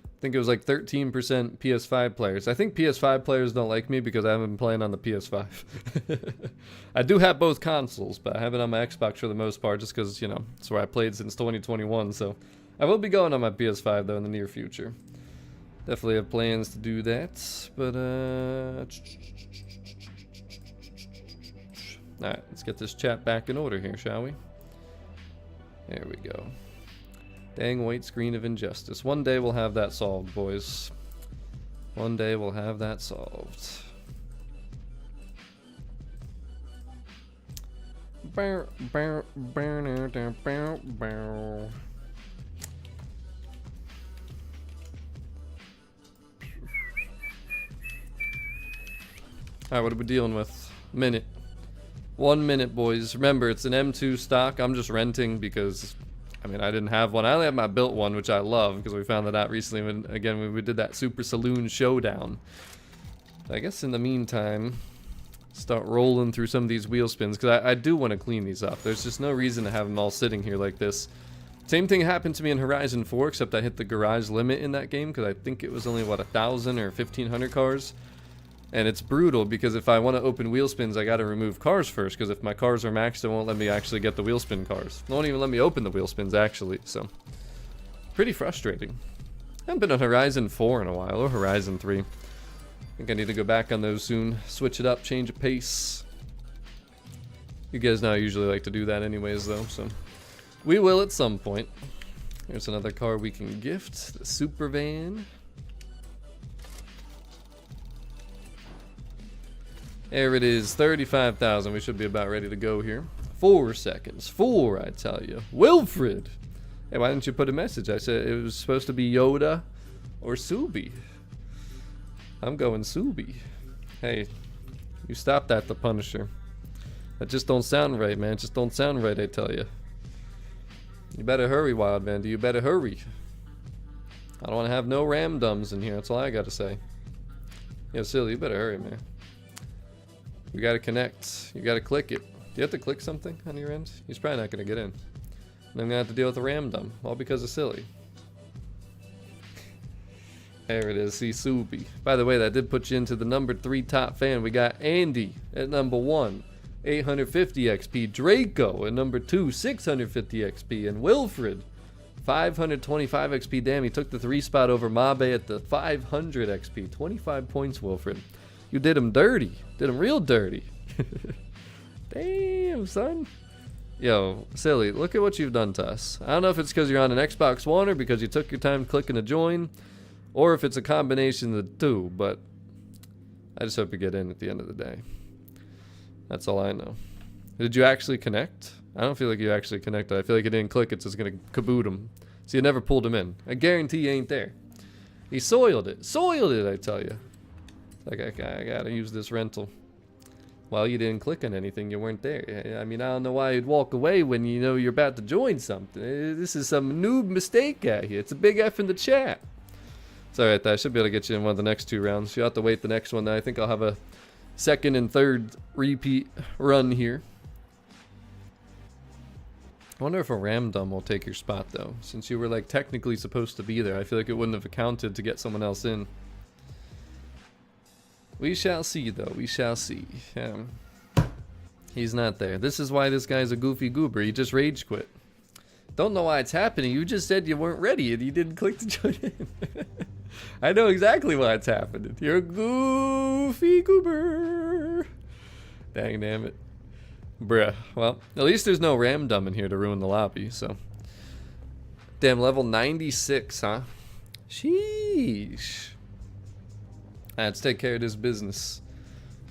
S1: I think it was like 13% PS5 players. I think PS5 players don't like me because I haven't been playing on the PS5. I do have both consoles, but I have it on my Xbox for the most part just because, you know, it's where I played since 2021. So I will be going on my PS5 though in the near future. Definitely have plans to do that. But, alright, let's get this chat back in order here, shall we? There we go. Dang white screen of injustice. One day we'll have that solved, boys. One day we'll have that solved. Alright, what are we dealing with? Minute. 1 minute, boys. Remember, it's an M2 stock. I'm just renting because, I mean, I didn't have one. I only have my built one, which I love because we found that out recently when we did that Super Saloon Showdown. I guess in the meantime, start rolling through some of these wheel spins because I do want to clean these up. There's just no reason to have them all sitting here like this. Same thing happened to me in Horizon 4, except I hit the garage limit in that game because I think it was only, what, 1,000 or 1,500 cars? And it's brutal because if I want to open wheel spins, I got to remove cars first. Because if my cars are maxed, it won't let me actually get the wheel spin cars. It won't even let me open the wheel spins, actually. So, pretty frustrating. I haven't been on Horizon 4 in a while, or Horizon 3. I think I need to go back on those soon. Switch it up, change of pace. You guys know I usually like to do that anyways, though. So, we will at some point. Here's another car we can gift. The Super Van. There it is, 35,000. We should be about ready to go here. 4 seconds. 4, I tell you. Wilfred! Hey, why didn't you put a message? I said it was supposed to be Yoda or Subi. I'm going Subi. Hey, you stop that, the Punisher. That just don't sound right, man. It just don't sound right, I tell you. You better hurry, Wild Man. You better hurry. I don't want to have no ramdums in here. That's all I got to say. Yo, Silly, you better hurry, man. We gotta connect. You gotta click it. Do you have to click something on your end? He's probably not gonna get in. And I'm gonna have to deal with the ramdom. All because of Silly. There it is. See, Subi. By the way, that did put you into the number 3 top fan. We got Andy at number 1. 850 XP. Draco at number 2. 650 XP. And Wilfred. 525 XP. Damn, he took the 3 spot over Mabe at the 500 XP. 25 points, Wilfred. You did him dirty. Did him real dirty. Damn, son. Yo, Silly, look at what you've done to us. I don't know if it's because you're on an Xbox One or because you took your time clicking to join, or if it's a combination of the two, but I just hope you get in at the end of the day. That's all I know. Did you actually connect? I don't feel like you actually connected. I feel like you didn't click. It's just gonna kaboot him. So you never pulled him in. I guarantee he ain't there. He soiled it. Soiled it, I tell you. Like, I gotta use this rental. Well, you didn't click on anything. You weren't there. I mean, I don't know why you'd walk away when you know you're about to join something. This is some noob mistake out here. It's a big F in the chat. It's alright, I should be able to get you in one of the next 2 rounds. You'll have to wait the next one. I think I'll have a second and third repeat run here. I wonder if a ramdom will take your spot, though. Since you were, like, technically supposed to be there. I feel like it wouldn't have accounted to get someone else in. We shall see, though. We shall see. He's not there. This is why this guy's a goofy goober. He just rage quit. Don't know why it's happening. You just said you weren't ready and you didn't click to join in. I know exactly why it's happening. You're a goofy goober. Dang, damn it. Bruh. Well, at least there's no ramdom in here to ruin the lobby, so. Damn, level 96, huh? Sheesh. Let's take care of this business.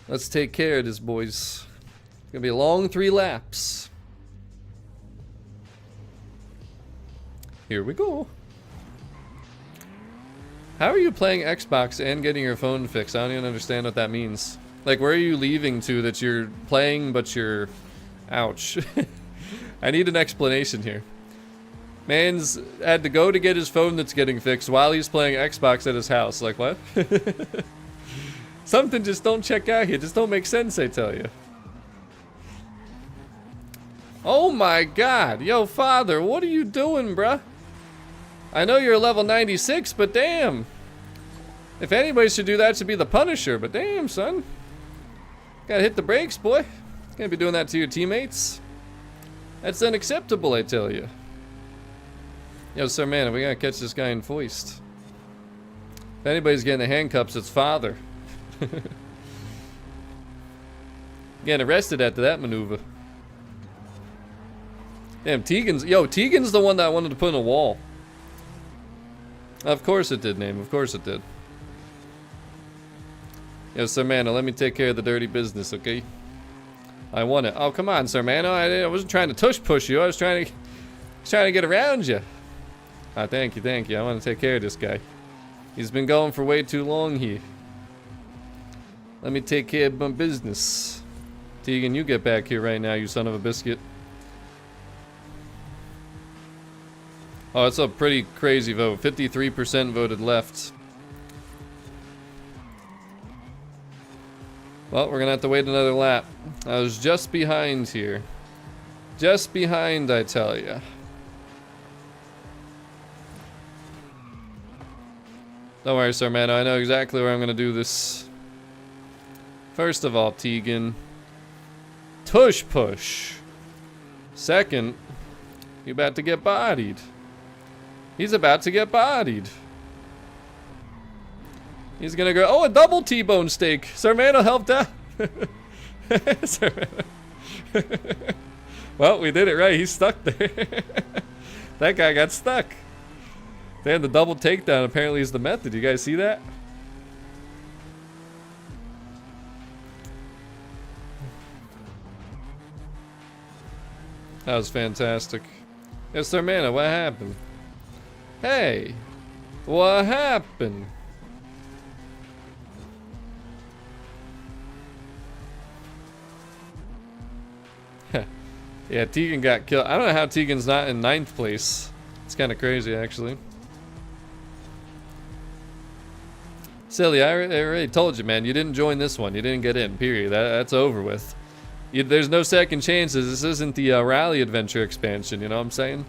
S1: Let's take care of this, boys. It's gonna be a long 3 laps. Here we go. How are you playing Xbox and getting your phone fixed? I don't even understand what that means. Like, where are you leaving to that you're playing but you're... Ouch. I need an explanation here. Man's had to go to get his phone that's getting fixed while he's playing Xbox at his house. Like, what? Something just don't check out here. Just don't make sense, I tell you. Oh my god. Yo, father, what are you doing, bruh? I know you're level 96, but damn. If anybody should do that, it should be the Punisher. But damn, son. Gotta hit the brakes, boy. Can't be doing that to your teammates. That's unacceptable, I tell you. Yo, Sir Man, we gotta catch this guy in foist. If anybody's getting the handcuffs, it's father. Getting arrested after that maneuver. Damn, Tegan's the one that I wanted to put in a wall. Of course it did, name. Of course it did. Yo, Sir Mano, let me take care of the dirty business, okay? I want it. Oh, come on, Sir Mano. I wasn't trying to tush push you. I was trying to get around you. Ah, thank you, thank you. I want to take care of this guy. He's been going for way too long here. Let me take care of my business. Tegan, you get back here right now, you son of a biscuit. Oh, it's a pretty crazy vote. 53% voted left. Well, we're gonna have to wait another lap. I was just behind here. Just behind, I tell ya. Don't worry, Sir Mano. I know exactly where I'm gonna do this. First of all, Tegan. Tush push. Second, you about to get bodied. He's about to get bodied. He's gonna go, oh, a double T-bone steak. Sir Mano helped out. Sir Mano. Well, we did it right. He's stuck there. That guy got stuck. Damn, the double takedown apparently is the method. You guys see that? That was fantastic. Yes, Sir Mano, what happened? Hey, what happened? Yeah, Tegan got killed. I don't know how Tegan's not in 9th place. It's kind of crazy, actually. Silly, I already told you, man. You didn't join this one. You didn't get in, period. That's over with. There's no second chances. This isn't the Rally Adventure expansion, you know what I'm saying?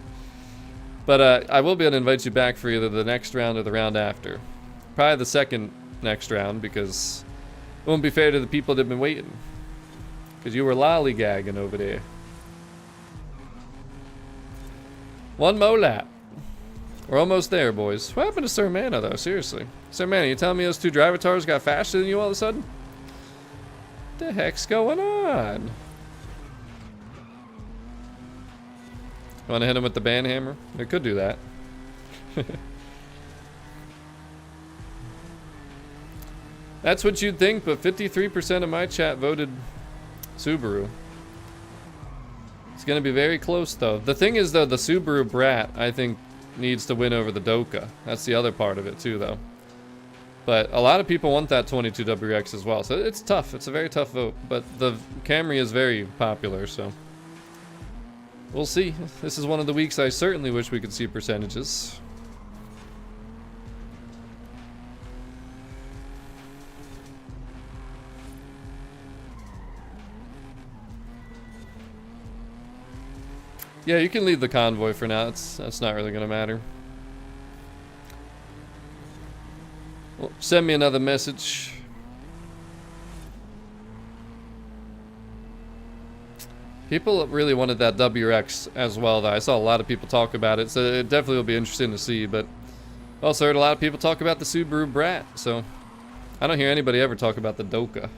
S1: But I will be able to invite you back for either the next round or the round after. Probably the second next round, because it won't be fair to the people that have been waiting. Because you were lollygagging over there. One more lap. We're almost there, boys. What happened to Sir Mano, though? Seriously. Sir Mano, you telling me those 2 driver tars got faster than you all of a sudden? What the heck's going on? You want to hit him with the band hammer? They could do that. That's what you'd think, but 53% of my chat voted Subaru. It's gonna be very close though. The thing is though, the Subaru Brat, I think, needs to win over the Doka. That's the other part of it too though. But a lot of people want that 22WX as well, so it's tough. It's a very tough vote, but the Camry is very popular, so we'll see. This is one of the weeks I certainly wish we could see percentages. Yeah, you can leave the Convoy for now. That's not really gonna matter. Well, send me another message. People really wanted that WX as well, though. I saw a lot of people talk about it, so it definitely will be interesting to see. But also heard a lot of people talk about the Subaru Brat, so I don't hear anybody ever talk about the Doka.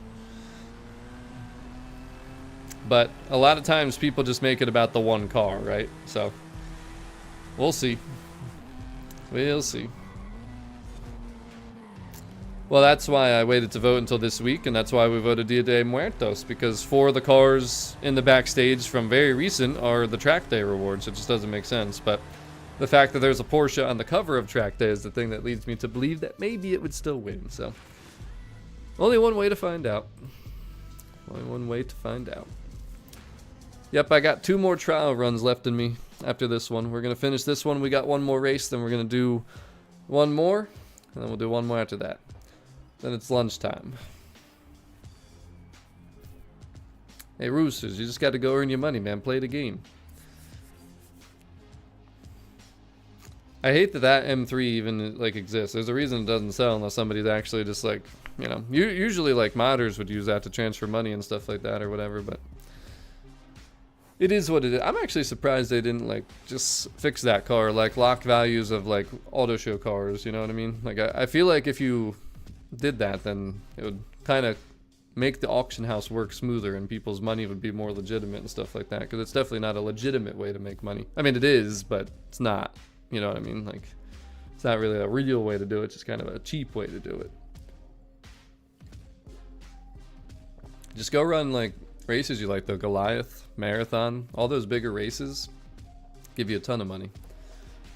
S1: But a lot of times people just make it about the one car, right? So we'll see. We'll see. Well, that's why I waited to vote until this week, and that's why we voted Dia de Muertos, because 4 of the cars in the backstage from very recent are the track day rewards. It just doesn't make sense. But the fact that there's a Porsche on the cover of track day is the thing that leads me to believe that maybe it would still win. So only one way to find out. Only one way to find out. Yep, I got 2 more trial runs left in me after this one. We're going to finish this one. We got 1 more race, then we're going to do 1 more, and then we'll do 1 more after that. Then it's lunchtime. Hey, Roosters, you just got to go earn your money, man. Play the game. I hate that M3 even, like, exists. There's a reason it doesn't sell unless somebody's actually just, like, you know, usually, like, modders would use that to transfer money and stuff like that or whatever, but it is what it is. I'm actually surprised they didn't, like, just fix that car, like, lock values of, like, auto show cars, you know what I mean? Like, I feel like if you did that, then it would kind of make the auction house work smoother and people's money would be more legitimate and stuff like that, because it's definitely not a legitimate way to make money. I mean, it is, but it's not, you know what I mean? Like, it's not really a real way to do it, it's just kind of a cheap way to do it. Just go run, like, races you like, the Goliath, Marathon, all those bigger races give you a ton of money.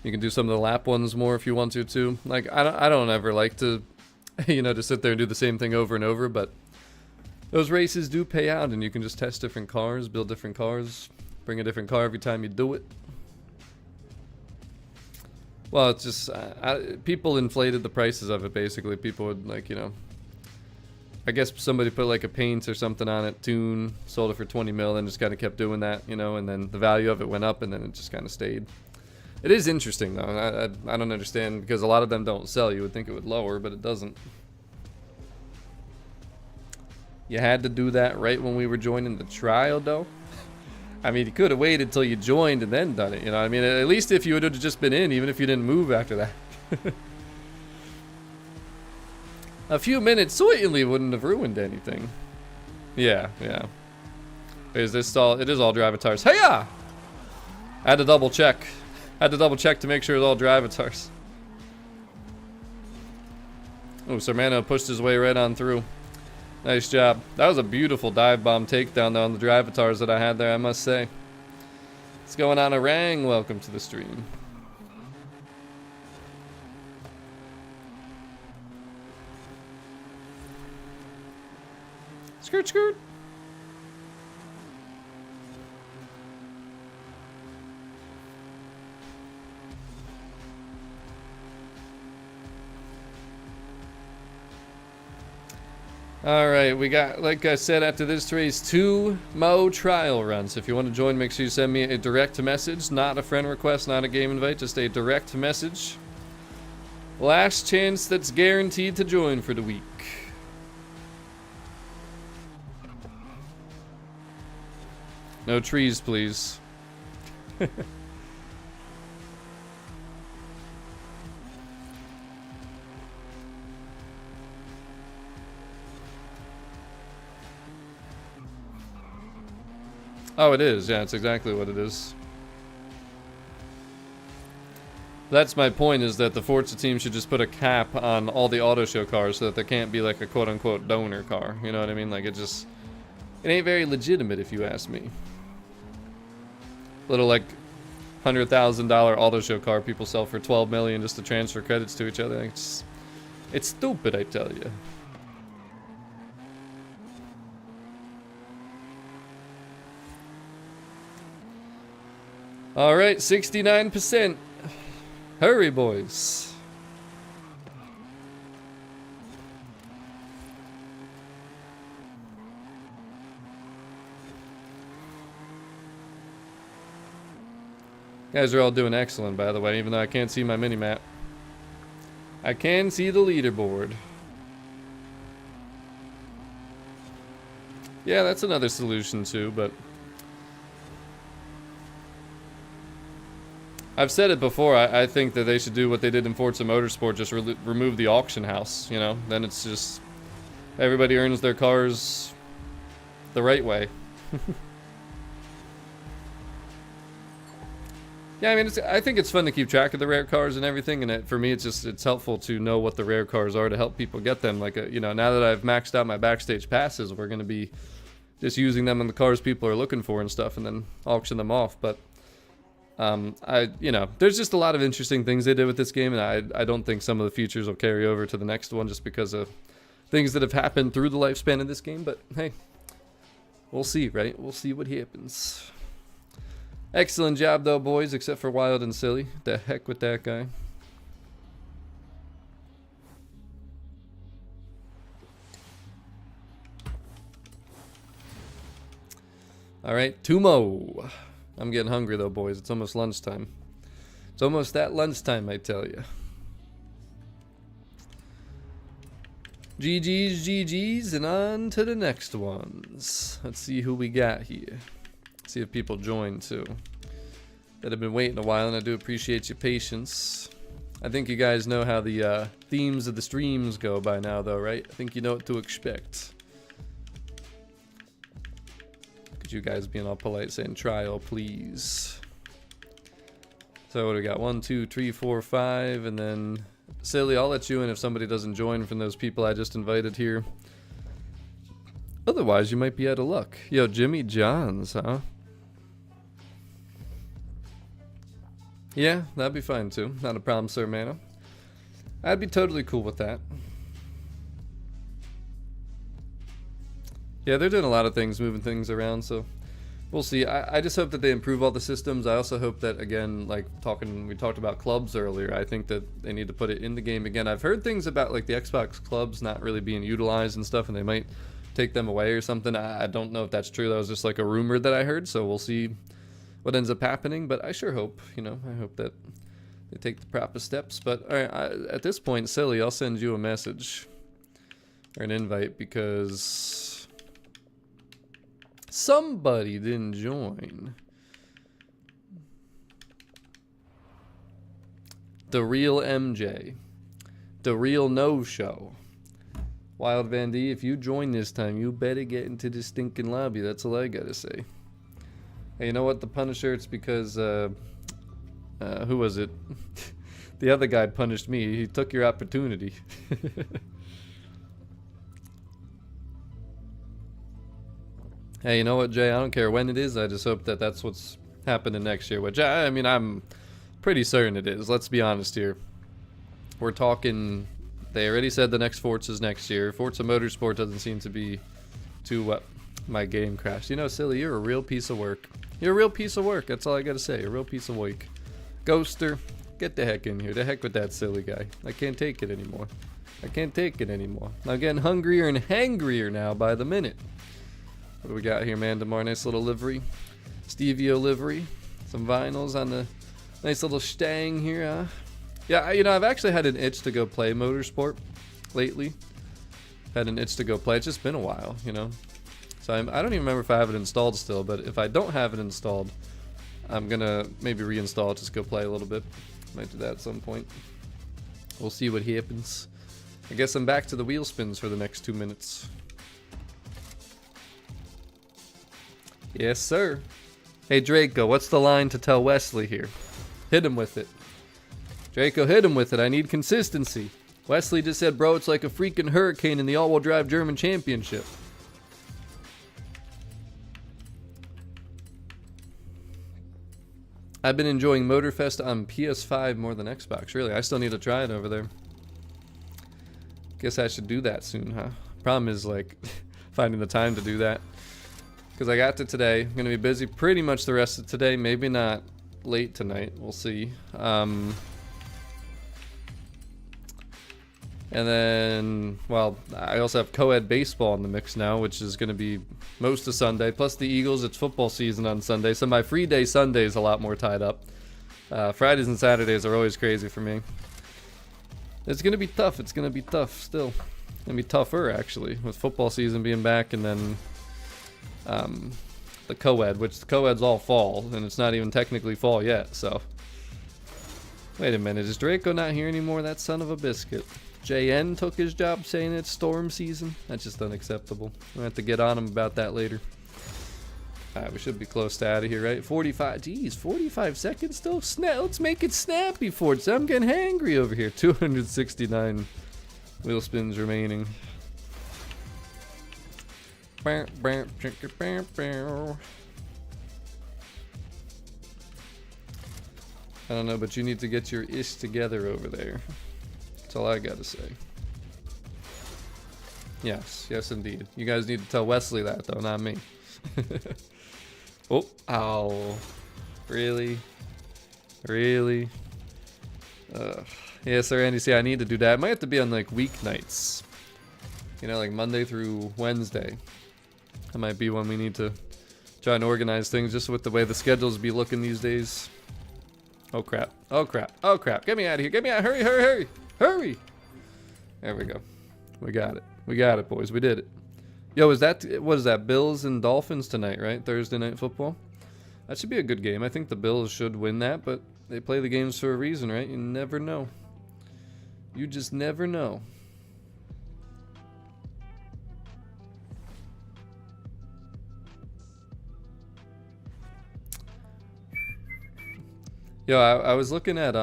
S1: You can do some of the lap ones more if you want to too. Like, I don't ever like to, you know, to sit there and do the same thing over and over, but those races do pay out, and you can just test different cars, build different cars, bring a different car every time you do it. Well, it's just, people inflated the prices of it, basically. People would, like, you know, I guess somebody put like a paint or something on it, tune, sold it for 20 mil, and just kind of kept doing that, you know, and then the value of it went up, and then it just kind of stayed. It is interesting, though. I don't understand, because a lot of them don't sell. You would think it would lower, but it doesn't. You had to do that right when we were joining the trial, though. I mean, you could have waited till you joined and then done it, you know what I mean? At least if you would have just been in, even if you didn't move after that. A few minutes certainly wouldn't have ruined anything. Yeah, yeah. Is this all? It is all drivatars. Hey-ya! I had to double check. I had to double check to make sure it's all drivatars. Oh, Sermano pushed his way right on through. Nice job. That was a beautiful dive bomb takedown though on the drivatars that I had there, I must say. What's going on, Orang? Welcome to the stream. Skirt, skirt. All right, we got, like I said, after this race, 2 Mo trial runs. If you want to join, make sure you send me a direct message, not a friend request, not a game invite, just a direct message. Last chance that's guaranteed to join for the week. No trees, please. Oh, it is. Yeah, it's exactly what it is. That's my point, is that the Forza team should just put a cap on all the auto show cars so that there can't be like a quote-unquote donor car. You know what I mean? Like, it ain't very legitimate if you ask me. Little like $100,000 auto show car people sell for $12 million just to transfer credits to each other. It's stupid, I tell you. All right, 69%. Hurry, boys. Guys are all doing excellent, by the way, even though I can't see my mini-map. I can see the leaderboard. Yeah, that's another solution too, but I've said it before, I think that they should do what they did in Forza Motorsport, just remove the auction house, you know? Then it's just, everybody earns their cars the right way. Yeah, I mean, I think it's fun to keep track of the rare cars and everything, and for me, it's helpful to know what the rare cars are to help people get them. Like, you know, now that I've maxed out my Backstage passes, we're going to be just using them in the cars people are looking for and stuff, and then auction them off, but you know, there's just a lot of interesting things they did with this game, and I don't think some of the features will carry over to the next one just because of things that have happened through the lifespan of this game, but hey, we'll see, right? We'll see what happens. Excellent job, though, boys, except for Wild and Silly. The heck with that guy. All right, Tumo. I'm getting hungry, though, boys. It's almost lunchtime. It's almost that lunchtime, I tell you. GG's, GG's, and on to the next ones. Let's see who we got here. See if people join, too. That have been waiting a while, and I do appreciate your patience. I think you guys know how the themes of the streams go by now, though, right? I think you know what to expect. You guys being all polite saying trial please. So what do we got? 1, 2, 3, 4, 5, and then Silly, I'll let you in if somebody doesn't join from those people I just invited here. Otherwise you might be out of luck. Yo, Jimmy Johns, huh? Yeah, that'd be fine too. Not a problem, sir, Mano. I'd be totally cool with that. Yeah, they're doing a lot of things, moving things around, so we'll see. I just hope that they improve all the systems. I also hope that, again, like we talked about clubs earlier, I think that they need to put it in the game again. I've heard things about like the Xbox clubs not really being utilized and stuff, and they might take them away or something. I don't know if that's true. That was just like a rumor that I heard, so we'll see what ends up happening, but I sure hope, you know, I hope that they take the proper steps. But all right, at this point, Silly, I'll send you a message or an invite because somebody didn't join. The real MJ. The real no-show. Wild Van D, if you join this time, you better get into the stinking lobby. That's all I gotta say. Hey, you know what? The Punisher, it's because, who was it? The other guy punished me. He took your opportunity. Hey, you know what, Jay? I don't care when it is. I just hope that that's what's happening next year. Which, I mean, I'm pretty certain it is. Let's be honest here. We're talking... They already said the next Forza's next year. Forza Motorsport doesn't seem to be too what my game crashed. You know, Silly, you're a real piece of work. You're a real piece of work. That's all I gotta say. A real piece of work. Ghoster, get the heck in here. The heck with that silly guy. I can't take it anymore. I can't take it anymore. I'm getting hungrier and hangrier now by the minute. What do we got here, man? DeMar, nice little livery. Stevio livery. Some vinyls on the nice little stang here, huh? Yeah, you know, I've actually had an itch to go play Motorsport lately. Had an itch to go play. It's just been a while, you know. So I don't even remember if I have it installed still, but if I don't have it installed, I'm gonna maybe reinstall it, just go play a little bit. Might do that at some point. We'll see what happens. I guess I'm back to the wheel spins for the next 2 minutes. Yes, sir. Hey, Draco, what's the line to tell Wesley here? Hit him with it. Draco, hit him with it. I need consistency. Wesley just said, bro, it's like a freaking hurricane in the all-wheel drive German championship. I've been enjoying Motorfest on PS5 more than Xbox. Really, I still need to try it over there. Guess I should do that soon, huh? Problem is, like, finding the time to do that. Because I got to today. I'm going to be busy pretty much the rest of today. Maybe not late tonight. We'll see. And then, well, I also have co-ed baseball in the mix now, which is going to be most of Sunday. Plus the Eagles, it's football season on Sunday. So my free day Sunday is a lot more tied up. Fridays and Saturdays are always crazy for me. It's going to be tough. It's going to be tough still. It's going to be tougher, actually, with football season being back and then the co-ed, which the co-ed's all fall, and it's not even technically fall yet, so. Wait a minute, is Draco not here anymore? That son of a biscuit. JN took his job saying it's storm season? That's just unacceptable. We'll have to get on him about that later. Alright, we should be close to out of here, right? 45, geez, 45 seconds still? Let's make it snappy, Forza. I'm getting hangry over here. 269 wheel spins remaining. I don't know, but you need to get your ish together over there. That's all I gotta say. Yes, yes indeed. You guys need to tell Wesley that though, not me. Oh, ow. Really? Really? Yeah, sir, Andy, see, I need to do that. It might have to be on like weeknights. You know, like Monday through Wednesday. That might be when we need to try and organize things just with the way the schedules be looking these days. Oh crap. Oh crap. Oh crap. Get me out of here. Get me out. Hurry, hurry, hurry. Hurry. There we go. We got it. We got it, boys. We did it. Yo, what is that? Bills and Dolphins tonight, right? Thursday night football? That should be a good game. I think the Bills should win that, but they play the games for a reason, right? You never know. You just never know. Yo, I was looking at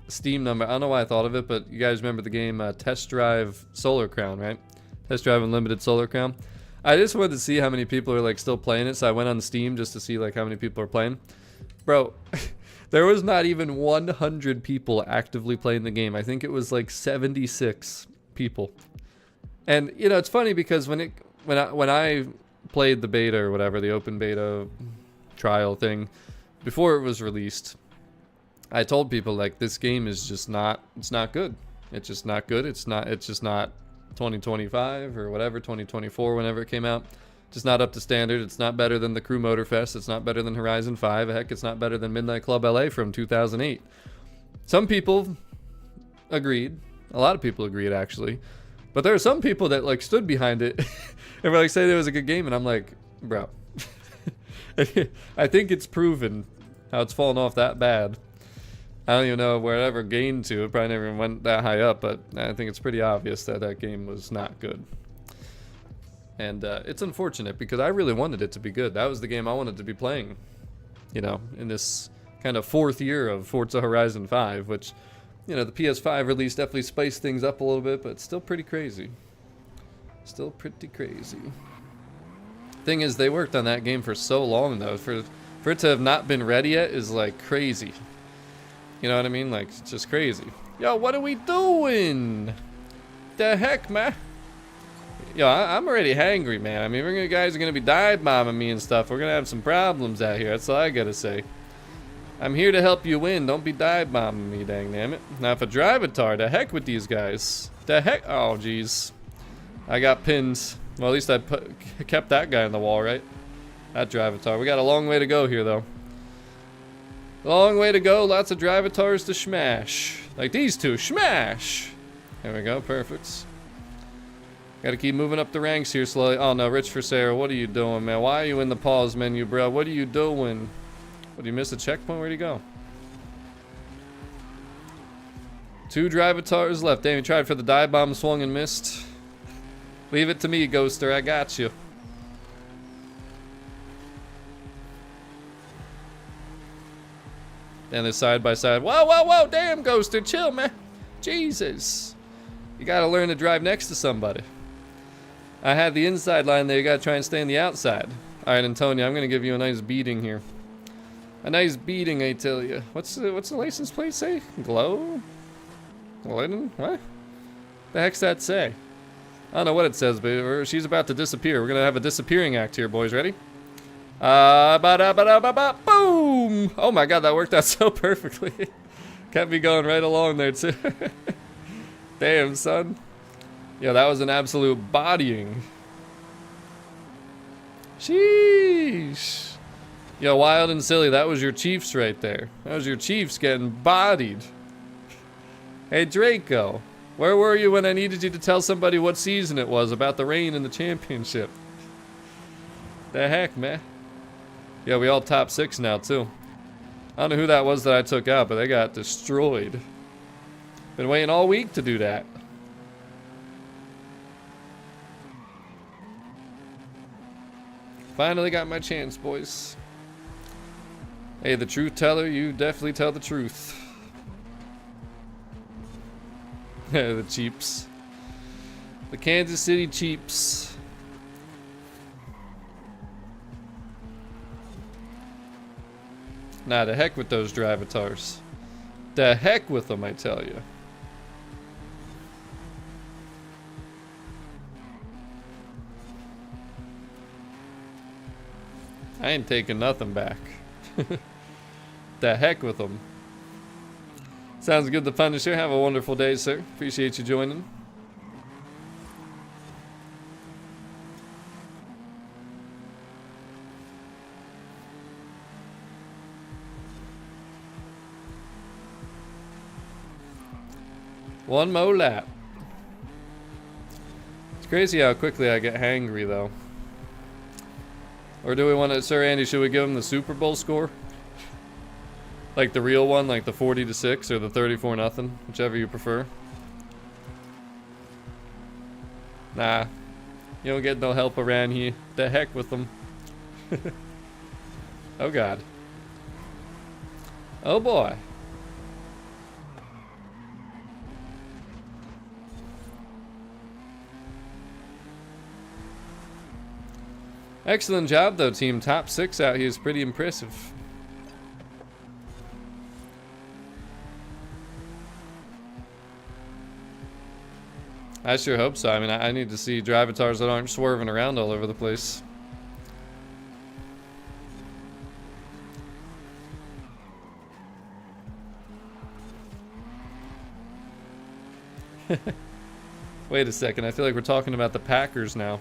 S1: Steam number. I don't know why I thought of it, but you guys remember the game Test Drive Solar Crown, right? Test Drive Unlimited Solar Crown. I just wanted to see how many people are like still playing it, so I went on Steam just to see like how many people are playing. Bro, there was not even 100 people actively playing the game. I think it was like 76 people. And you know, it's funny because when I played the beta or whatever, the open beta trial thing, before it was released, I told people like this game is just not, it's not good. It's just not good. It's just not 2025 or whatever, 2024, whenever it came out. Just not up to standard. It's not better than the Crew Motorfest. It's not better than Horizon 5. Heck, it's not better than Midnight Club LA from 2008. Some people agreed. A lot of people agreed, actually. But there are some people that like stood behind it and were like, say it was a good game. And I'm like, bro, I think it's proven how it's fallen off that bad. I don't even know where it ever gained to. It probably never even went that high up, but I think it's pretty obvious that that game was not good. And it's unfortunate because I really wanted it to be good. That was the game I wanted to be playing, you know, in this kind of fourth year of Forza Horizon 5, which, you know, the PS5 release definitely spiced things up a little bit, but it's still pretty crazy. Still pretty crazy. Thing is, they worked on that game for so long, though. For it to have not been ready yet is, like, crazy. You know what I mean? Like, it's just crazy. Yo, what are we doing? The heck, man? Yo, I'm already hangry, man. I mean, you guys are going to be dive bombing me and stuff. We're going to have some problems out here. That's all I got to say. I'm here to help you win. Don't be dive bombing me, dang damn it. Now, for Drivatar, the heck with these guys. The heck? Oh, jeez. I got pinned. Well, at least I kept that guy on the wall, right? That Drivatar. We got a long way to go here, though. Long way to go. Lots of Drivatars to smash. Like these two. Smash! There we go. Perfect. Gotta keep moving up the ranks here slowly. Oh, no. Rich for Sarah. What are you doing, man? Why are you in the pause menu, bro? What are you doing? What, you miss a checkpoint? Where'd he go? 2 Drivatars left. Damn, you tried for the dive bomb, swung and missed. Leave it to me, Ghoster. I got you. And the side by side. Whoa, whoa, whoa, damn, Ghoster, chill, man. Jesus. You gotta learn to drive next to somebody. I had the inside line there, you gotta try and stay on the outside. Alright, Antonio, I'm gonna give you a nice beating here. A nice beating, I tell you. What's the license plate say? Glow? Glidden? What? The heck's that say? I don't know what it says, but she's about to disappear. We're gonna have a disappearing act here, boys. Ready? Boom! Oh my god, that worked out so perfectly. Kept me going right along there, too. Damn, son. Yeah, that was an absolute bodying. Sheesh. Yo, Wild and Silly, that was your Chiefs right there. That was your Chiefs getting bodied. Hey, Draco. Where were you when I needed you to tell somebody what season it was about the rain in the championship? The heck, man. Yeah, we all top 6 now, too. I don't know who that was that I took out, but they got destroyed. Been waiting all week to do that. Finally got my chance, boys. Hey, the truth teller, you definitely tell the truth. The Chiefs. The Kansas City Chiefs. Nah, the heck with those drivatars. The heck with them, I tell you. I ain't taking nothing back. The heck with them. Sounds good, the Punisher. Have a wonderful day, sir. Appreciate you joining. One more lap. It's crazy how quickly I get hangry, though. Or do we want to, Sir Andy, should we give him the Super Bowl score? Like the real one, like the 40-6 or the 34-0, whichever you prefer. Nah, you don't get no help around here. The heck with them. Oh God. Oh boy. Excellent job though, team. Top 6 out here is pretty impressive. I sure hope so. I mean, I need to see drivatars that aren't swerving around all over the place. Wait a second, I feel like we're talking about the Packers now.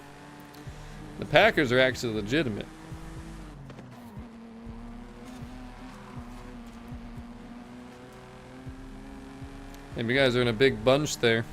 S1: The Packers are actually legitimate. And you guys are in a big bunch there.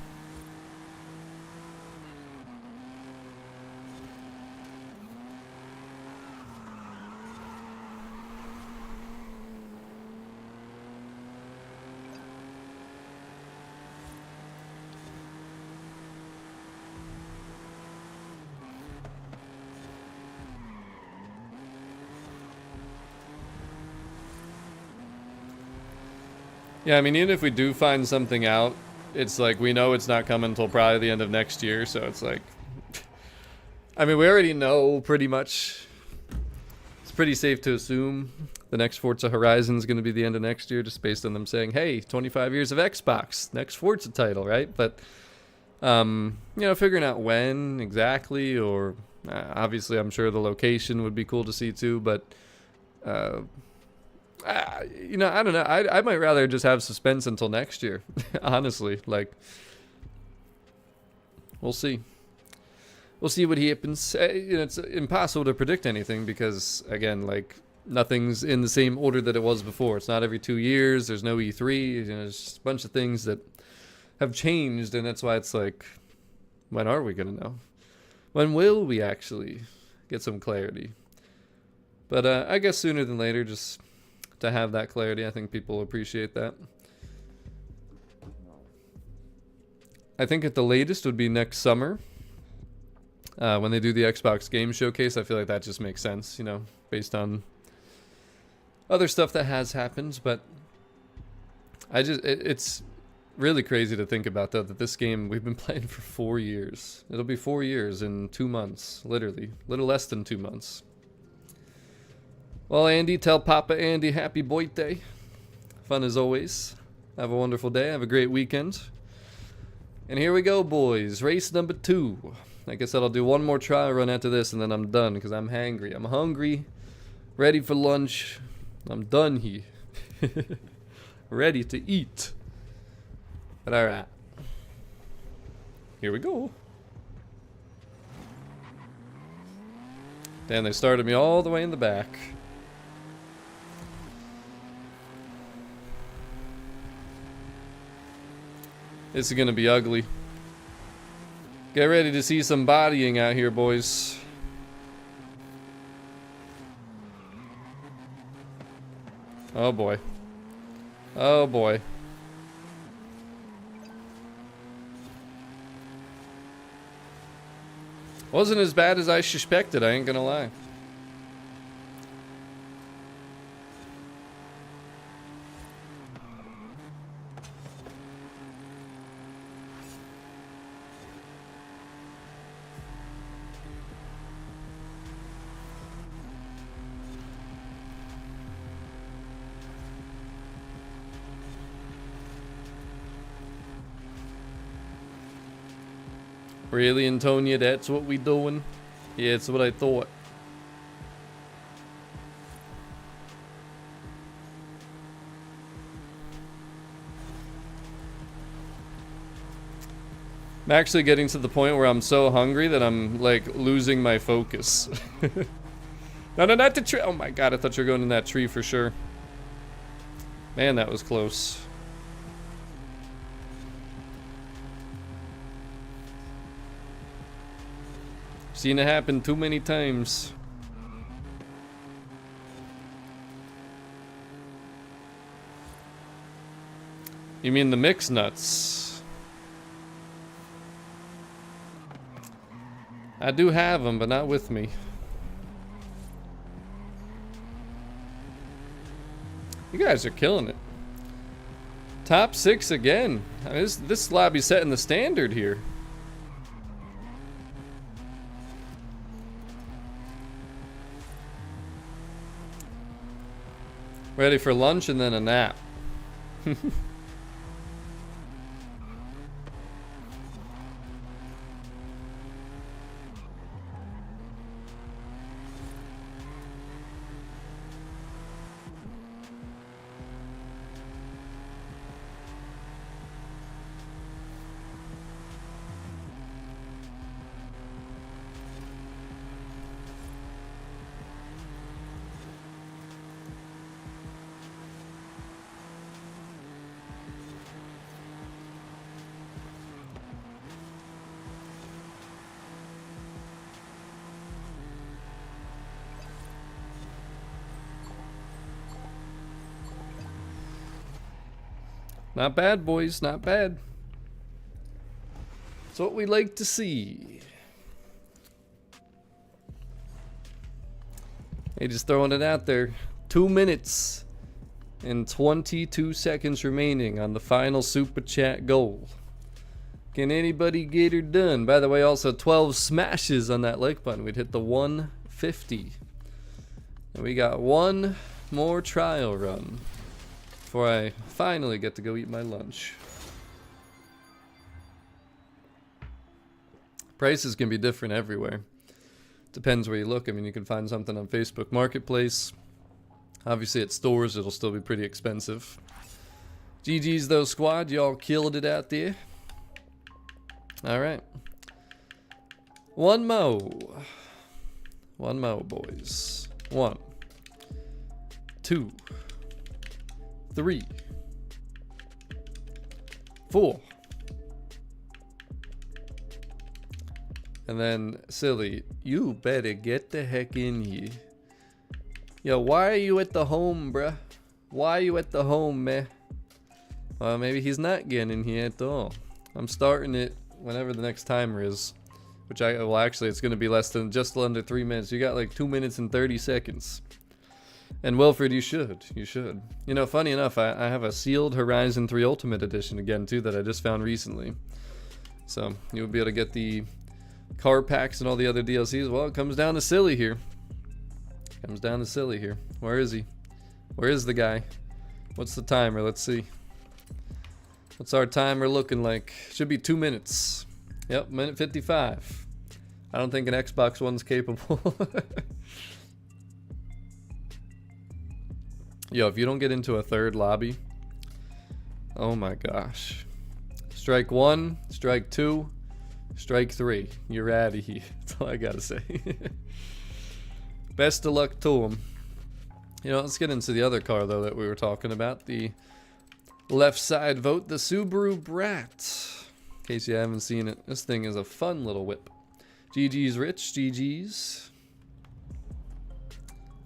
S1: Yeah, I mean, even if we do find something out, it's like we know it's not coming until probably the end of next year, so it's like... I mean, we already know pretty much. It's pretty safe to assume the next Forza Horizon is going to be the end of next year, just based on them saying, hey, 25 years of Xbox, next Forza title, right? But, you know, figuring out when exactly, or obviously I'm sure the location would be cool to see too, but... you know, I don't know. I might rather just have suspense until next year. Honestly, like, we'll see. We'll see what happens. You know, it's impossible to predict anything because, again, like, nothing's in the same order that it was before. It's not every 2 years. There's no E3. You know, there's just a bunch of things that have changed, and that's why it's like, when are we gonna know? When will we actually get some clarity? But I guess sooner than later, just to have that clarity. I think people appreciate that. I think at the latest would be next summer. When they do the Xbox Game Showcase, I feel like that just makes sense, you know, based on other stuff that has happened. But It's really crazy to think about, though, that this game we've been playing for 4 years. It'll be 4 years in 2 months, literally. A little less than 2 months. Well, Andy, tell Papa Andy happy birthday. Fun as always. Have a wonderful day. Have a great weekend. And here we go, boys. Race number 2. Like I said, I'll do one more trial run after this, and then I'm done, because I'm hangry. I'm hungry. Ready for lunch. I'm done here. Ready to eat. But alright. Here we go. Damn, they started me all the way in the back. This is gonna be ugly. Get ready to see some bodying out here, boys. Oh boy. Oh boy. Wasn't as bad as I suspected, I ain't gonna lie. Really, Antonia, that's what we doing? Yeah, it's what I thought. I'm actually getting to the point where I'm so hungry that I'm, like, losing my focus. No, no, not the tree. Oh my god, I thought you were going in that tree for sure. Man, that was close. Seen it happen too many times. You mean the mixed nuts? I do have them, but not with me. You guys are killing it. Top 6 again. I mean, this lobby's setting the standard here. Ready for lunch and then a nap. Not bad, boys, not bad. It's what we like to see. Hey, just throwing it out there. 2 minutes and 22 seconds remaining on the final super chat goal. Can anybody get her done? By the way, also 12 smashes on that like button. We'd hit the 150. And we got one more trial run before I finally get to go eat my lunch. Prices can be different everywhere. Depends where you look. I mean, you can find something on Facebook Marketplace. Obviously at stores it'll still be pretty expensive. GG's though, squad. Y'all killed it out there. Alright. One more. One more, boys. 1, 2, 3, 4. And then, silly, you better get the heck in here. Yo, why are you at the home, bruh? Why are you at the home, man? Well, maybe he's not getting in here at all. I'm starting it whenever the next timer is. Which well, actually, it's going to be less than just under 3 minutes. You got like 2 minutes and 30 seconds. And Wilfred, you should. You should. You know, funny enough, I have a sealed Horizon 3 Ultimate Edition again, too, that I just found recently. So, you'll be able to get the car packs and all the other DLCs. Well, it comes down to Silly here. Comes down to Silly here. Where is he? Where is the guy? What's the timer? Let's see. What's our timer looking like? Should be 2 minutes. Yep, minute 55. I don't think an Xbox One's capable. Yo, if you don't get into a third lobby, oh my gosh. Strike 1, strike 2, strike 3. You're out of here. That's all I gotta say. Best of luck to him. You know, let's get into the other car, though, that we were talking about. The left side vote, the Subaru Brat. In case you haven't seen it, this thing is a fun little whip. GG's Rich, GG's.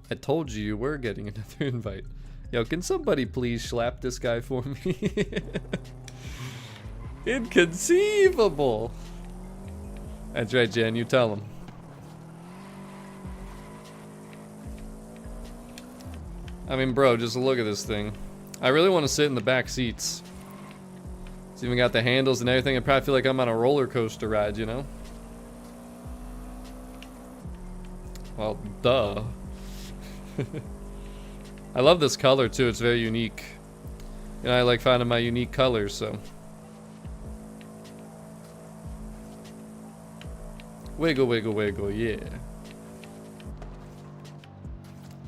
S1: I told you you were getting another invite. Yo, can somebody please slap this guy for me? Inconceivable. That's right, Jan, you tell him. I mean, bro, just look at this thing. I really want to sit in the back seats. It's even got the handles and everything. I probably feel like I'm on a roller coaster ride, you know? Well, duh. I love this color, too. It's very unique. You know, I like finding my unique colors, so. Wiggle, wiggle, wiggle, yeah.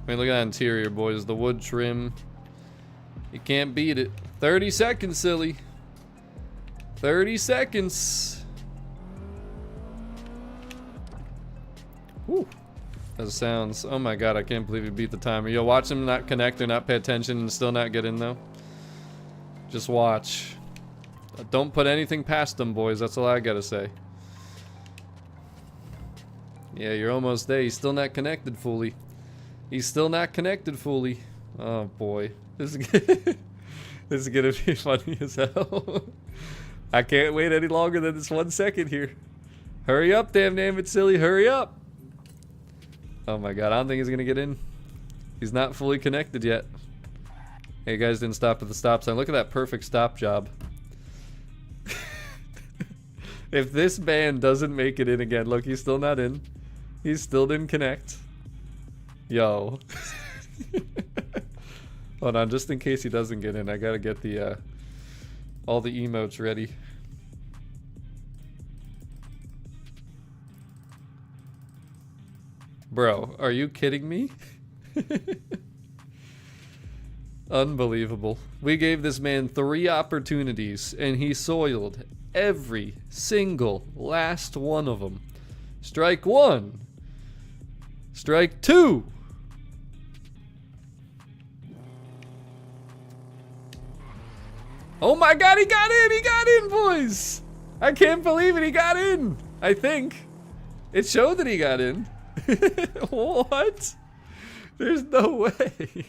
S1: I mean, look at that interior, boys. The wood trim. You can't beat it. 30 seconds, silly. 30 seconds. Whew. That sounds. Oh my god, I can't believe he beat the timer. Yo, watch him not connect or not pay attention and still not get in, though. Just watch. Don't put anything past them, boys. That's all I gotta say. Yeah, you're almost there. He's still not connected fully. He's still not connected fully. Oh boy. This is gonna be funny as hell. I can't wait any longer than this 1 second here. Hurry up, damn it, silly. Hurry up. Oh my god, I don't think he's gonna get in. He's not fully connected yet. Hey, you guys didn't stop at the stop sign. Look at that perfect stop job. If this man doesn't make it in again, look, he's still not in. He still didn't connect. Yo. Hold on, just in case he doesn't get in, I gotta get the all the emotes ready. Bro, are you kidding me? Unbelievable. We gave this man 3 opportunities and he soiled every single last one of them. Strike 1. Strike 2. Oh my god, he got in! He got in, boys! I can't believe it, he got in! I think. It showed that he got in. What? There's no way.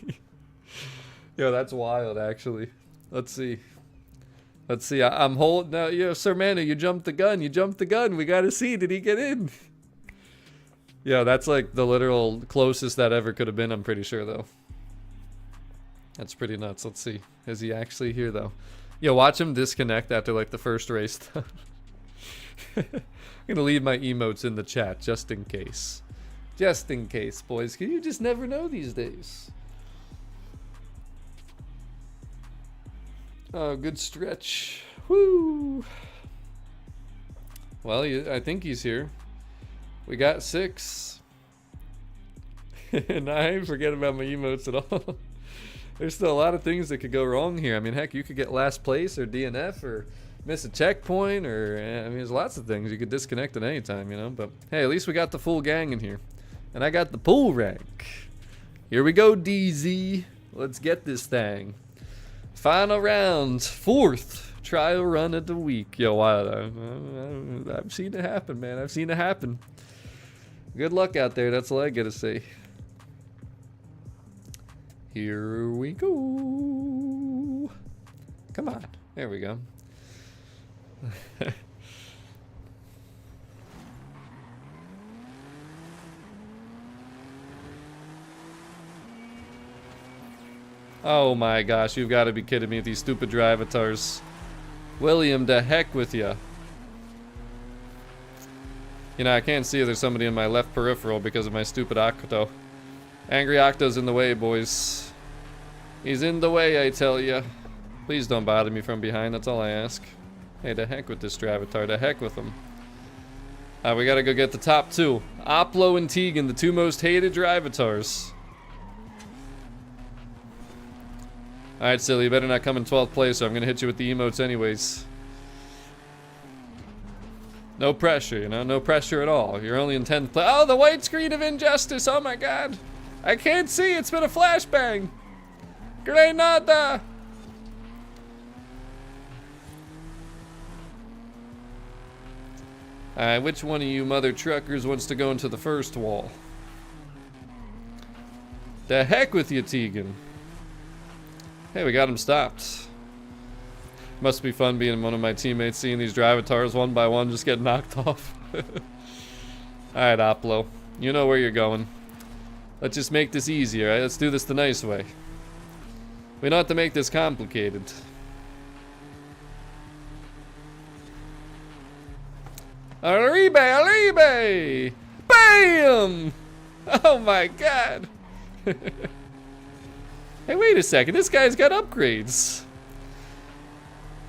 S1: Yo, that's wild, actually. Let's see. Let's see. I'm holding now. Yo, Sir Manu, you jumped the gun. You jumped the gun. We gotta see. Did he get in? Yo, that's like the literal closest that ever could have been, I'm pretty sure, though. That's pretty nuts. Let's see. Is he actually here, though? Yo, watch him disconnect after, like, the first race. I'm gonna leave my emotes in the chat, just in case. Just in case, boys. Because you just never know these days. Oh, good stretch. Woo! Well, I think he's here. We got 6. And I ain't forgetting about my emotes at all. There's still a lot of things that could go wrong here. I mean, heck, you could get last place or DNF or miss a checkpoint or, I mean, there's lots of things. You could disconnect at any time, you know? But, hey, at least we got the full gang in here. And I got the pool rank. Here we go, DZ. Let's get this thing. Final round. 4th trial run of the week. Yo, I've seen it happen, man. I've seen it happen. Good luck out there. That's all I gotta say. Here we go. Come on. There we go. Oh my gosh, you've got to be kidding me with these stupid drivatars. William, the heck with ya. You know, I can't see if there's somebody in my left peripheral because of my stupid Octo. Angry Octo's in the way, boys. He's in the way, I tell ya. Please don't bother me from behind, that's all I ask. Hey, the heck with this Dravatar, the heck with him. We gotta go get the top two. Oplo and Tegan, the two most hated Drivatars. Alright, silly, you better not come in 12th place or I'm gonna hit you with the emotes anyways. No pressure, you know, no pressure at all. You're only in 10th place. Oh, the white screen of injustice, oh my god. I can't see, it's been a flashbang. Grenada! Alright, which one of you mother truckers wants to go into the first wall? The heck with you, Tegan. Hey, we got him stopped. Must be fun being one of my teammates, seeing these Drivatars one by one just get knocked off. Alright, Oplo. You know where you're going. Let's just make this easier, right? Let's do this the nice way. We don't have to make this complicated. Arriba! BAM! Oh my god! Hey, wait a second, this guy's got upgrades.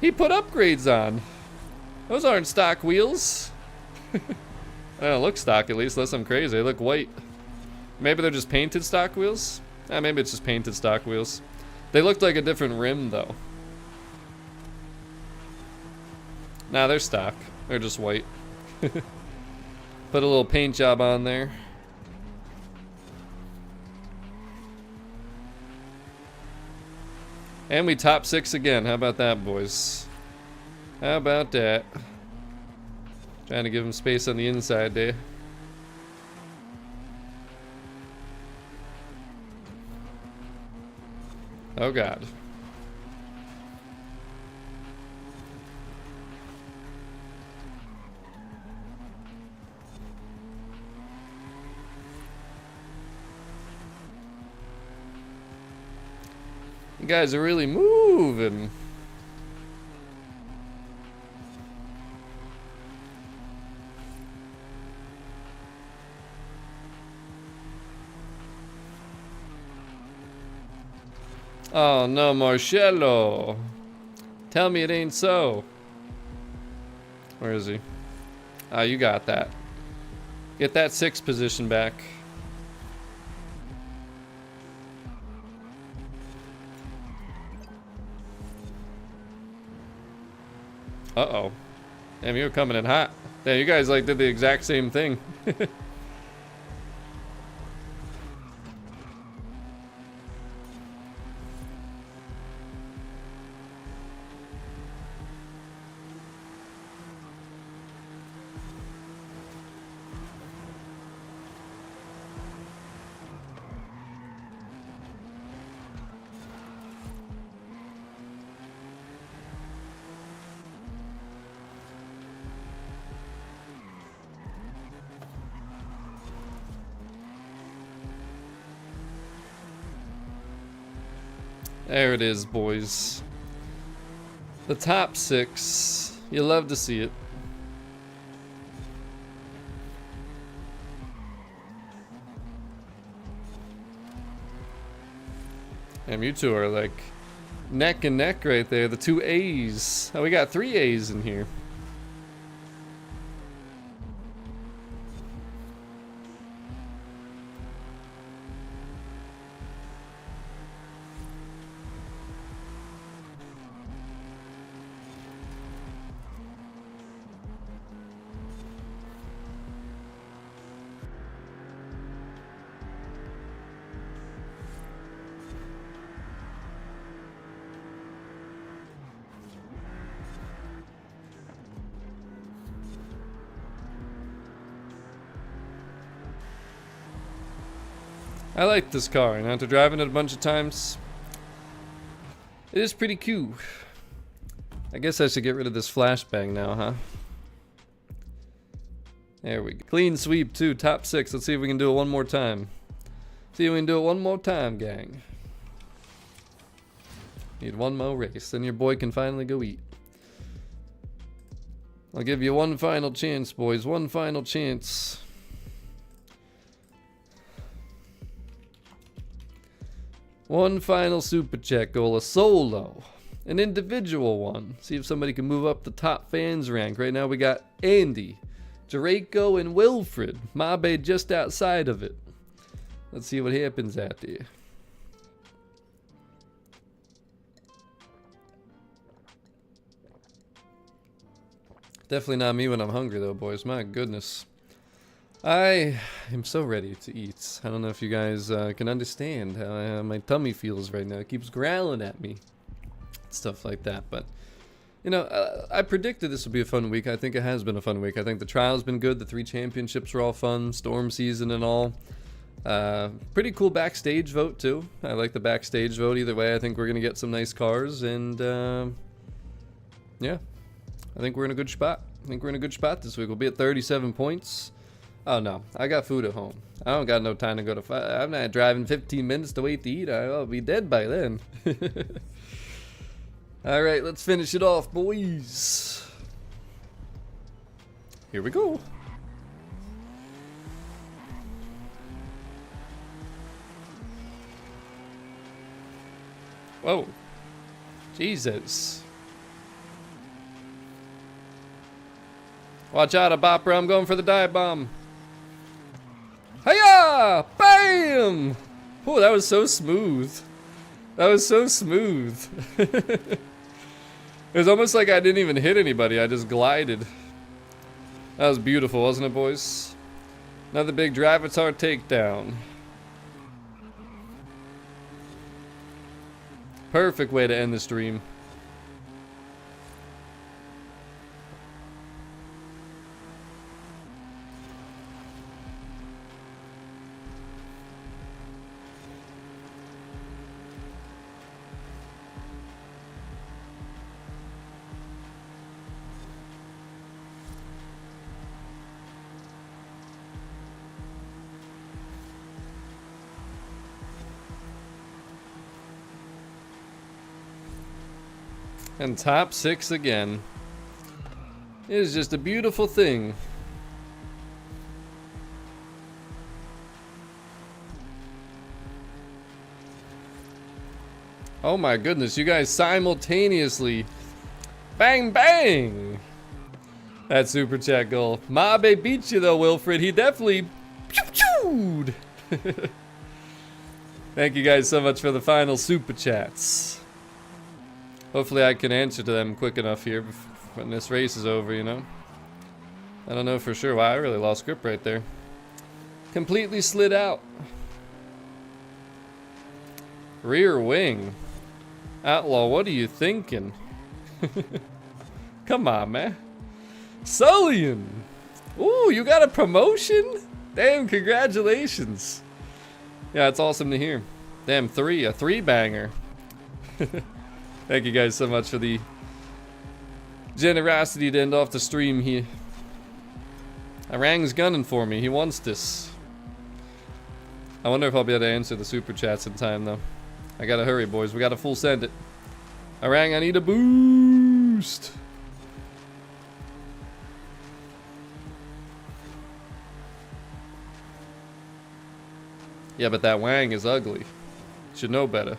S1: He put upgrades on. Those aren't stock wheels. They don't look stock, at least, unless I'm crazy. They look white. Maybe they're just painted stock wheels? Maybe it's just painted stock wheels. They looked like a different rim, though. Nah, they're stock. They're just white. Put a little paint job on there. And we top 6 again. How about that, boys? How about that? Trying to give him space on the inside there. Oh god. You guys are really moving. Oh no, Marcello. Tell me it ain't so. Where is he? Ah, you got that. Get that 6th position back. Uh-oh. Damn, you were coming in hot. Damn, you guys like did the exact same thing. There it is, boys. The top 6. You love to see it. Damn, you two are like neck and neck right there. The 2 A's. Oh, we got 3 A's in here. I like this car, and after driving it a bunch of times, it is pretty cool. I guess I should get rid of this flashbang now, huh? There we go. Clean sweep too, top 6. Let's see if we can do it one more time. See if we can do it one more time, gang. Need one more race, then your boy can finally go eat. I'll give you one final chance, boys. One final chance. One final super chat goal. A solo. An individual one. See if somebody can move up the top fans rank. Right now we got Andy, Draco, and Wilfred. Mabe just outside of it. Let's see what happens out there. Definitely not me when I'm hungry though, boys. My goodness. I am so ready to eat. I don't know if you guys can understand how my tummy feels right now. It keeps growling at me. Stuff like that. But, you know, I predicted this would be a fun week. I think it has been a fun week. I think the trial's been good. The 3 championships were all fun. Storm season and all. Pretty cool backstage vote too. I like the backstage vote. Either way, I think we're going to get some nice cars. And, yeah. I think we're in a good spot. I think we're in a good spot this week. We'll be at 37 points. Oh no, I got food at home. I don't got no time to go to fight. I'm not driving 15 minutes to wait to eat. I'll be dead by then. Alright, let's finish it off, boys. Here we go. Whoa. Jesus. Watch out, a bopper. I'm going for the dive bomb. Hiya! Bam! Oh, that was so smooth. That was so smooth. It was almost like I didn't even hit anybody. I just glided. That was beautiful, wasn't it, boys? Another big Drivatar takedown. Perfect way to end the stream. And top 6 again. It is just a beautiful thing. Oh my goodness, you guys simultaneously. Bang, bang! That super chat goal. Mabe beat you though, Wilfred. He definitely choo-chooed. Thank you guys so much for the final super chats. Hopefully I can answer to them quick enough here when this race is over, you know? I don't know for sure. Wow, I really lost grip right there. Completely slid out. Rear wing. Outlaw, what are you thinking? Come on, man. Sullian! Ooh, you got a promotion? Damn, congratulations. Yeah, it's awesome to hear. Damn, a 3-banger. Thank you guys so much for the generosity to end off the stream here. Arang's gunning for me. He wants this. I wonder if I'll be able to answer the super chats in time, though. I gotta hurry, boys. We gotta full send it. Arang, I need a boost. Yeah, but that Wang is ugly. Should know better.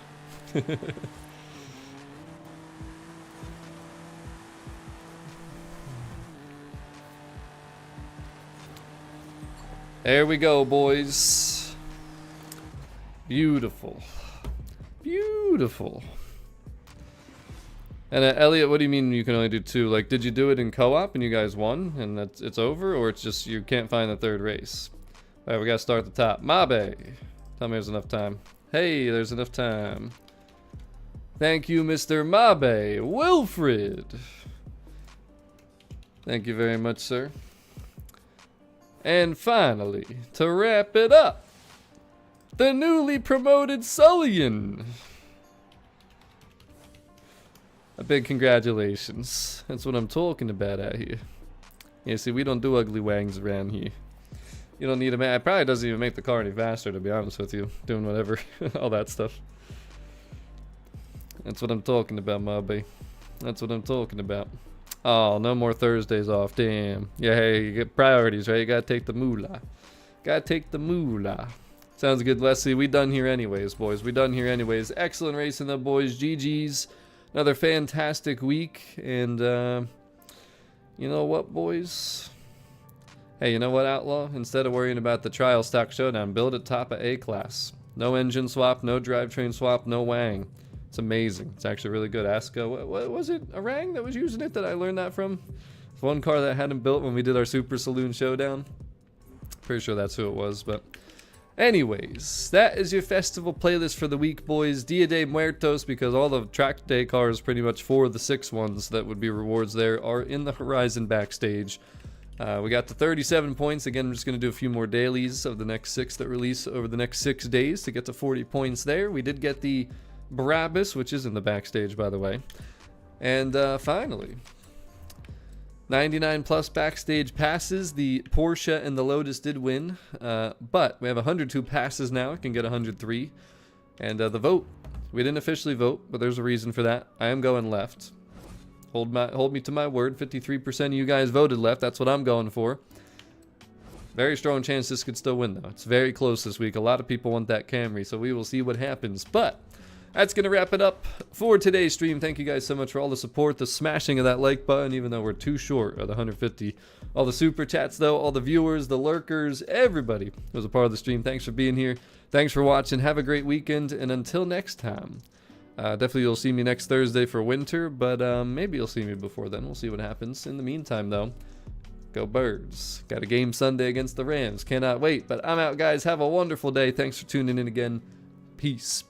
S1: There we go, boys. Beautiful. Beautiful. And Elliot, what do you mean you can only do 2? Like, did you do it in co-op and you guys won and it's over? Or it's just you can't find the 3rd race? Alright, we gotta start at the top. Mabe. Tell me there's enough time. Hey, there's enough time. Thank you, Mr. Mabe. Wilfred. Thank you very much, sir. And finally, to wrap it up, the newly promoted Sullian. A big congratulations. That's what I'm talking about out here. Yeah, see, we don't do ugly wangs around here. You don't need a man. It probably doesn't even make the car any faster, to be honest with you. Doing whatever, all that stuff. That's what I'm talking about, Mobby. That's what I'm talking about. Oh, no more Thursdays off. Damn. Yeah, hey, you get priorities, right? You gotta take the moolah. Gotta take the moolah. Sounds good, Leslie. We done here anyways, boys. We done here anyways. Excellent racing, though, boys. GG's. Another fantastic week. And, you know what, boys? Hey, you know what, Outlaw? Instead of worrying about the trial stock showdown, build it top of A class. No engine swap, no drivetrain swap, no wang. It's amazing. It's actually really good. Ask, what was it? Orang that was using it that I learned that from? It's one car that I hadn't built when we did our Super Saloon Showdown. Pretty sure that's who it was, but... Anyways, that is your festival playlist for the week, boys. Dia de Muertos, because all the track day cars, pretty much 4 of the 6 ones that would be rewards there, are in the Horizon Backstage. We got the 37 points. Again, I'm just going to do a few more dailies of the next 6 that release over the next 6 days to get to 40 points there. We did get the Barabbas, which is in the Backstage, by the way. And finally... 99 plus Backstage passes. The Porsche and the Lotus did win, but we have 102 passes now. I can get 103. And the vote, we didn't officially vote, but there's a reason for that. I am going left. Hold me to my word. 53% of you guys voted left. That's what I'm going for. Very strong chance this could still win, though. It's very close this week. A lot of people want that Camry, so we will see what happens. But that's going to wrap it up for today's stream. Thank you guys so much for all the support, the smashing of that like button, even though we're too short of the 150. All the super chats, though, all the viewers, the lurkers, everybody was a part of the stream. Thanks for being here. Thanks for watching. Have a great weekend. And until next time, definitely you'll see me next Thursday for winter, but maybe you'll see me before then. We'll see what happens. In the meantime, though, go Birds. Got a game Sunday against the Rams. Cannot wait. But I'm out, guys. Have a wonderful day. Thanks for tuning in again. Peace.